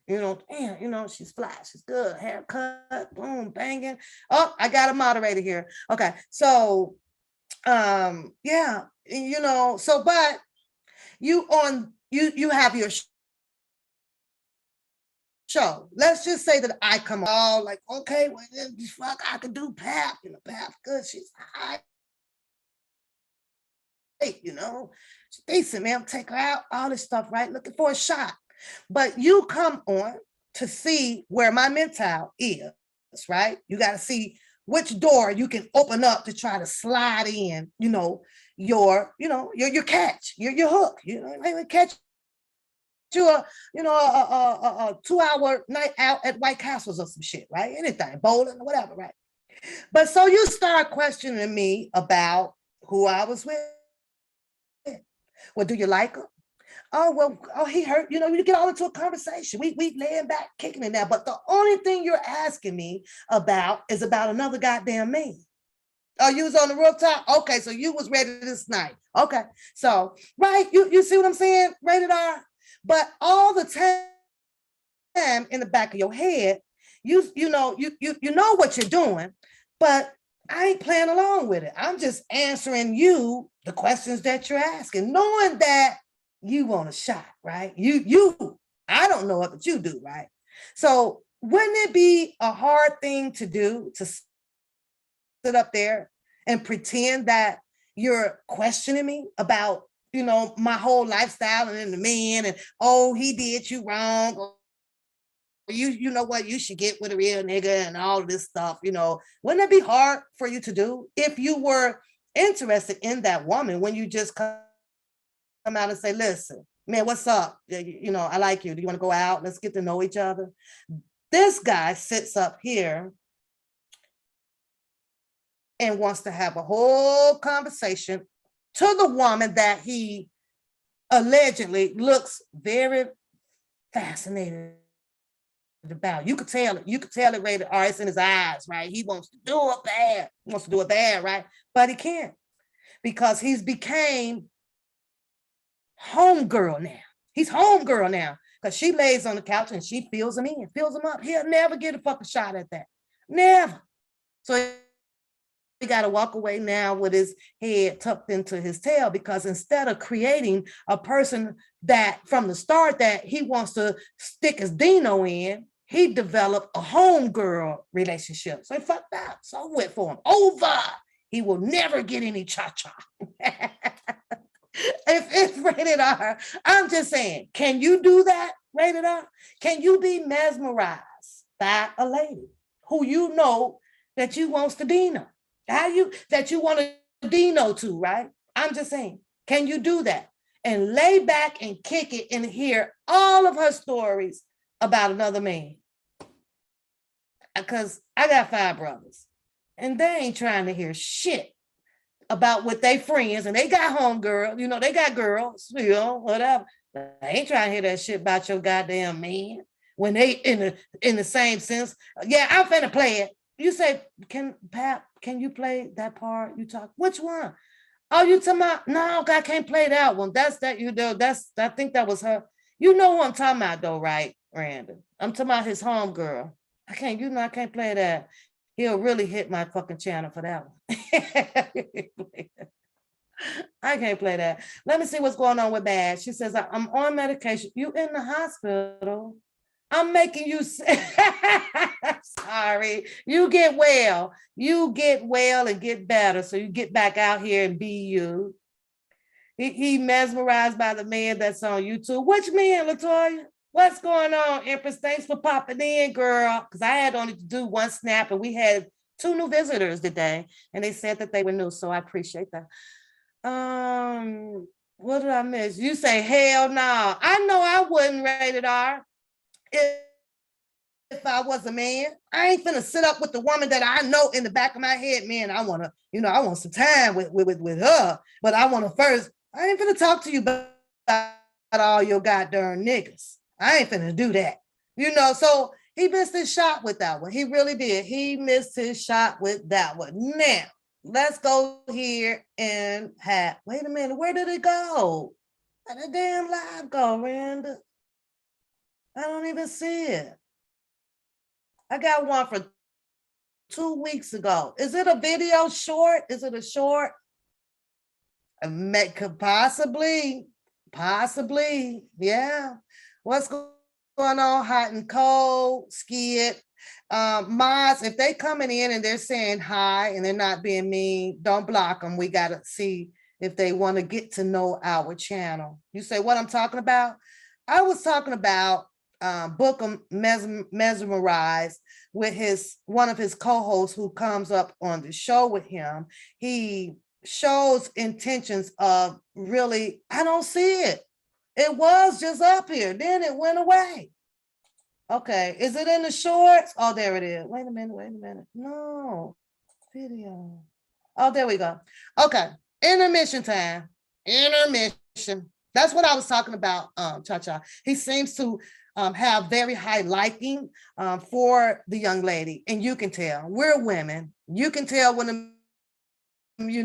You know, damn, you know, she's fly, she's good, haircut, boom, banging. Oh, I got a moderator here. Okay, so yeah, you know, so but you have your show. Let's just say that I come all like, okay, well, fuck, I could do Pap, you know, Pap good, she's high, you know, she's decent, man, take her out, all this stuff, right? Looking for a shot. But you come on to see where my mental is, right? You got to see which door you can open up to try to slide in, you know, your catch, your hook, you know, catch you a 2-hour night out at White Castles or some shit, right? Anything, bowling, whatever, right? But so you start questioning me about who I was with. Well, do you like her? Oh, well, he hurt. You know, you get all into a conversation. We laying back, kicking it now. But the only thing you're asking me about is about another goddamn man. Oh, you was on the rooftop? Okay, so you was ready this night. Okay, so, right, you see what I'm saying? Rated R. But all the time in the back of your head, you know what you're doing, but I ain't playing along with it. I'm just answering you the questions that you're asking, knowing that you want a shot, right? I don't know it, but you do, right? So wouldn't it be a hard thing to do to sit up there and pretend that you're questioning me about, you know, my whole lifestyle and then the man and, oh, he did you wrong. Or you know what, you should get with a real nigga and all this stuff, you know. Wouldn't it be hard for you to do if you were interested in that woman when you just come out and say, listen, man, what's up? You know, I like you. Do you want to go out? Let's get to know each other. This guy sits up here and wants to have a whole conversation to the woman that he allegedly looks very fascinated about. You could tell it. You could tell it rated R. It's in his eyes, right? He wants to do it bad. He wants to do it bad, right? But he can't because he's became homegirl now. He's homegirl now because she lays on the couch and she fills him in, fills him up. He'll never get a fucking shot at that. Never. So he got to walk away now with his head tucked into his tail because instead of creating a person that from the start that he wants to stick his Dino in, he developed a homegirl relationship. So he fucked up. So I went for him. Over. He will never get any cha-cha. If it's rated R, I'm just saying, can you do that, rated R? Can you be mesmerized by a lady who you know that you wants to Dino? That you want to Dino to, right? I'm just saying, can you do that? And lay back and kick it and hear all of her stories about another man. Because I got 5 brothers and they ain't trying to hear shit about what they friends, and they got homegirls, you know, they got girls, you know, whatever. They ain't trying to hear that shit about your goddamn man when they in the same sense. Yeah, I'm finna play it. You say, Pap, can you play that part you talk? Which one? Oh, you talking about? No, I can't play that one. That's that you know. I think that was her. You know who I'm talking about though, right, Randall? I'm talking about his homegirl. I can't play that. He'll really hit my fucking channel for that one. I can't play that. Let me see what's going on with Bad. She says, I'm on medication. You in the hospital. I'm making you sorry. You get well. You get well and get better. So you get back out here and be you. He mesmerized by the man that's on YouTube. Which man, Latoya? What's going on, Empress? Thanks for popping in, girl. Because I had only to do one snap and we had 2 new visitors today. And they said that they were new. So I appreciate that. What did I miss? You say, hell no. I know I wouldn't rated R if I was a man. I ain't finna sit up with the woman that I know in the back of my head, man, I want to, you know, I want some time with her, but I want to first, I ain't finna talk to you about all your goddamn niggas. I ain't finna do that. You know, so he missed his shot with that one. He really did. He missed his shot with that one. Now, let's go here and have, wait a minute, where did it go? Where did the damn live go, Randa? I don't even see it. I got one for 2 weeks ago. Is it a video short? Is it a short? Possibly, yeah. What's going on? Hot and cold, skid. Mods, if they coming in and they're saying hi and they're not being mean, don't block them. We got to see if they want to get to know our channel. You say what I'm talking about? I was talking about Bookham mesmerized with one of his co-hosts who comes up on the show with him. He shows intentions of really, I don't see it. It was just up here, then it went away. Okay, is it in the shorts? Oh, there it is. Wait a minute. No, video. Oh, there we go. Okay, intermission time. Intermission. That's what I was talking about, Cha-Cha. He seems to have very high liking for the young lady. And you can tell, we're women. You can tell when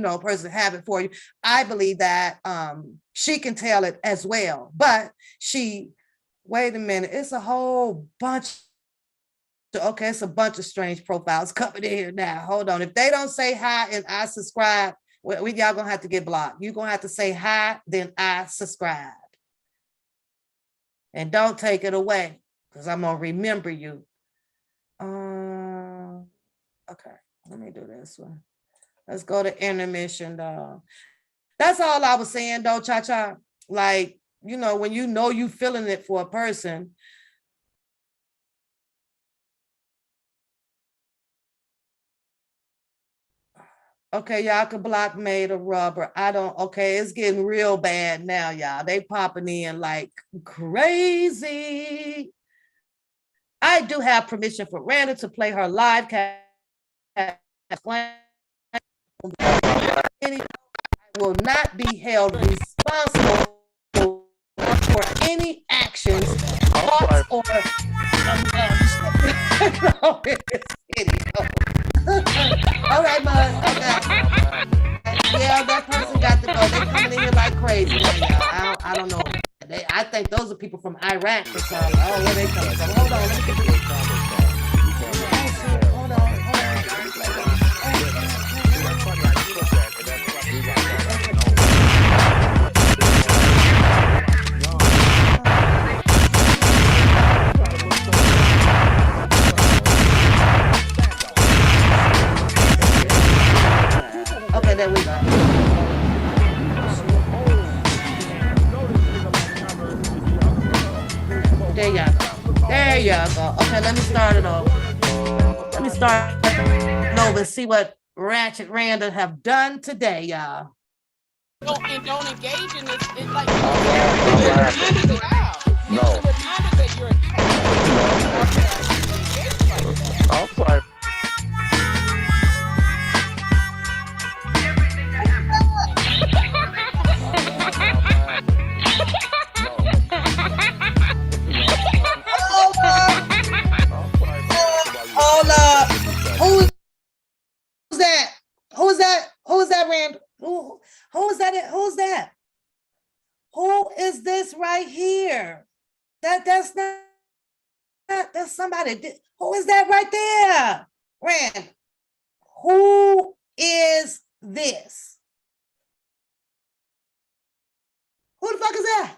a person have it for you. I believe that she can tell it as well. But wait a minute, it's a whole bunch. Okay, it's a bunch of strange profiles coming in here now. Hold on. If they don't say hi and I subscribe, y'all gonna have to get blocked. You're gonna have to say hi, then I subscribe. And don't take it away, because I'm gonna remember you. Okay, let me do this one. Let's go to intermission, dog. That's all I was saying, though, Cha-Cha. Like, you know you feeling it for a person. Okay, y'all can block made of rubber. I don't, okay, it's getting real bad now, y'all. They popping in like crazy. I do have permission for Randa to play her live cast. Will not be held responsible for any actions, thoughts, or all right, man. Okay. Yeah, that person got to go. They coming in here like crazy. I don't know. I think those are people from Iraq or something. Oh, where they coming from? Hold on. Let me get hold on. Okay, there we go. There you go. There you go. Okay, let me start it over. Let me start it over and see what Ratchet Randa have done today, y'all. Don't engage in this. It's like No. I'll play. Hold up. Who's that? Who's that? Who's that, Rand? Who's that? Who's that? Who is this right here? That's not that's somebody. Who is that right there? Rand, who is this? Who the fuck is that?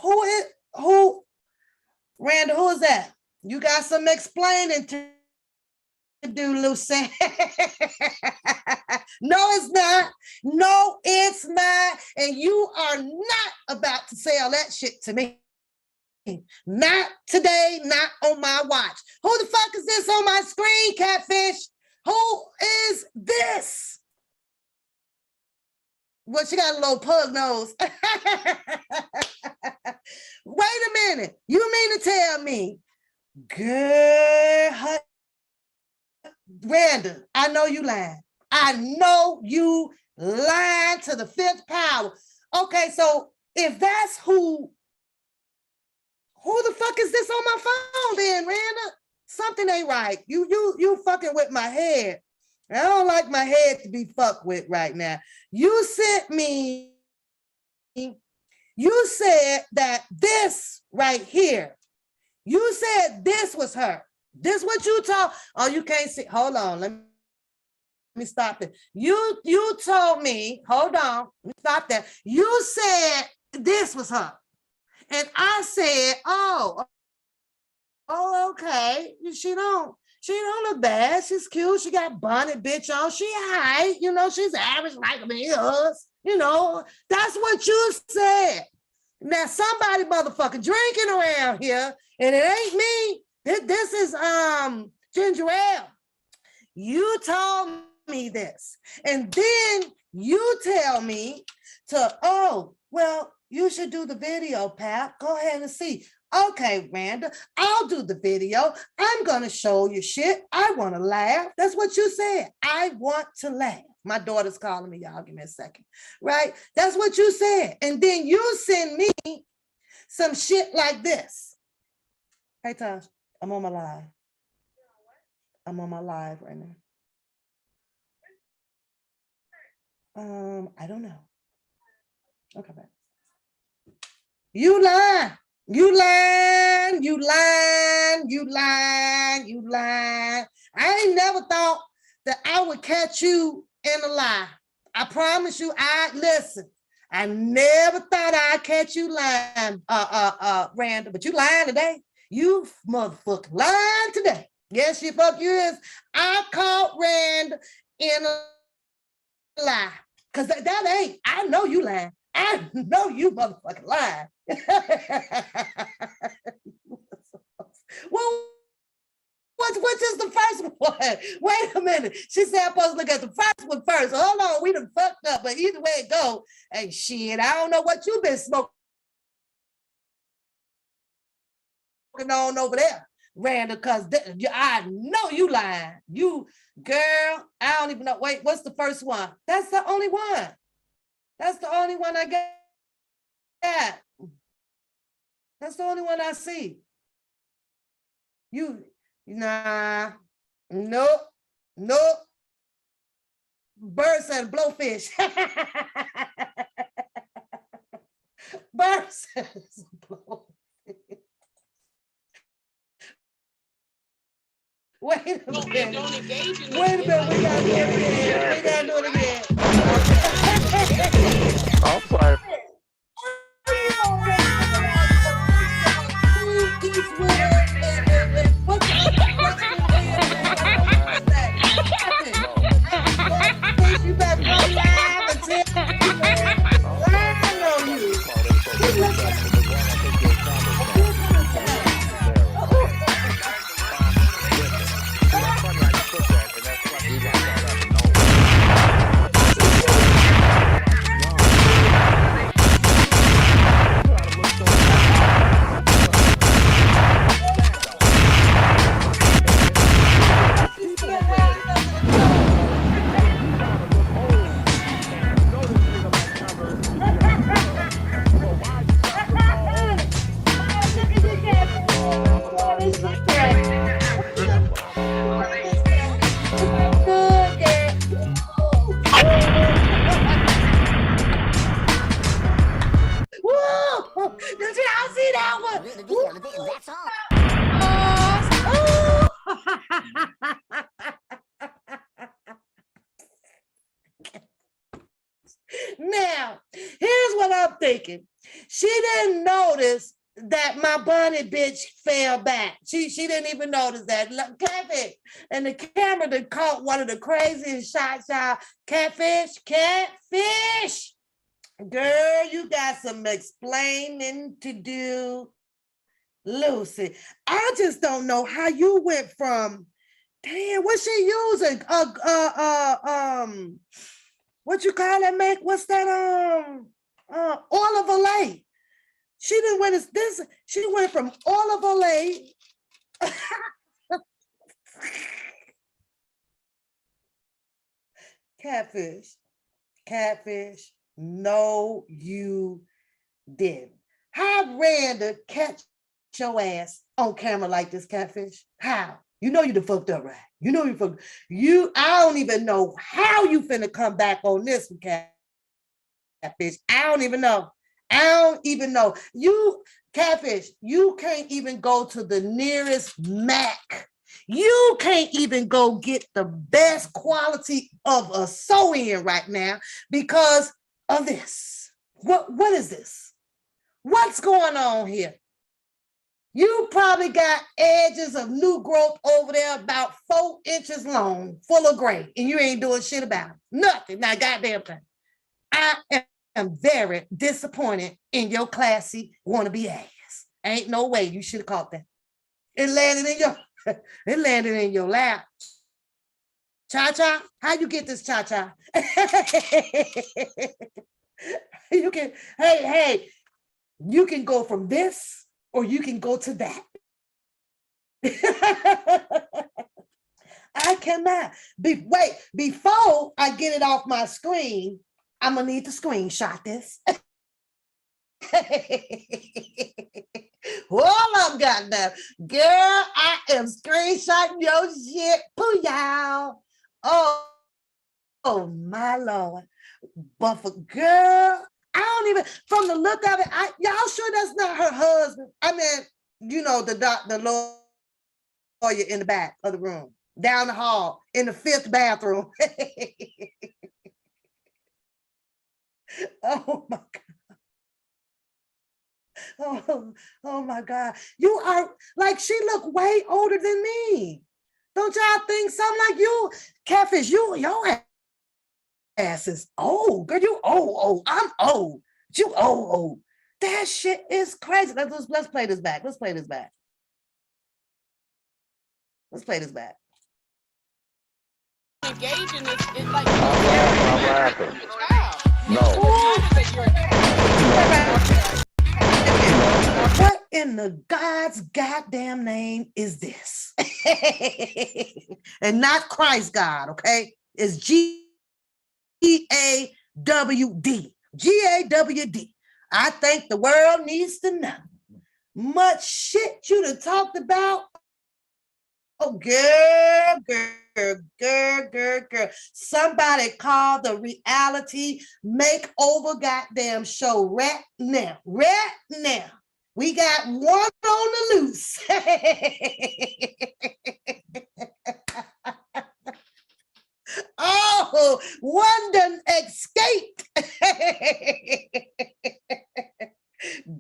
Who Randall, who is that? You got some explaining to do, Lucy. No, it's not. No, it's not. And you are not about to sell that shit to me. Not today, not on my watch. Who the fuck is this on my screen, Catfish? Who is this? Well, she got a little pug nose. Wait a minute. You mean to tell me, girl, Randa, I know you lying. I know you lying to the fifth power. Okay, so if that's who the fuck is this on my phone then, Randa? Something ain't right. You fucking with my head. I don't like my head to be fucked with right now. You sent me, you said that this right here, you said this was her. This what you told, oh, you can't see, hold on, let me stop it. You told me, hold on, let me stop that. You said this was her. And I said, oh, okay, she don't look bad. She's cute. She got bonnet bitch on. She high, she's average like me, us. That's what you said. Now somebody motherfucking drinking around here, and it ain't me. This is ginger ale. You told me this, and then you tell me to, oh, well, you should do the video, Pat. Go ahead and see. Okay, Randa, I'll do the video. I'm going to show you shit. I want to laugh. That's what you said. I want to laugh. My daughter's calling me, y'all. Give me a second. Right? That's what you said. And then you send me some shit like this. Hey, Tosh, I'm on my live. I'm on my live right now. I don't know. Okay, back. You lie. You lying, you lying, you lying, you lying. I ain't never thought that I would catch you in a lie. I promise you, listen. I never thought I'd catch you lying, Randa, but you lying today. You motherfucker lying today. Yes, she fuck you is. I caught Rand in a lie. Cause that ain't, I know you lying. I know you motherfucking lying. Well, which is the first one? Wait a minute. She said I'm supposed to look at the first one first. Hold on, we done fucked up, but either way it go, hey shit, I don't know what you been smoking on over there, Randall, because I know you lying. You, girl, I don't even know. Wait, what's the first one? That's the only one. That's the only one I got. That's the only one I see. You, nah, nope, nope. Bird said blowfish. Bird says blowfish. Wait a minute. Don't engage in Wait a this. minute. We gotta do it again. We gotta do it again. I'm sorry. What's the other question is? You better come live and tell me lying on you. Whoa! Did y'all see that one? That's all. Now, here's what I'm thinking. She didn't notice that my bunny bitch fell back. She didn't even notice that. Catfish. And the camera that caught one of the craziest shots, y'all. Catfish. Girl, you got some explaining to do, Lucy. I just don't know how you went from, damn, what's she using? What you call that, make? What's that? Oil of Olay. She didn't went this. She went from oil of Olay. Catfish. No, you didn't. How ran to catch your ass on camera like this, Catfish? How? You know you done fucked up, right? You know you fucked. I don't even know how you finna come back on this one, Catfish. I don't even know. You, Catfish, you can't even go to the nearest Mac. You can't even go get the best quality of a sew-in right now because of this. What is this? What's going on here? You probably got edges of new growth over there about 4 inches long, full of gray, and you ain't doing shit about it. Nothing, not goddamn thing. I am very disappointed in your classy wannabe ass. Ain't no way you should have caught that. It landed in your lap. Cha-cha, how you get this cha-cha? You can, hey, you can go from this or you can go to that. I cannot. Wait, before I get it off my screen, I'm gonna need to screenshot this. Hold up, goddamn. Girl, I am screenshotting your shit. Pooh, y'all. Oh, my Lord. But for girl, I don't even, from the look of it, y'all sure that's not her husband? I mean, you know, the lawyer in the back of the room, down the hall, in the 5th bathroom. Oh my God. Oh my God. You are like, she look way older than me. Don't y'all think something like you, Catfish, your ass is old, girl. You old. I'm old. You old. That shit is crazy. Let's play this back. Let's play this back. Let's play this back. Engaging is like I'm laughing. No. What in the God's goddamn name is this? And not Christ God, okay? It's G-A-W-D. G-A-W-D. I think the world needs to know. Much shit you done talked about. Oh, girl. Somebody call the reality makeover goddamn show right now. We got one on the loose. Oh, one done escaped.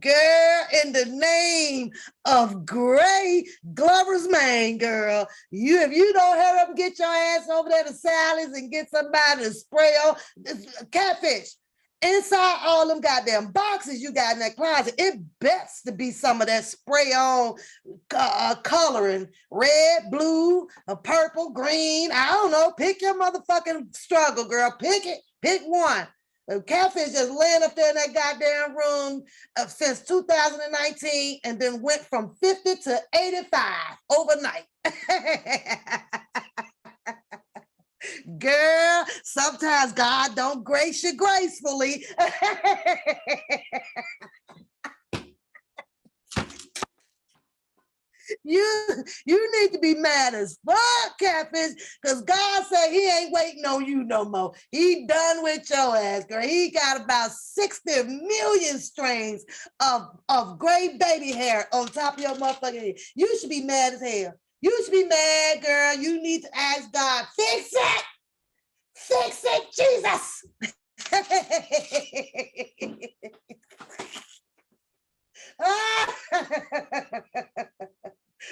Girl, in the name of Gray Glover's Main, girl, if you don't hurry up and get your ass over there to Sally's and get somebody to spray on Catfish, inside all them goddamn boxes you got in that closet, it best to be some of that spray on coloring, red, blue, purple, green. I don't know. Pick your motherfucking struggle, girl. Pick it. Pick one. Catfish just laying up there in that goddamn room since 2019 and then went from 50 to 85 overnight. Girl, sometimes God don't grace you gracefully. You need to be mad as fuck, Catfish, because God said he ain't waiting on you no more. He done with your ass, girl. He got about 60 million strands of gray baby hair on top of your motherfucking head. You should be mad as hell. You should be mad, girl. You need to ask God, fix it! Fix it, Jesus!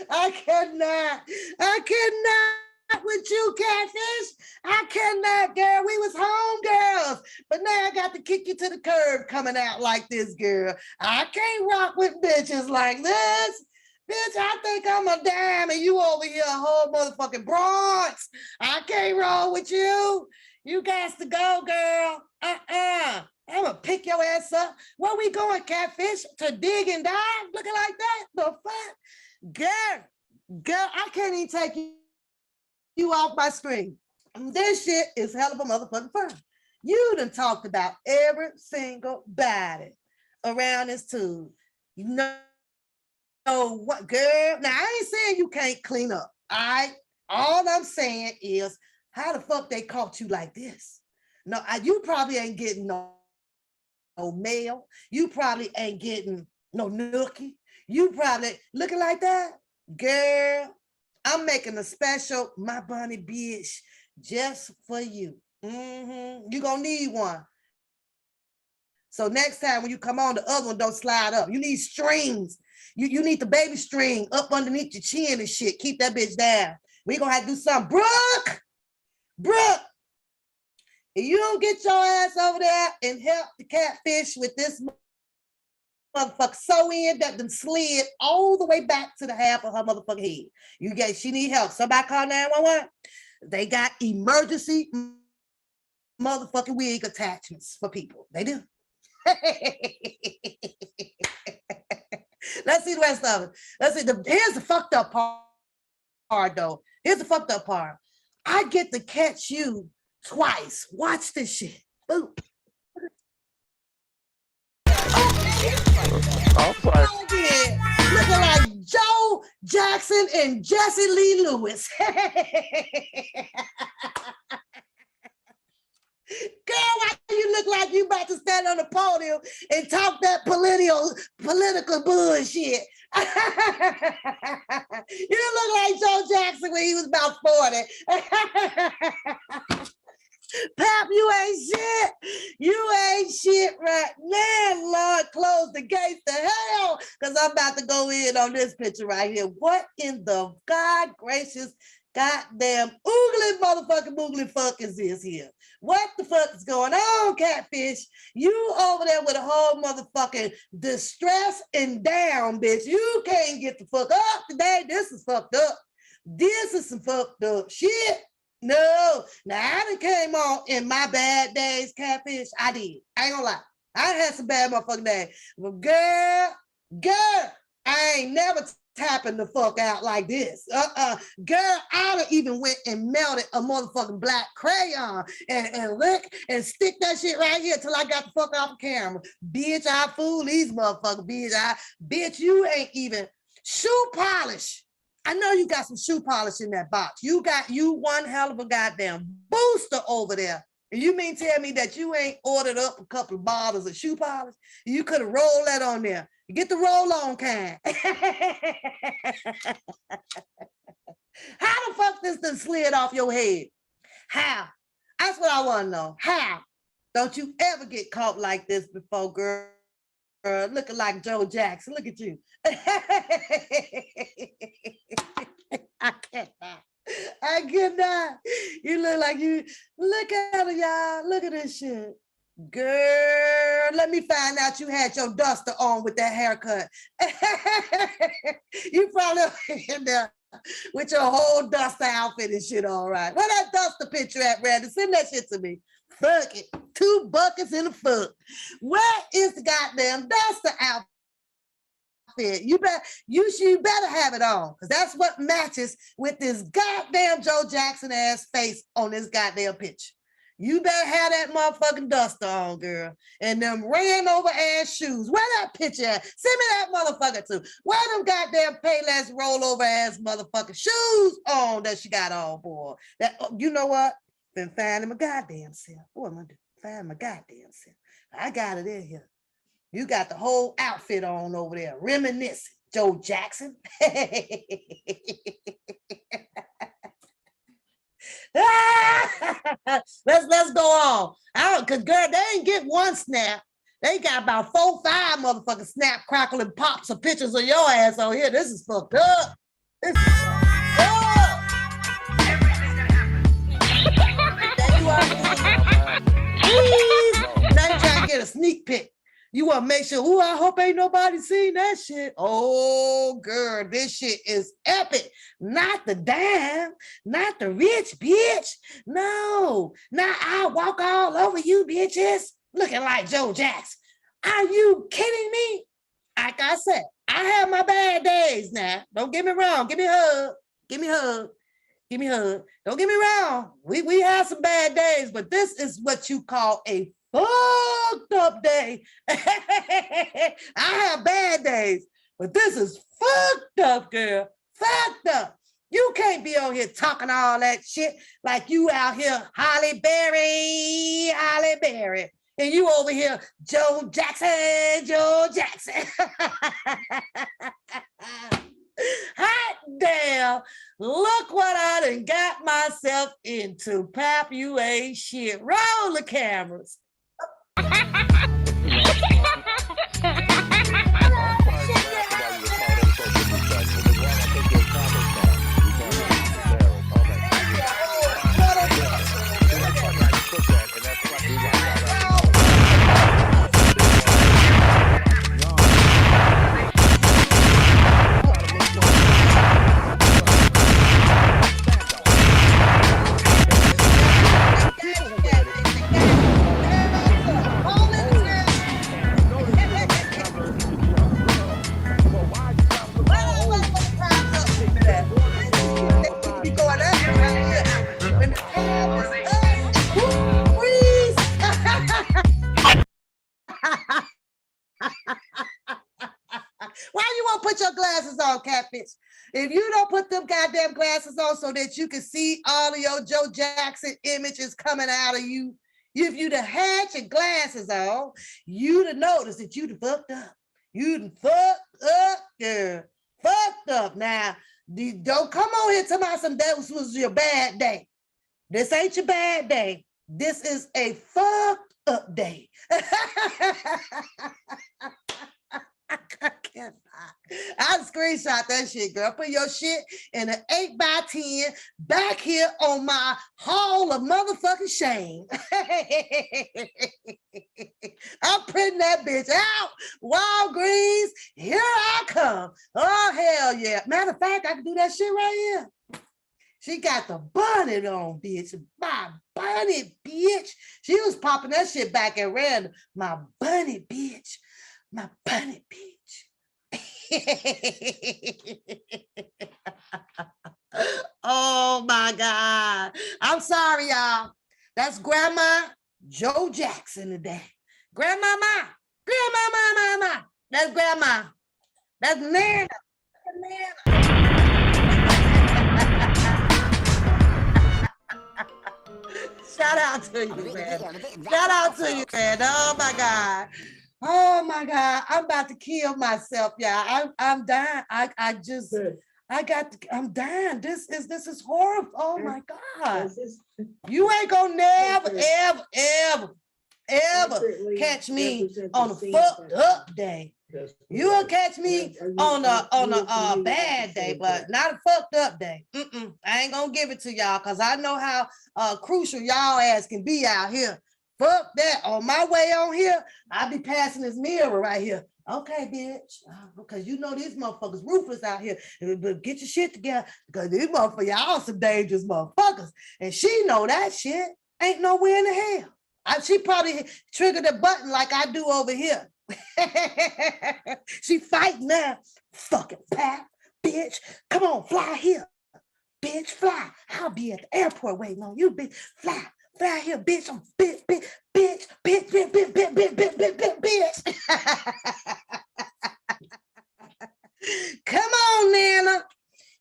I cannot with you, Catfish. I cannot, girl. We was home girls, but now I got to kick you to the curb coming out like this, girl. I can't rock with bitches like this. Bitch, I think I'm a dime and you over here a whole motherfucking Bronx. I can't roll with you. You got to go, girl. I'm gonna pick your ass up. Where we going, Catfish? To dig and dive? Looking like that? The fuck? Girl, I can't even take you off my screen. This shit is hell of a motherfucking fun. You done talked about every single body around this tube. You know what, girl? Now, I ain't saying you can't clean up. All I'm saying is, how the fuck they caught you like this? No, you probably ain't getting no mail. You probably ain't getting no nookie. You probably looking like that. Girl, I'm making a special My Bunny bitch just for you. You gonna need one. So next time when you come on, the other one don't slide up. You need strings. You need the baby string up underneath your chin and shit. Keep that bitch down. We gonna have to do something. Brooke, if you don't get your ass over there and help the Catfish with this motherfucker sew in that then slid all the way back to the half of her motherfucking head. She need help. Somebody call 911. They got emergency motherfucking wig attachments for people. They do. Let's see the rest of it. Let's see. Here's the fucked up part, though. Here's the fucked up part. I get to catch you twice. Watch this shit. Boom. Looking like Joe Jackson and Jesse Lee Lewis. Girl, why you look like you about to stand on the podium and talk that political bullshit? You look like Joe Jackson when he was about 40. Pap, you ain't shit. You ain't shit right now, Lord. Close the gates to hell, because I'm about to go in on this picture right here. What in the God gracious goddamn oogly motherfucking boogly fuck is this here? What the fuck is going on, Catfish? You over there with a whole motherfucking distress and down, bitch. You can't get the fuck up today. This is fucked up. This is some fucked up shit. No, now I done came on in my bad days, Catfish. I did. I ain't gonna lie. I had some bad motherfucking days. But girl, I ain't never tapping the fuck out like this. Girl, I done even went and melted a motherfucking black crayon and lick and stick that shit right here till I got the fuck off the camera. Bitch, I fool these motherfuckers, bitch, you ain't even shoe polish. I know you got some shoe polish in that box. You one hell of a goddamn booster over there. And you mean tell me that you ain't ordered up a couple of bottles of shoe polish? You could have rolled that on there. Get the roll-on kind. How the fuck this done slid off your head? How? That's what I want to know. How? Don't you ever get caught like this before, girl? Looking like Joe Jackson. Look at you. I cannot. I cannot. You look like you. Look at her, y'all. Look at this shit. Girl, let me find out you had your duster on with that haircut. You probably in there with your whole duster outfit and shit, all right. Where that duster picture at, Randy? Send that shit to me. Fuck it. 2 buckets in a foot. Where is the goddamn duster outfit? You better have it on, because that's what matches with this goddamn Joe Jackson ass face on this goddamn picture. You better have that motherfucking duster on, girl. And them ran over ass shoes. Where that picture at? Send me that motherfucker too. Where them goddamn Payless roll over ass motherfucking shoes on that she got on, boy? That, you know what? Been finding my goddamn self. What am I doing? Find my goddamn self. I got it in here. You got the whole outfit on over there, reminiscing, Joe Jackson. Let's go on. Cause girl, they ain't get one snap. They got about 4, 5 motherfucking snap, crackle, and pops of pictures of your ass on here. This is fucked up. This is fucked up. There you are. Now you trying to get a sneak peek. You want to make sure, oh, I hope ain't nobody seen that shit. Oh, girl, this shit is epic. Not the dime, not the rich bitch. No, now I walk all over you bitches looking like Joe Jackson. Are you kidding me? Like I said, I have my bad days now. Don't get me wrong. Give me a hug. Give me a hug. Give me a hug. Don't get me wrong. We have some bad days, but this is what you call a fucked up day. I have bad days, but this is fucked up, girl. Fucked up. You can't be on here talking all that shit like you out here Holly Berry, and you over here Joe Jackson. Hot damn, look what I done got myself into. Pap, you ain't shit. Roll the cameras. Why you won't put your glasses on, Catfish? If you don't put them goddamn glasses on so that you can see all of your Joe Jackson images coming out of you, if you'd have had your glasses on, you'd have noticed that you'd have fucked up. You'd have fucked up, girl. Fucked up. Now, don't come on here and tell me some this was your bad day. This ain't your bad day. This is a fucked up day. I I screenshot that shit, girl. Put your shit in an 8x10 back here on my hall of motherfucking shame. I'm printing that bitch out. Walgreens, here I come. Oh, hell yeah. Matter of fact, I can do that shit right here. She got the bonnet on, bitch. My bonnet, bitch. She was popping that shit back and ran. My bonnet, bitch. My bonnet, bitch. Oh my God. I'm sorry, y'all. That's Grandma Joe Jackson today. Grandmama. Grandmama. That's Grandma. That's Nana. Shout out to you, man. Shout out to you, man. Oh my God. Oh my God. I'm about to kill myself, y'all. I'm dying. I'm dying. This is horrible. Oh my God. You ain't gonna never, ever catch me on a fucked up day. You'll catch me on a bad day, but not a fucked up day. I ain't gonna give it to y'all because I know how crucial y'all ass can be out here. Fuck that. On my way on here, I be passing this mirror right here. Okay, bitch. Because you know these motherfuckers ruthless out here. But get your shit together because these motherfuckers, y'all some dangerous motherfuckers. And she know that shit. Ain't nowhere in the hell. She probably triggered the button like I do over here. She fighting now. Fucking pap, bitch. Come on, fly here. Bitch, fly. I'll be at the airport waiting on you, bitch. Fly here, bitch. I'm bitch. Come on, Nana.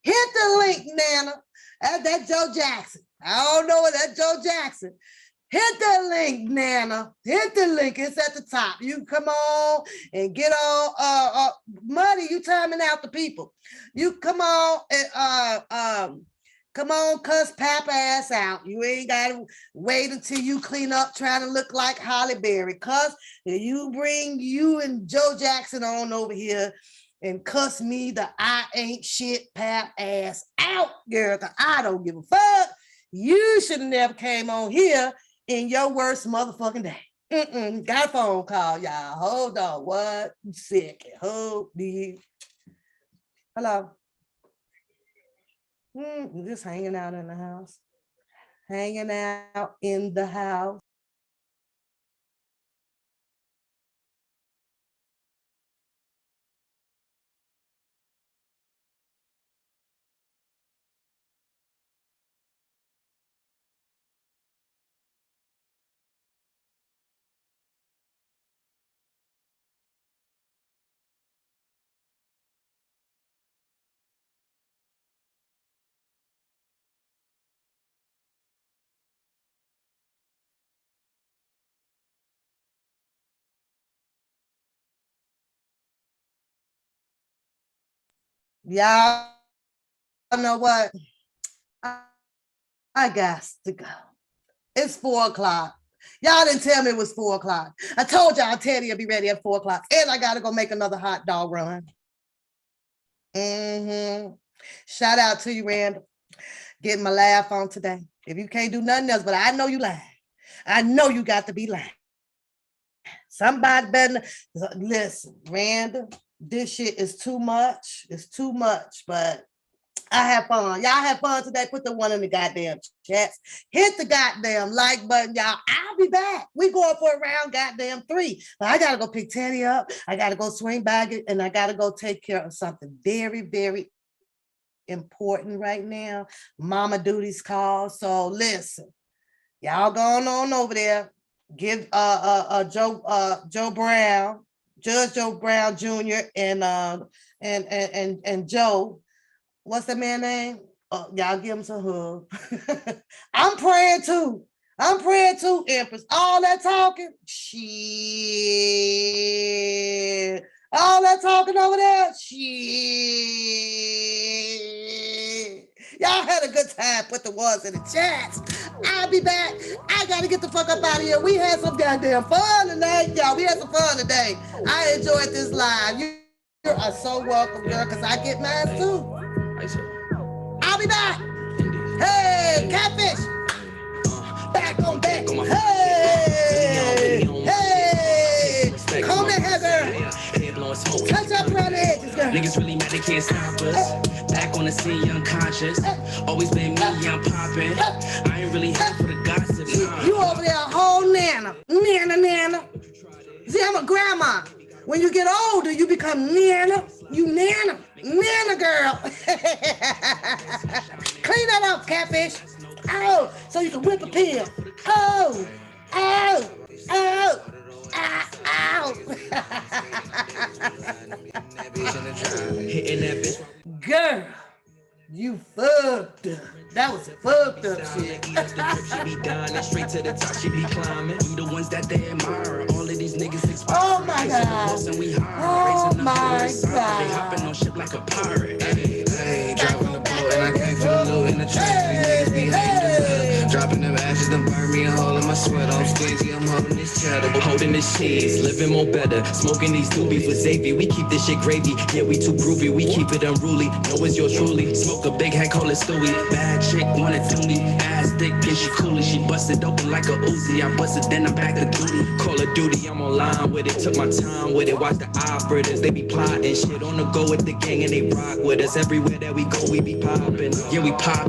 Hit the link, Nana. That's Joe Jackson. I don't know what that's Joe Jackson. Hit the link, Nana. Hit the link. It's at the top. You come on and get on. Money, you timing out the people. You come on and come on, cuss Papa ass out. You ain't gotta wait until you clean up trying to look like Holly Berry. Cuss, you bring you and Joe Jackson on over here and cuss me the I ain't shit Pap ass out, girl. Cause I don't give a fuck. You should have never came on here in your worst motherfucking day. Got a phone call, y'all. Hold on. What? Sick. Hold the. Hello. Just hanging out in the house. Hanging out in the house. Y'all know what? I got to go. It's 4 o'clock. Y'all didn't tell me it was 4 o'clock. I told y'all Teddy will be ready at 4 o'clock. And I got to go make another hot dog run. Shout out to you, Randall. Getting my laugh on today. If you can't do nothing else, but I know you lying. I know you got to be lying. Somebody better listen, Randall. This shit is too much. It's too much, but I have fun. Y'all have fun today. Put the one in the goddamn chats. Hit the goddamn like button, y'all. I'll be back. We going for around goddamn 3. But I got to go pick Teddy up. I got to go swing back and I got to go take care of something very, very important right now. Mama duties call. So listen, y'all going on over there. Give Joe Brown, Judge Joe Brown Jr. and Joe, what's the man name? Y'all give him some hug. I'm praying too. Empress. All that talking, shit. All that talking over there, shit. Y'all had a good time. Put the ones in the chats. I'll be back. I gotta get the fuck up out of here. We had some goddamn fun tonight, y'all. We had some fun today. I enjoyed this live. You are so welcome, girl, because I get mine too. I'll be back. Hey, catfish. Back on back. Hey, hey. Comb that hair, girl. Touch up around the edges, girl. Niggas really mad, they can't stop us. Back on the scene, unconscious. Always been me, I'm popping. I ain't really here for the gossip. You over there, a whole nana. Nana. See, I'm a grandma. When you get older, you become nana. You nana girl. Clean that up, catfish. Oh, so you can whip a pill. Oh. Girl, you fucked up. That was fucked up shit. She be dying straight to the top, she be climbing. We the ones that they admire. All of these niggas expire. Oh my God. Oh my God. They hopping on ship like a pirate. Hey, dropping the boat and I came for the loot in the trash. Niggas be hating. Dropping them ashes and burn me a hole in my sweater. I'm stingy, I'm holding this cheddar. Holding this cheese, living more better. Smoking these doobies with Xavier. We keep this shit gravy. Yeah, we too groovy. We keep it unruly. Know it's yours truly. Smoke a big head, call it Stewie. Bad chick, wanna do me. Ass thick, and she coolie. She busted open like a Uzi. I busted, then I'm back to duty. Call of Duty, I'm online with it. Took my time with it. Watch the operators. They be plotting shit on the go with the gang and they rock with us. Everywhere that we go, we be popping. Yeah, we pop.